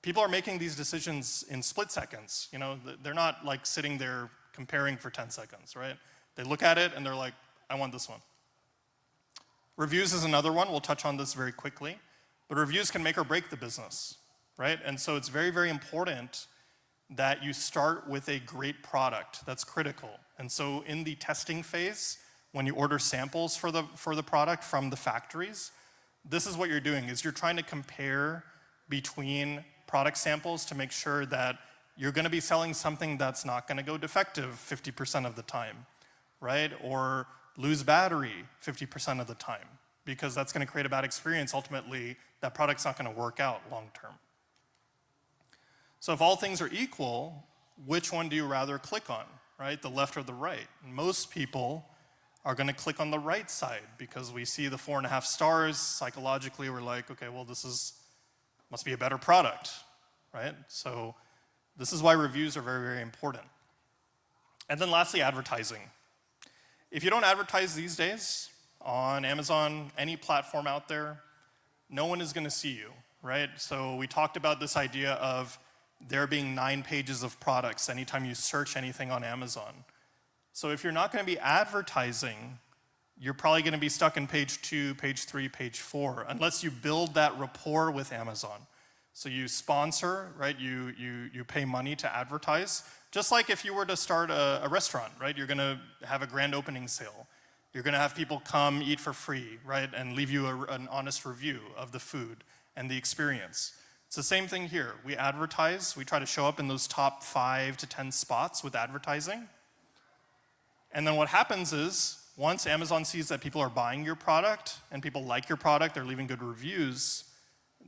People are making these decisions in split seconds. You know, they're not like sitting there comparing for 10 seconds, right? They look at it and they're like, I want this one. Reviews is another one. We'll touch on this very quickly. But reviews can make or break the business, right? And so it's very, very important that you start with a great product. That's critical. And so in the testing phase, when you order samples for the product from the factories, this is what you're doing, is you're trying to compare between product samples to make sure that you're gonna be selling something that's not gonna go defective 50% of the time, right? Or lose battery 50% of the time, because that's gonna create a bad experience. Ultimately, that product's not gonna work out long term. So if all things are equal, which one do you rather click on, right? The left or the right? Most people are gonna click on the right side because we see the 4.5 stars. Psychologically, we're like, okay, well, must be a better product, right? So this is why reviews are very, very important. And then lastly, advertising. If you don't advertise these days on Amazon, any platform out there, no one is gonna see you, right? So we talked about this idea of there being 9 pages of products anytime you search anything on Amazon. So if you're not gonna be advertising, you're probably gonna be stuck in page 2, page 3, page 4, unless you build that rapport with Amazon. So you sponsor, right? You pay money to advertise. Just like if you were to start a restaurant, right? You're gonna have a grand opening sale. You're gonna have people come eat for free, right? And leave you an honest review of the food and the experience. It's the same thing here. We advertise, we try to show up in those top 5 to 10 spots with advertising. And then what happens is, once Amazon sees that people are buying your product and people like your product, they're leaving good reviews,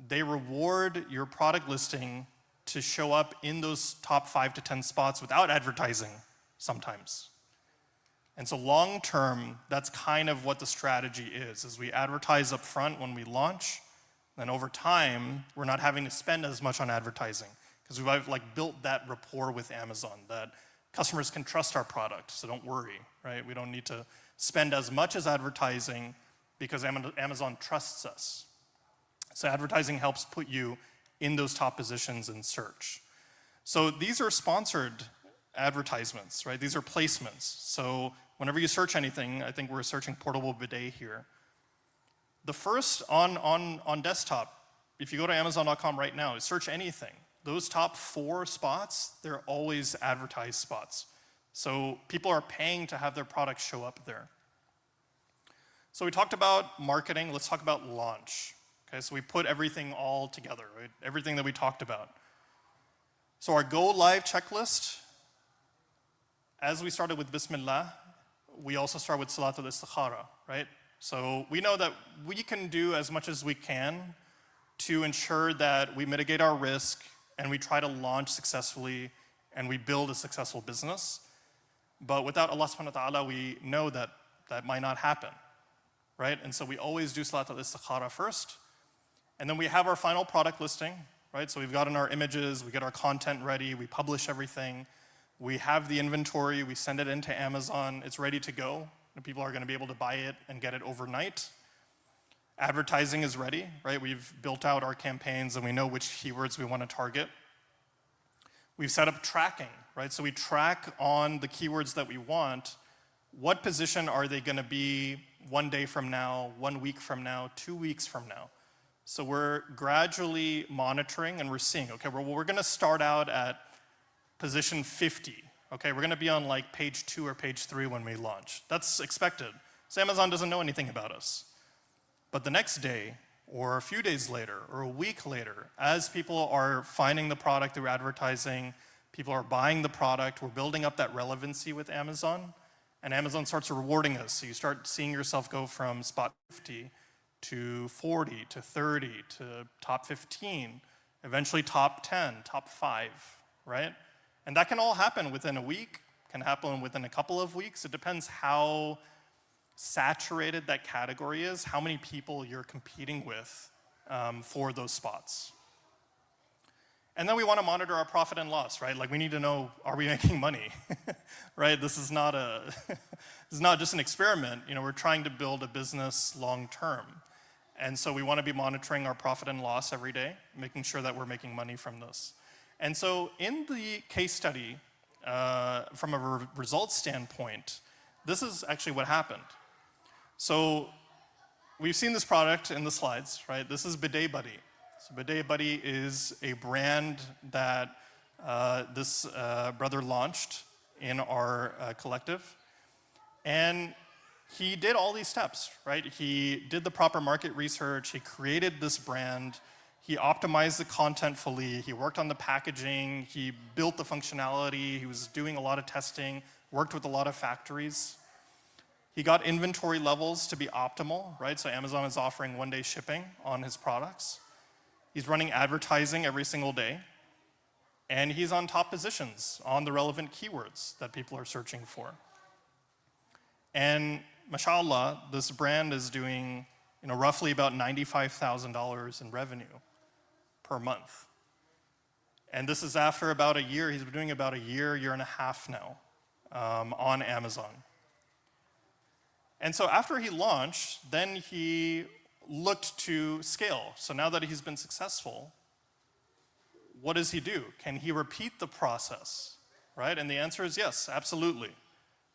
they reward your product listing to show up in those top 5 to 10 spots without advertising sometimes. And so long term, that's kind of what the strategy is we advertise up front when we launch, then over time, we're not having to spend as much on advertising because we've like built that rapport with Amazon that customers can trust our product, so don't worry, right? We don't need to spend as much as advertising because Amazon trusts us. So advertising helps put you in those top positions in search. So these are sponsored advertisements, right? These are placements. So whenever you search anything, I think we're searching portable bidet here. The first on desktop, if you go to Amazon.com right now, search anything. Those top 4 spots, they're always advertised spots. So people are paying to have their products show up there. So we talked about marketing, let's talk about launch. Okay, so we put everything all together, right? Everything that we talked about. So our go live checklist, as we started with Bismillah, we also start with Salat al-Istikhara, right? So we know that we can do as much as we can to ensure that we mitigate our risk and we try to launch successfully and we build a successful business. But without Allah subhanahu wa ta'ala, we know that that might not happen, right? And so we always do Salat al-Istikhara first. And then we have our final product listing, right? So we've gotten our images, we get our content ready, we publish everything. We have the inventory, we send it into Amazon, it's ready to go. And people are gonna be able to buy it and get it overnight. Advertising is ready, right? We've built out our campaigns and we know which keywords we wanna target. We've set up tracking, right? So we track on the keywords that we want, what position are they gonna be 1 day from now, 1 week from now, 2 weeks from now? So we're gradually monitoring and we're seeing, okay, well, we're gonna start out at position 50. Okay, we're gonna be on like page 2 or page 3 when we launch. That's expected. So Amazon doesn't know anything about us. But the next day, or a few days later, or a week later, as people are finding the product through advertising, people are buying the product, we're building up that relevancy with Amazon, and Amazon starts rewarding us. So you start seeing yourself go from spot 50 to 40 to 30 to top 15, eventually top 10, top 5, right? And that can all happen within a week, can happen within a couple of weeks. It depends how saturated that category is, how many people you're competing with for those spots. And then we want to monitor our profit and loss, right? Like we need to know, are we making money, right? This is not this is not just an experiment. You know, we're trying to build a business long term. And so we want to be monitoring our profit and loss every day, making sure that we're making money from this. And so in the case study, from a results standpoint, this is actually what happened. So we've seen this product in the slides, right? This is Bidet Buddy. So Bidet Buddy is a brand that this brother launched in our collective. And he did all these steps, right? He did the proper market research, he created this brand, he optimized the content fully, he worked on the packaging, he built the functionality, he was doing a lot of testing, worked with a lot of factories. He got inventory levels to be optimal, right? So Amazon is offering one-day shipping on his products. He's running advertising every single day. And he's on top positions on the relevant keywords that people are searching for. And mashallah, this brand is doing roughly about $95,000 in revenue per month. And this is after about a year. He's been doing about a year and a half now on Amazon. And so after he launched, then he looked to scale. So now that he's been successful, what does he do? Can he repeat the process, right? And the answer is yes, absolutely.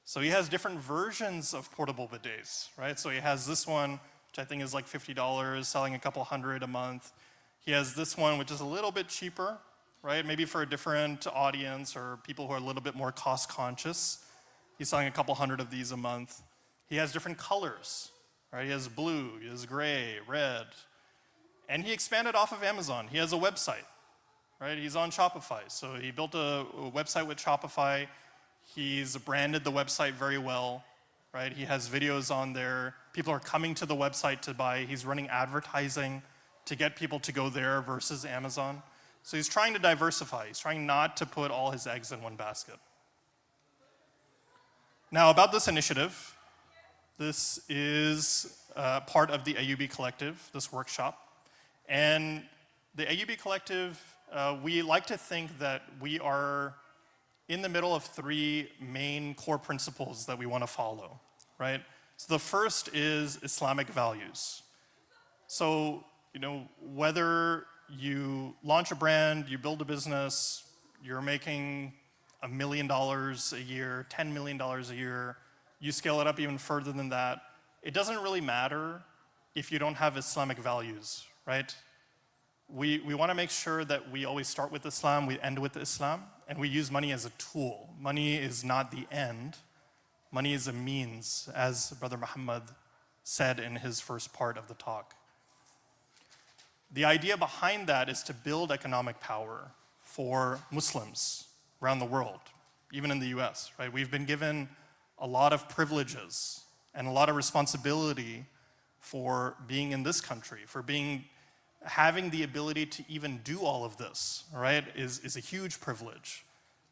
So he has different versions of portable bidets, right? So he has this one, which I think is like $50, selling a couple hundred a month. He has this one, which is a little bit cheaper, right? Maybe for a different audience or people who are a little bit more cost conscious. He's selling a couple hundred of these a month. He has different colors, right? He has blue, he has gray, red. And he expanded off of Amazon. He has a website, right? He's on Shopify. So he built a website with Shopify. He's branded the website very well, right? He has videos on there. People are coming to the website to buy. He's running advertising to get people to go there versus Amazon. So he's trying to diversify. He's trying not to put all his eggs in one basket. Now, about this initiative, this is part of the AUB Collective, this workshop. And the AUB Collective, we like to think that we are in the middle of three main core principles that we want to follow, right? So the first is Islamic values. So, whether you launch a brand, you build a business, you're making $1 million a year, $10 million a year, you scale it up even further than that, it doesn't really matter if you don't have Islamic values, right? We want to make sure that we always start with Islam, we end with Islam, and we use money as a tool. Money is not the end. Money is a means, as Brother Muhammad said in his first part of the talk. The idea behind that is to build economic power for Muslims around the world, even in the US, right? We've been given a lot of privileges and a lot of responsibility for being in this country, for having the ability to even do all of this, right, is a huge privilege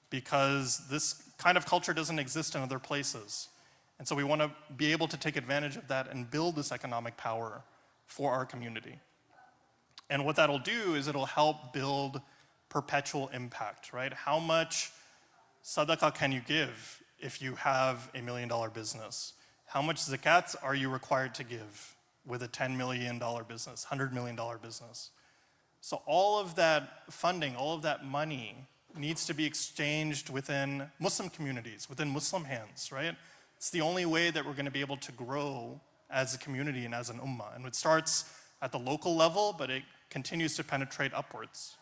because this kind of culture doesn't exist in other places. And so we want to be able to take advantage of that and build this economic power for our community. And what that'll do is it'll help build perpetual impact, right? How much sadaqah can you give if you have $1 million business? How much zakat are you required to give with a $10 million business, $100 million business? So all of that funding, all of that money needs to be exchanged within Muslim communities, within Muslim hands, right? It's the only way that we're going to be able to grow as a community and as an ummah. And it starts at the local level, but it continues to penetrate upwards.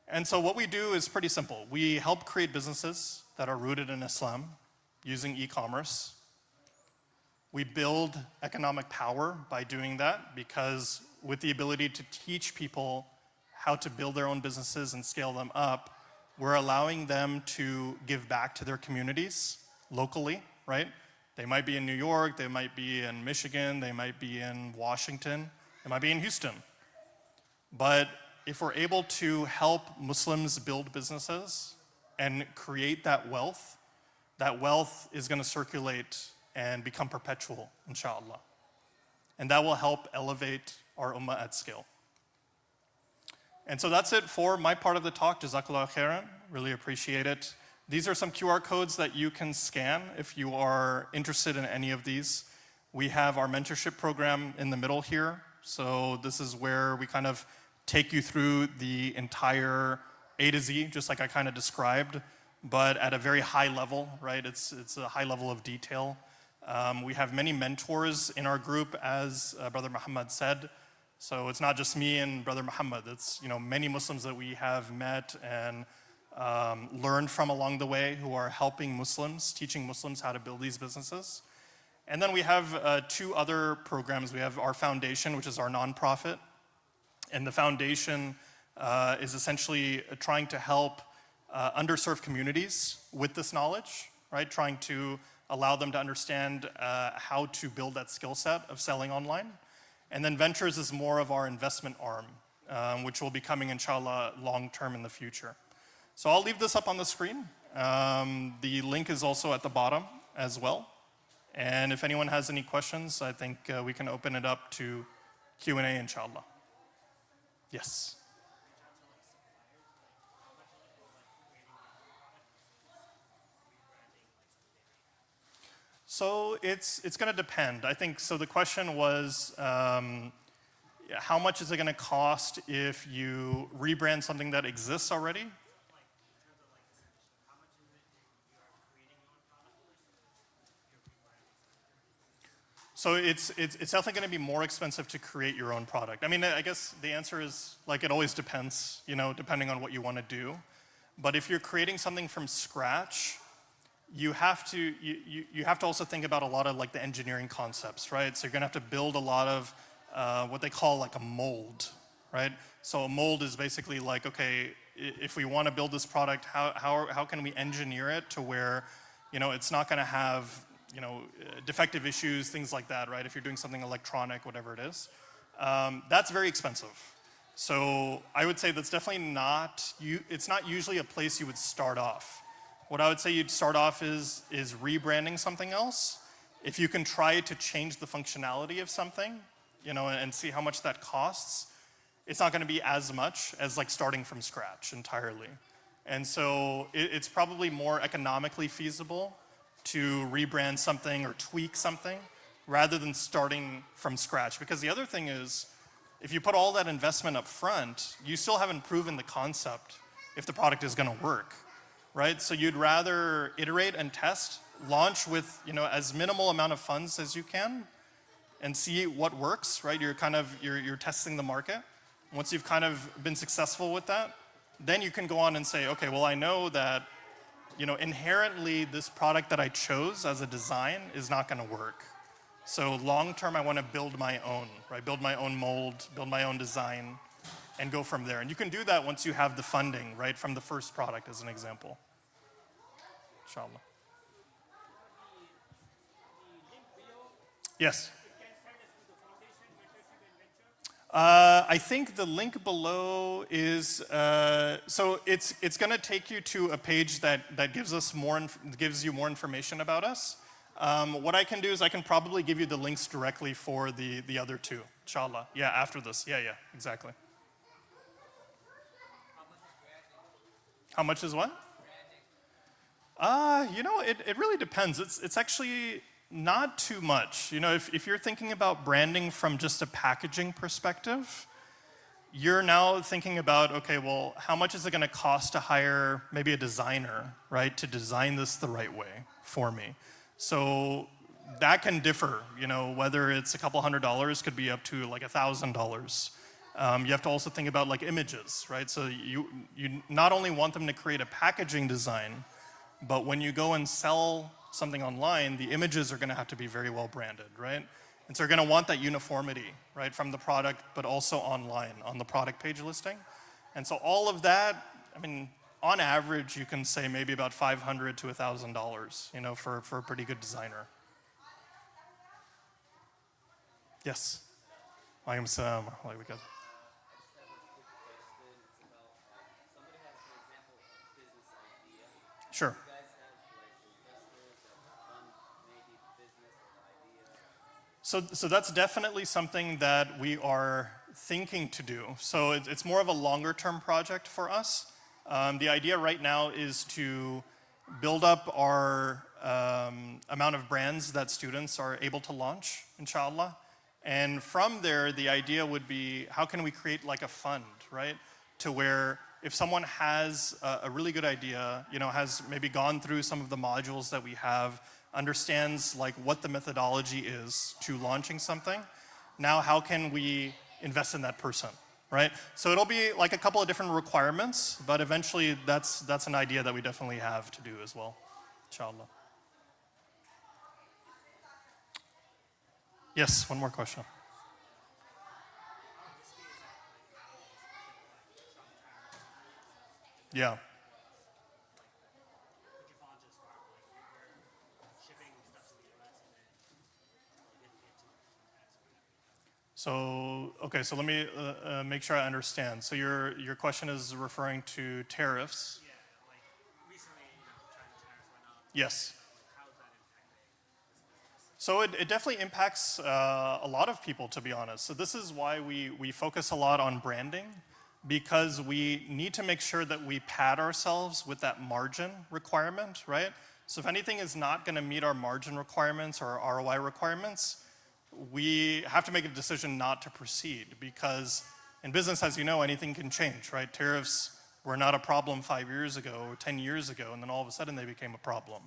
And so what we do is pretty simple. We help create businesses that are rooted in Islam using e-commerce. We build economic power by doing that because with the ability to teach people how to build their own businesses and scale them up, we're allowing them to give back to their communities locally, right? They might be in New York, they might be in Michigan, they might be in Washington, they might be in Houston. But if we're able to help Muslims build businesses and create that wealth is going to circulate and become perpetual, inshallah. And that will help elevate our ummah at scale. And so that's it for my part of the talk. Jazakallah khairan. Really appreciate it. These are some QR codes that you can scan if you are interested in any of these. We have our mentorship program in the middle here. So this is where we kind of take you through the entire A to Z, just like I kind of described, but at a very high level, right? It's a high level of detail. We have many mentors in our group, as Brother Muhammad said. So it's not just me and Brother Muhammad. It's many Muslims that we have met and learned from along the way who are helping Muslims, teaching Muslims how to build these businesses. And then we have 2 other programs. We have our foundation, which is our nonprofit. And the foundation is essentially trying to help underserved communities with this knowledge, right? Trying to allow them to understand how to build that skill set of selling online. And then Ventures is more of our investment arm, which will be coming, inshallah, long-term in the future. So I'll leave this up on the screen. The link is also at the bottom as well. And if anyone has any questions, I think we can open it up to Q&A, inshallah. Yes. So it's going to depend. I think, so the question was, how much is it going to cost if you rebrand something that exists already? So it's definitely going to be more expensive to create your own product. I mean, I guess the answer is, like, it always depends, depending on what you want to do. But if you're creating something from scratch, you have to also think about a lot of, like, the engineering concepts, right? So you're going to have to build a lot of what they call, like, a mold, right? So a mold is basically like, okay, if we want to build this product, how can we engineer it to where, it's not going to have defective issues, things like that, right? If you're doing something electronic, whatever it is. That's very expensive. So I would say that's definitely it's not usually a place you would start off. What I would say you'd start off is rebranding something else. If you can try to change the functionality of something, and see how much that costs, it's not gonna be as much as, like, starting from scratch entirely. And so it's probably more economically feasible to rebrand something or tweak something rather than starting from scratch. Because the other thing is, if you put all that investment up front, you still haven't proven the concept if the product is gonna work, right? So you'd rather iterate and test, launch with as minimal amount of funds as you can and see what works, right? You're testing the market. Once you've kind of been successful with that, then you can go on and say, okay, well, I know that inherently this product that I chose as a design is not gonna work. So long term, I wanna build my own, right? Build my own mold, build my own design, and go from there. And you can do that once you have the funding, right? From the first product, as an example. Inshallah. Yes? I think the link below is, so it's going to take you to a page that gives you more information about us. What I can do is I can probably give you the links directly for the other 2, inshallah. Yeah, after this. Yeah, exactly. How much is what? It really depends. It's actually not too much. If you're thinking about branding from just a packaging perspective, you're now thinking about, okay, well, how much is it going to cost to hire maybe a designer, right, to design this the right way for me? So that can differ, whether it's a couple $100, could be up to like $1,000. You have to also think about, like, images, right? So you not only want them to create a packaging design, but when you go and sell something online, the images are going to have to be very well branded, right? And so you're going to want that uniformity, right, from the product, but also online on the product page listing. And so all of that, I mean, on average, you can say maybe about $500 to $1,000, for a pretty good designer. Yes. Walaikum salam. Sure. So that's definitely something that we are thinking to do. So it's more of a longer term project for us. The idea right now is to build up our amount of brands that students are able to launch, inshallah. And from there, the idea would be, how can we create like a fund, right? To where if someone has a really good idea, has maybe gone through some of the modules that we have, understands like what the methodology is to launching something. Now, how can we invest in that person, right? So it'll be like a couple of different requirements, but eventually that's an idea that we definitely have to do as well, inshallah. Yes, one more question. Yeah. So, okay, so let me make sure I understand. So your question is referring to tariffs? Yeah, like recently, China tariffs went up. Yes. How is that impacting? So it definitely impacts a lot of people, to be honest. So this is why we focus a lot on branding, because we need to make sure that we pad ourselves with that margin requirement, right? So if anything is not going to meet our margin requirements or our ROI requirements, we have to make a decision not to proceed, because in business, as you know, anything can change, right? Tariffs were not a problem 5 years ago or 10 years ago, and then all of a sudden they became a problem.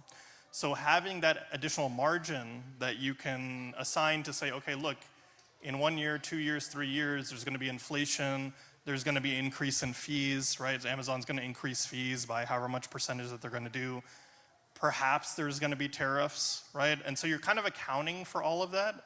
So having that additional margin that you can assign to say, okay, look, in 1 year, 2 years, 3 years, there's going to be inflation, there's going to be increase in fees, right? Amazon's going to increase fees by however much percentage that they're going to do. Perhaps there's going to be tariffs, right? And so you're kind of accounting for all of that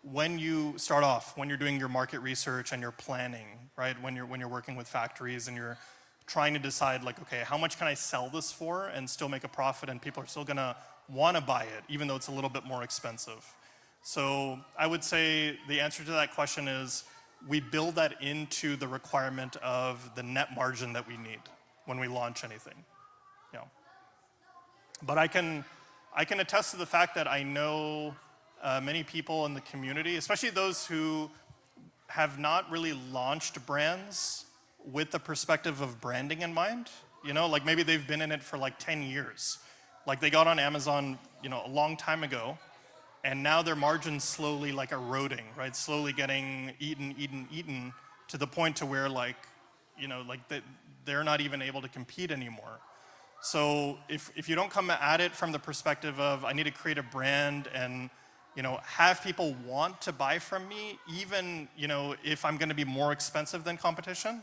when you start off, when you're doing your market research and you're planning, right? When you're working with factories and you're trying to decide, like, okay, how much can I sell this for and still make a profit, and people are still going to want to buy it, even though it's a little bit more expensive. So I would say the answer to that question is we build that into the requirement of the net margin that we need when we launch anything. Yeah. But I can attest to the fact that I know many people in the community, especially those who have not really launched brands with the perspective of branding in mind. You know, like maybe they've been in it for like 10 years. Like they got on Amazon, you know, a long time ago, and now their margins slowly like eroding, right? Slowly getting eaten to the point to where, like, you know, like they're not even able to compete anymore. So if you don't come at it from the perspective of I need to create a brand and, you know, have people want to buy from me, even, you know, if I'm going to be more expensive than competition,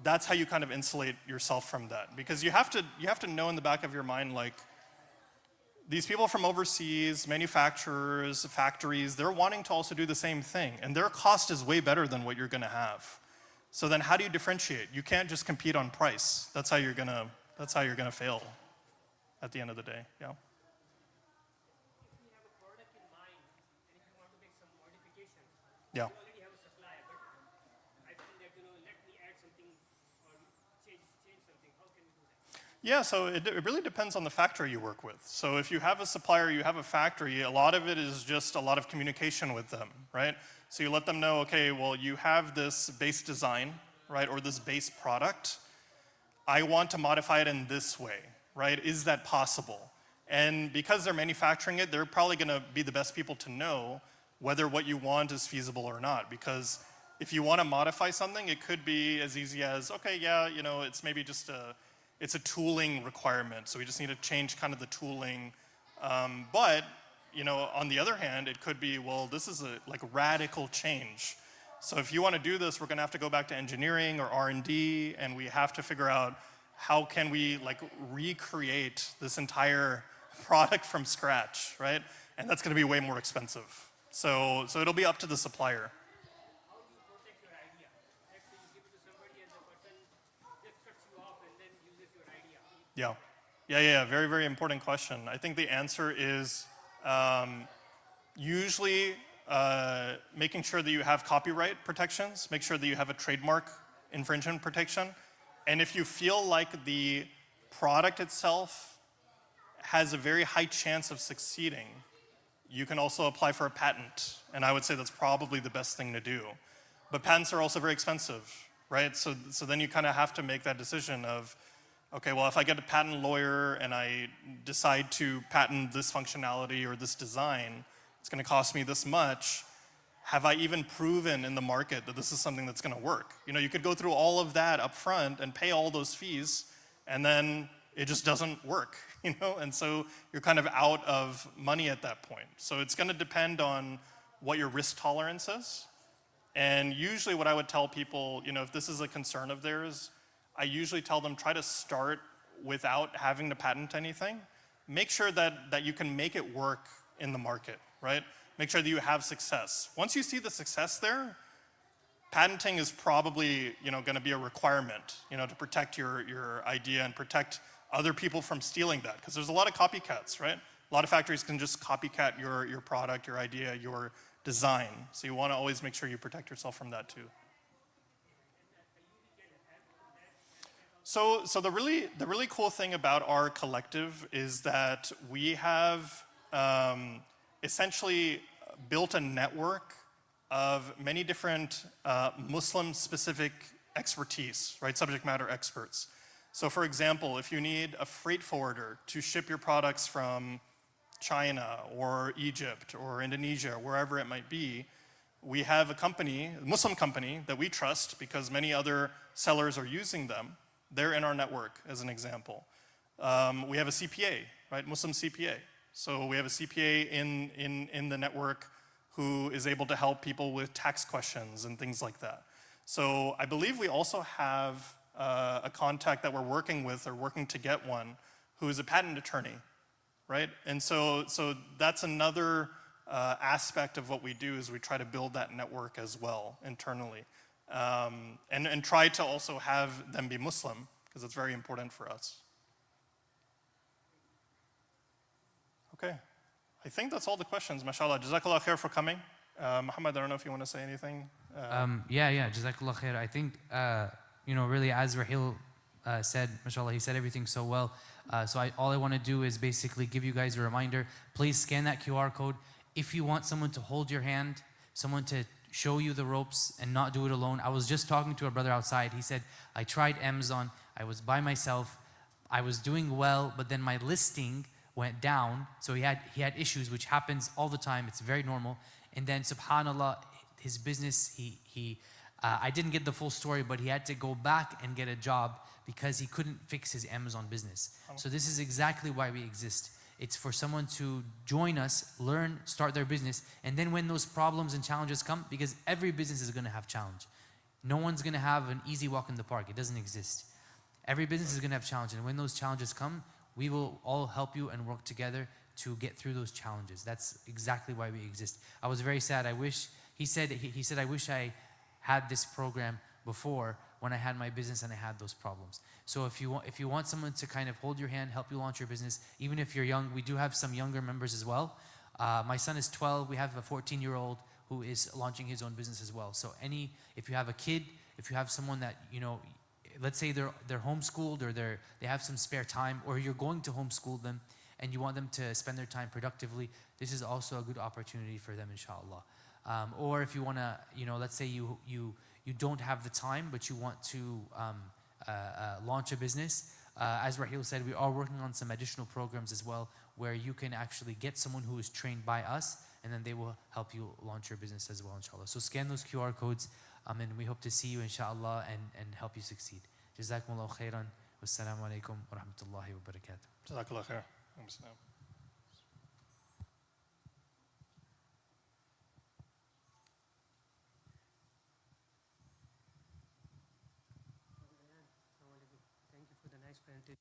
that's how you kind of insulate yourself from that. Because you have to know in the back of your mind, like, these people from overseas, manufacturers, factories, they're wanting to also do the same thing, and their cost is way better than what you're going to have. So then how do you differentiate? You can't just compete on price. That's how you're going to fail at the end of the day. Yeah. If you have a product in mind and if you want to make some modifications, Yeah. you already have a supplier, but I feel that, let me add something or change something. How can you do that? Yeah, so it really depends on the factory you work with. So if you have a supplier, you have a factory, a lot of it is just a lot of communication with them, right? So you let them know, okay, well, you have this base design, right, or this base product. I want to modify it in this way, right? Is that possible? And because they're manufacturing it, they're probably going to be the best people to know whether what you want is feasible or not. Because if you want to modify something, it could be as easy as, okay, yeah, you know, it's maybe just it's a tooling requirement, so we just need to change kind of the tooling. But, you know, on the other hand, it could be, well, this is a like radical change. So if you want to do this, we're going to have to go back to engineering or R&D, and we have to figure out how can we like recreate this entire product from scratch, right? And that's going to be way more expensive. So it'll be up to the supplier. How do you protect your idea? Let's say you give it to somebody and the person just cuts you off and then uses your idea. Yeah. Very, very important question. I think the answer is usually making sure that you have copyright protections, make sure that you have a trademark infringement protection. And if you feel like the product itself has a very high chance of succeeding, you can also apply for a patent. And I would say that's probably the best thing to do. But patents are also very expensive, right? So then you kind of have to make that decision of, okay, well, if I get a patent lawyer and I decide to patent this functionality or this design, it's going to cost me this much. Have I even proven in the market that this is something that's going to work? You know, you could go through all of that up front and pay all those fees, and then it just doesn't work, you know? And so you're kind of out of money at that point. So it's going to depend on what your risk tolerance is. And usually what I would tell people, if this is a concern of theirs, I usually tell them try to start without having to patent anything. Make sure that you can make it work in the market, right? Make sure that you have success. Once you see the success there, patenting is probably going to be a requirement, to protect your idea and protect other people from stealing that. Because there's a lot of copycats, right? A lot of factories can just copycat your product, your idea, your design. So you want to always make sure you protect yourself from that too. So the really cool thing about our collective is that we have essentially built a network of many different Muslim-specific expertise, right? Subject matter experts. So for example, if you need a freight forwarder to ship your products from China or Egypt or Indonesia, wherever it might be, we have a company, a Muslim company that we trust because many other sellers are using them. They're in our network, as an example. We have a CPA, right? Muslim CPA. So we have a CPA in the network who is able to help people with tax questions and things like that. So I believe we also have a contact that we're working with or working to get one who is a patent attorney, right? And so that's another aspect of what we do is we try to build that network as well internally. And try to also have them be Muslim because it's very important for us. Okay. I think that's all the questions, mashallah. Jazakallah khair for coming. Muhammad, I don't know if you want to say anything. Yeah, Jazakallah khair. I think, really as Raheel said, mashallah, he said everything so well. So all I want to do is basically give you guys a reminder. Please scan that QR code. If you want someone to hold your hand, someone to show you the ropes and not do it alone. I was just talking to a brother outside. He said, I tried Amazon. I was by myself. I was doing well, but then my listing went down. So he had issues, which happens all the time. It's very normal. And then subhanallah, his business, I didn't get the full story, but he had to go back and get a job because he couldn't fix his Amazon business. So this is exactly why we exist. It's for someone to join us, learn, start their business, and then when those problems and challenges come, because every business is going to have challenge. No one's going to have an easy walk in the park. It doesn't exist. Every business is going to have challenge, and when those challenges come, we will all help you and work together to get through those challenges. That's exactly why we exist. I was very sad. He said, I wish I had this program before when I had my business and I had those problems. So if you want someone to kind of hold your hand, help you launch your business, even if you're young, we do have some younger members as well. My son is 12. We have a 14-year-old who is launching his own business as well. So if you have a kid, if you have someone that, let's say they're homeschooled or they have some spare time, or you're going to homeschool them and you want them to spend their time productively, this is also a good opportunity for them, inshallah. Or if you want to, let's say you don't have the time, but you want to launch a business. As Raheel said, we are working on some additional programs as well, where you can actually get someone who is trained by us, and then they will help you launch your business as well, inshallah. So scan those QR codes, and we hope to see you, inshallah, and help you succeed. Jazakumullahu khairan. Wassalamu alaikum wa rahmatullahi wa barakatuh. Jazakallah khair. Thank you for the nice presentation.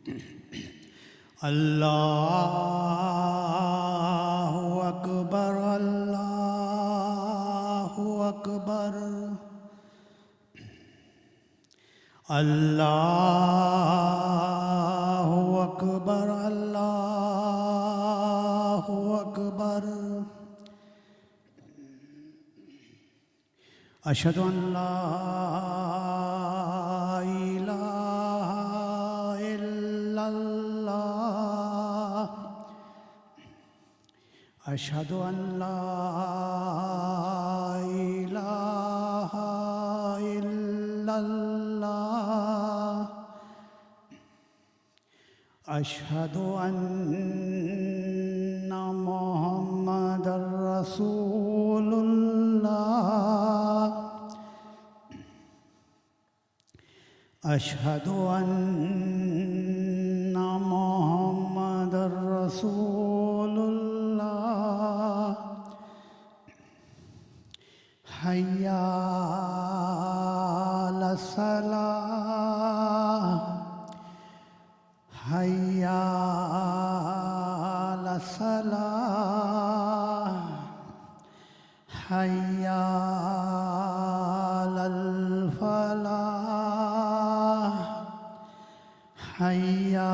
अल्लाहु अकबर अल्लाहु अकबर अल्लाहु अकबर अल्लाहु अकबर अशहदु अन ला इलाहा इल्लल्लाह अशहदु अन ला इलाहा इल्लल्लाह अशहदु अन्ना मुहम्मदर रसूलुल्लाह अशहदु अन्ना मुहम्मदर रसूलुल्लाह हय्या अलस सलाह हय्या अलस सलाह हय्या अलल फलाह हय्या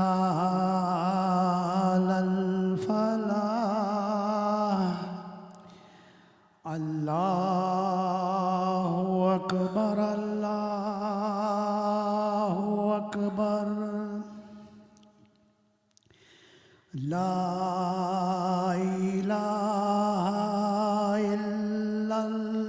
अलल फलाह अल्लाहु अकबर अल्लाहु अकबर ला इलाहा इल्लल्लाह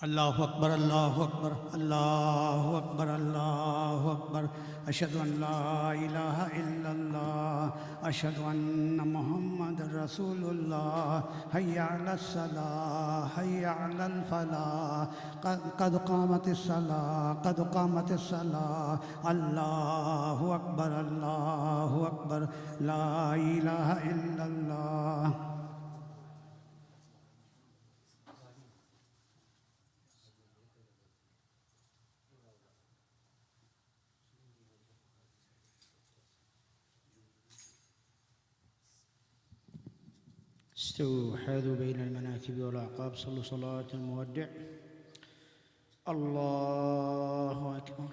الله أكبر الله أكبر الله أكبر الله أكبر أشهد أن لا إله إلا الله أشهد أن محمد رسول الله حي على الصلاة حي على الفلاح قد قامت الصلاة قد قامت الصلاة الله أكبر لا إله إلا الله. استووا حاذوا بين المناكب والأعقاب صلوا صلاة المودع. الله أكبر.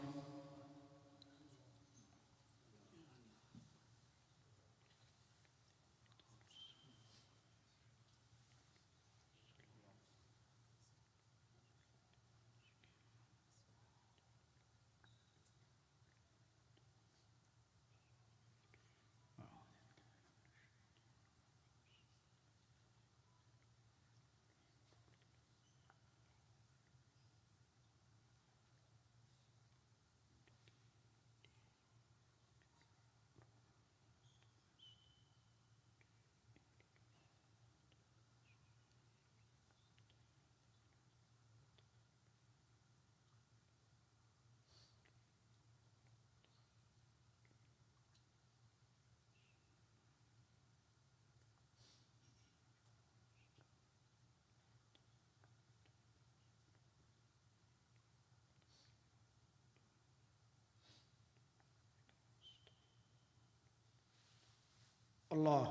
الله.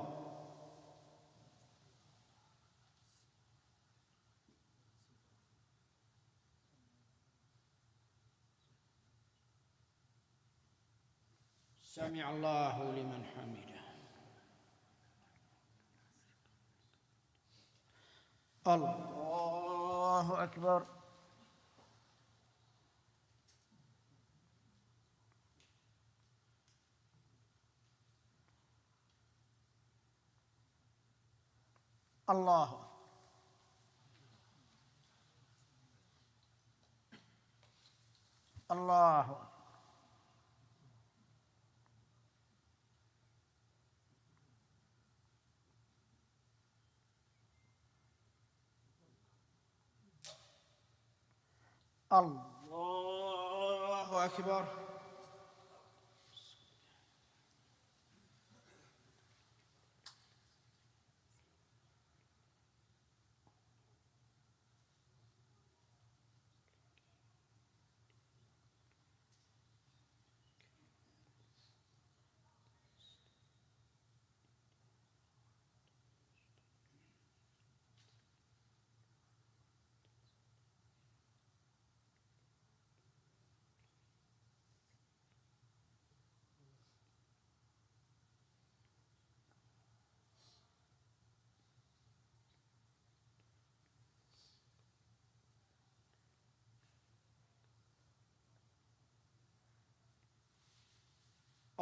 سمع الله لمن حمده. الله أكبر. الله. الله. الله أكبر.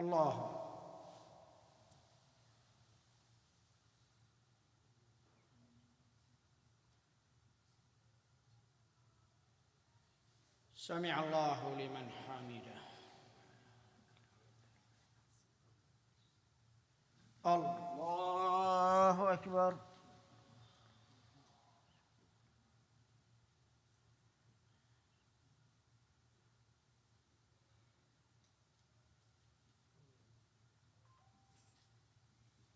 الله. سمع الله لمن حمده. الله أكبر.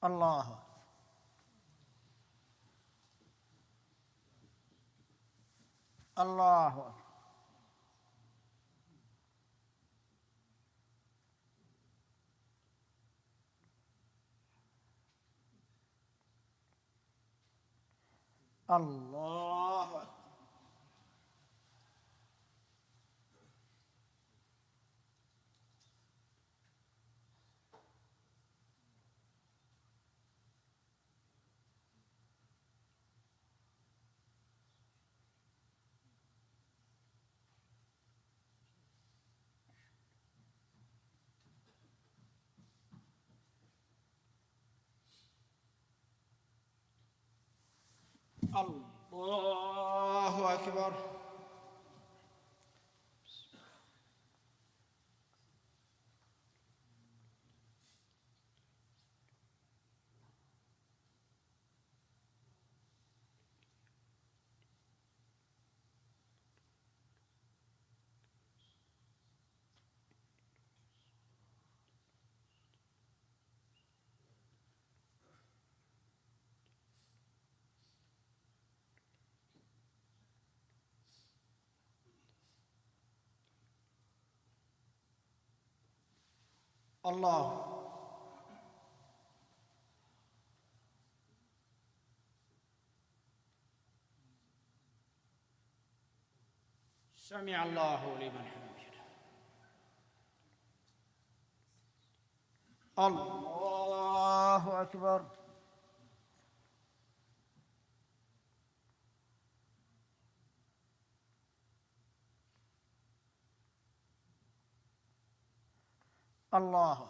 الله. الله. الله. الله أكبر. الله سمع الله لمن حمده الله أكبر الله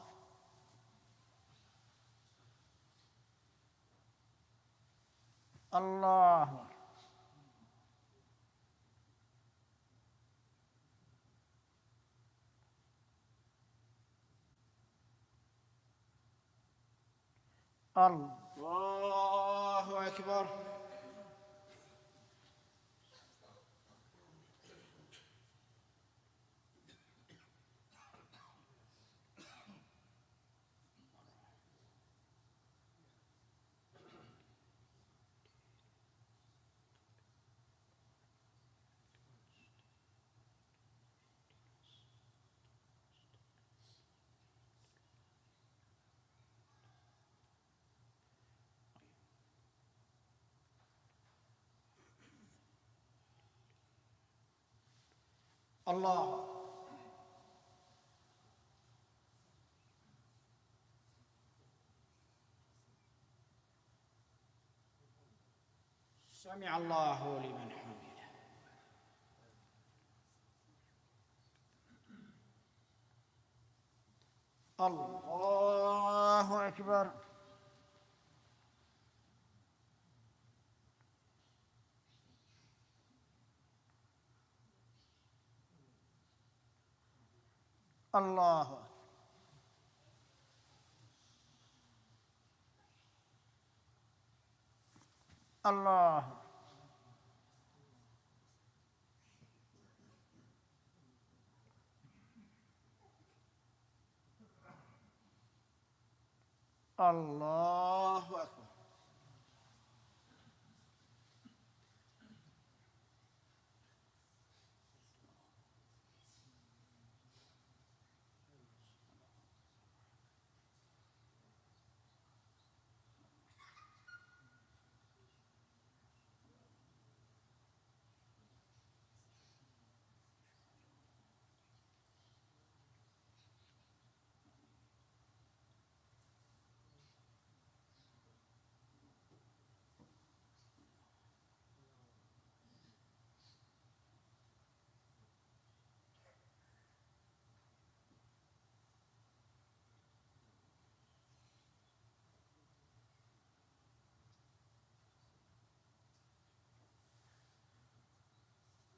الله الله أكبر الله سمع الله لمن حمده الله أكبر الله الله الله أكبر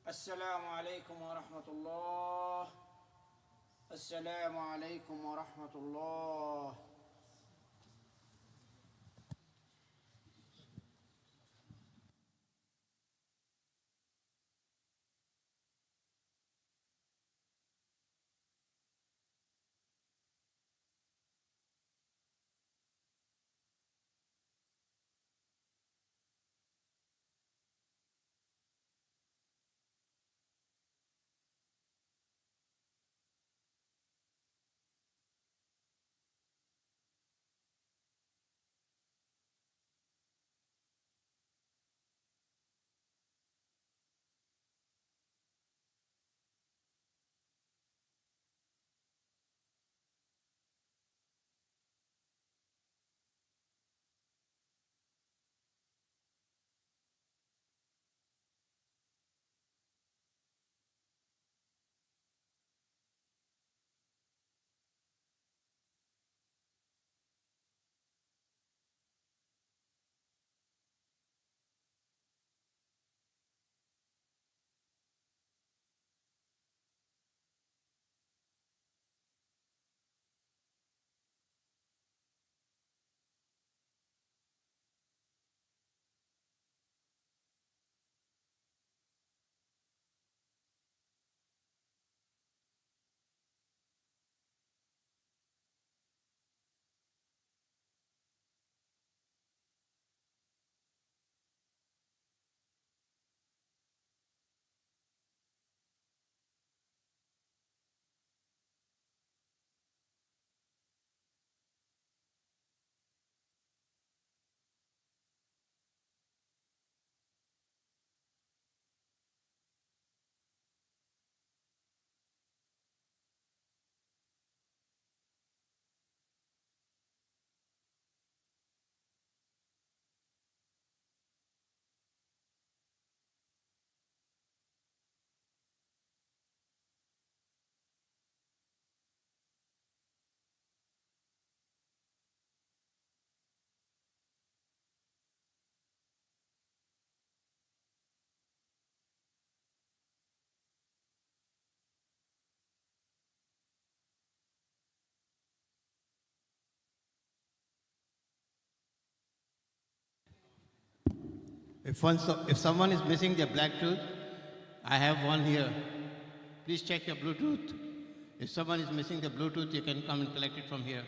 السلام عليكم ورحمة الله السلام عليكم ورحمة الله If someone is missing their black tooth, I have one here. Please check your Bluetooth. If someone is missing the Bluetooth, you can come and collect it from here.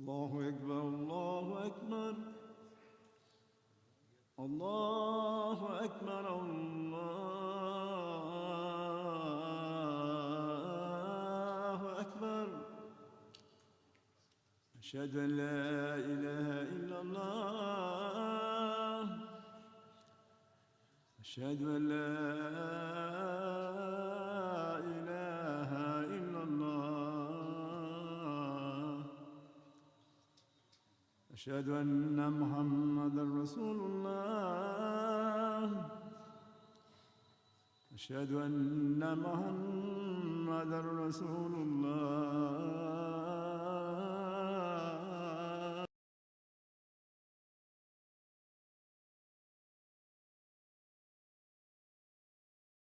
الله أكبر الله أكبر الله أكبر الله أكبر أشهد أن لا إله إلا الله أشهد أن لا إله إلا الله أشهد أن محمدًا رسول الله أشهد أن محمدًا رسول الله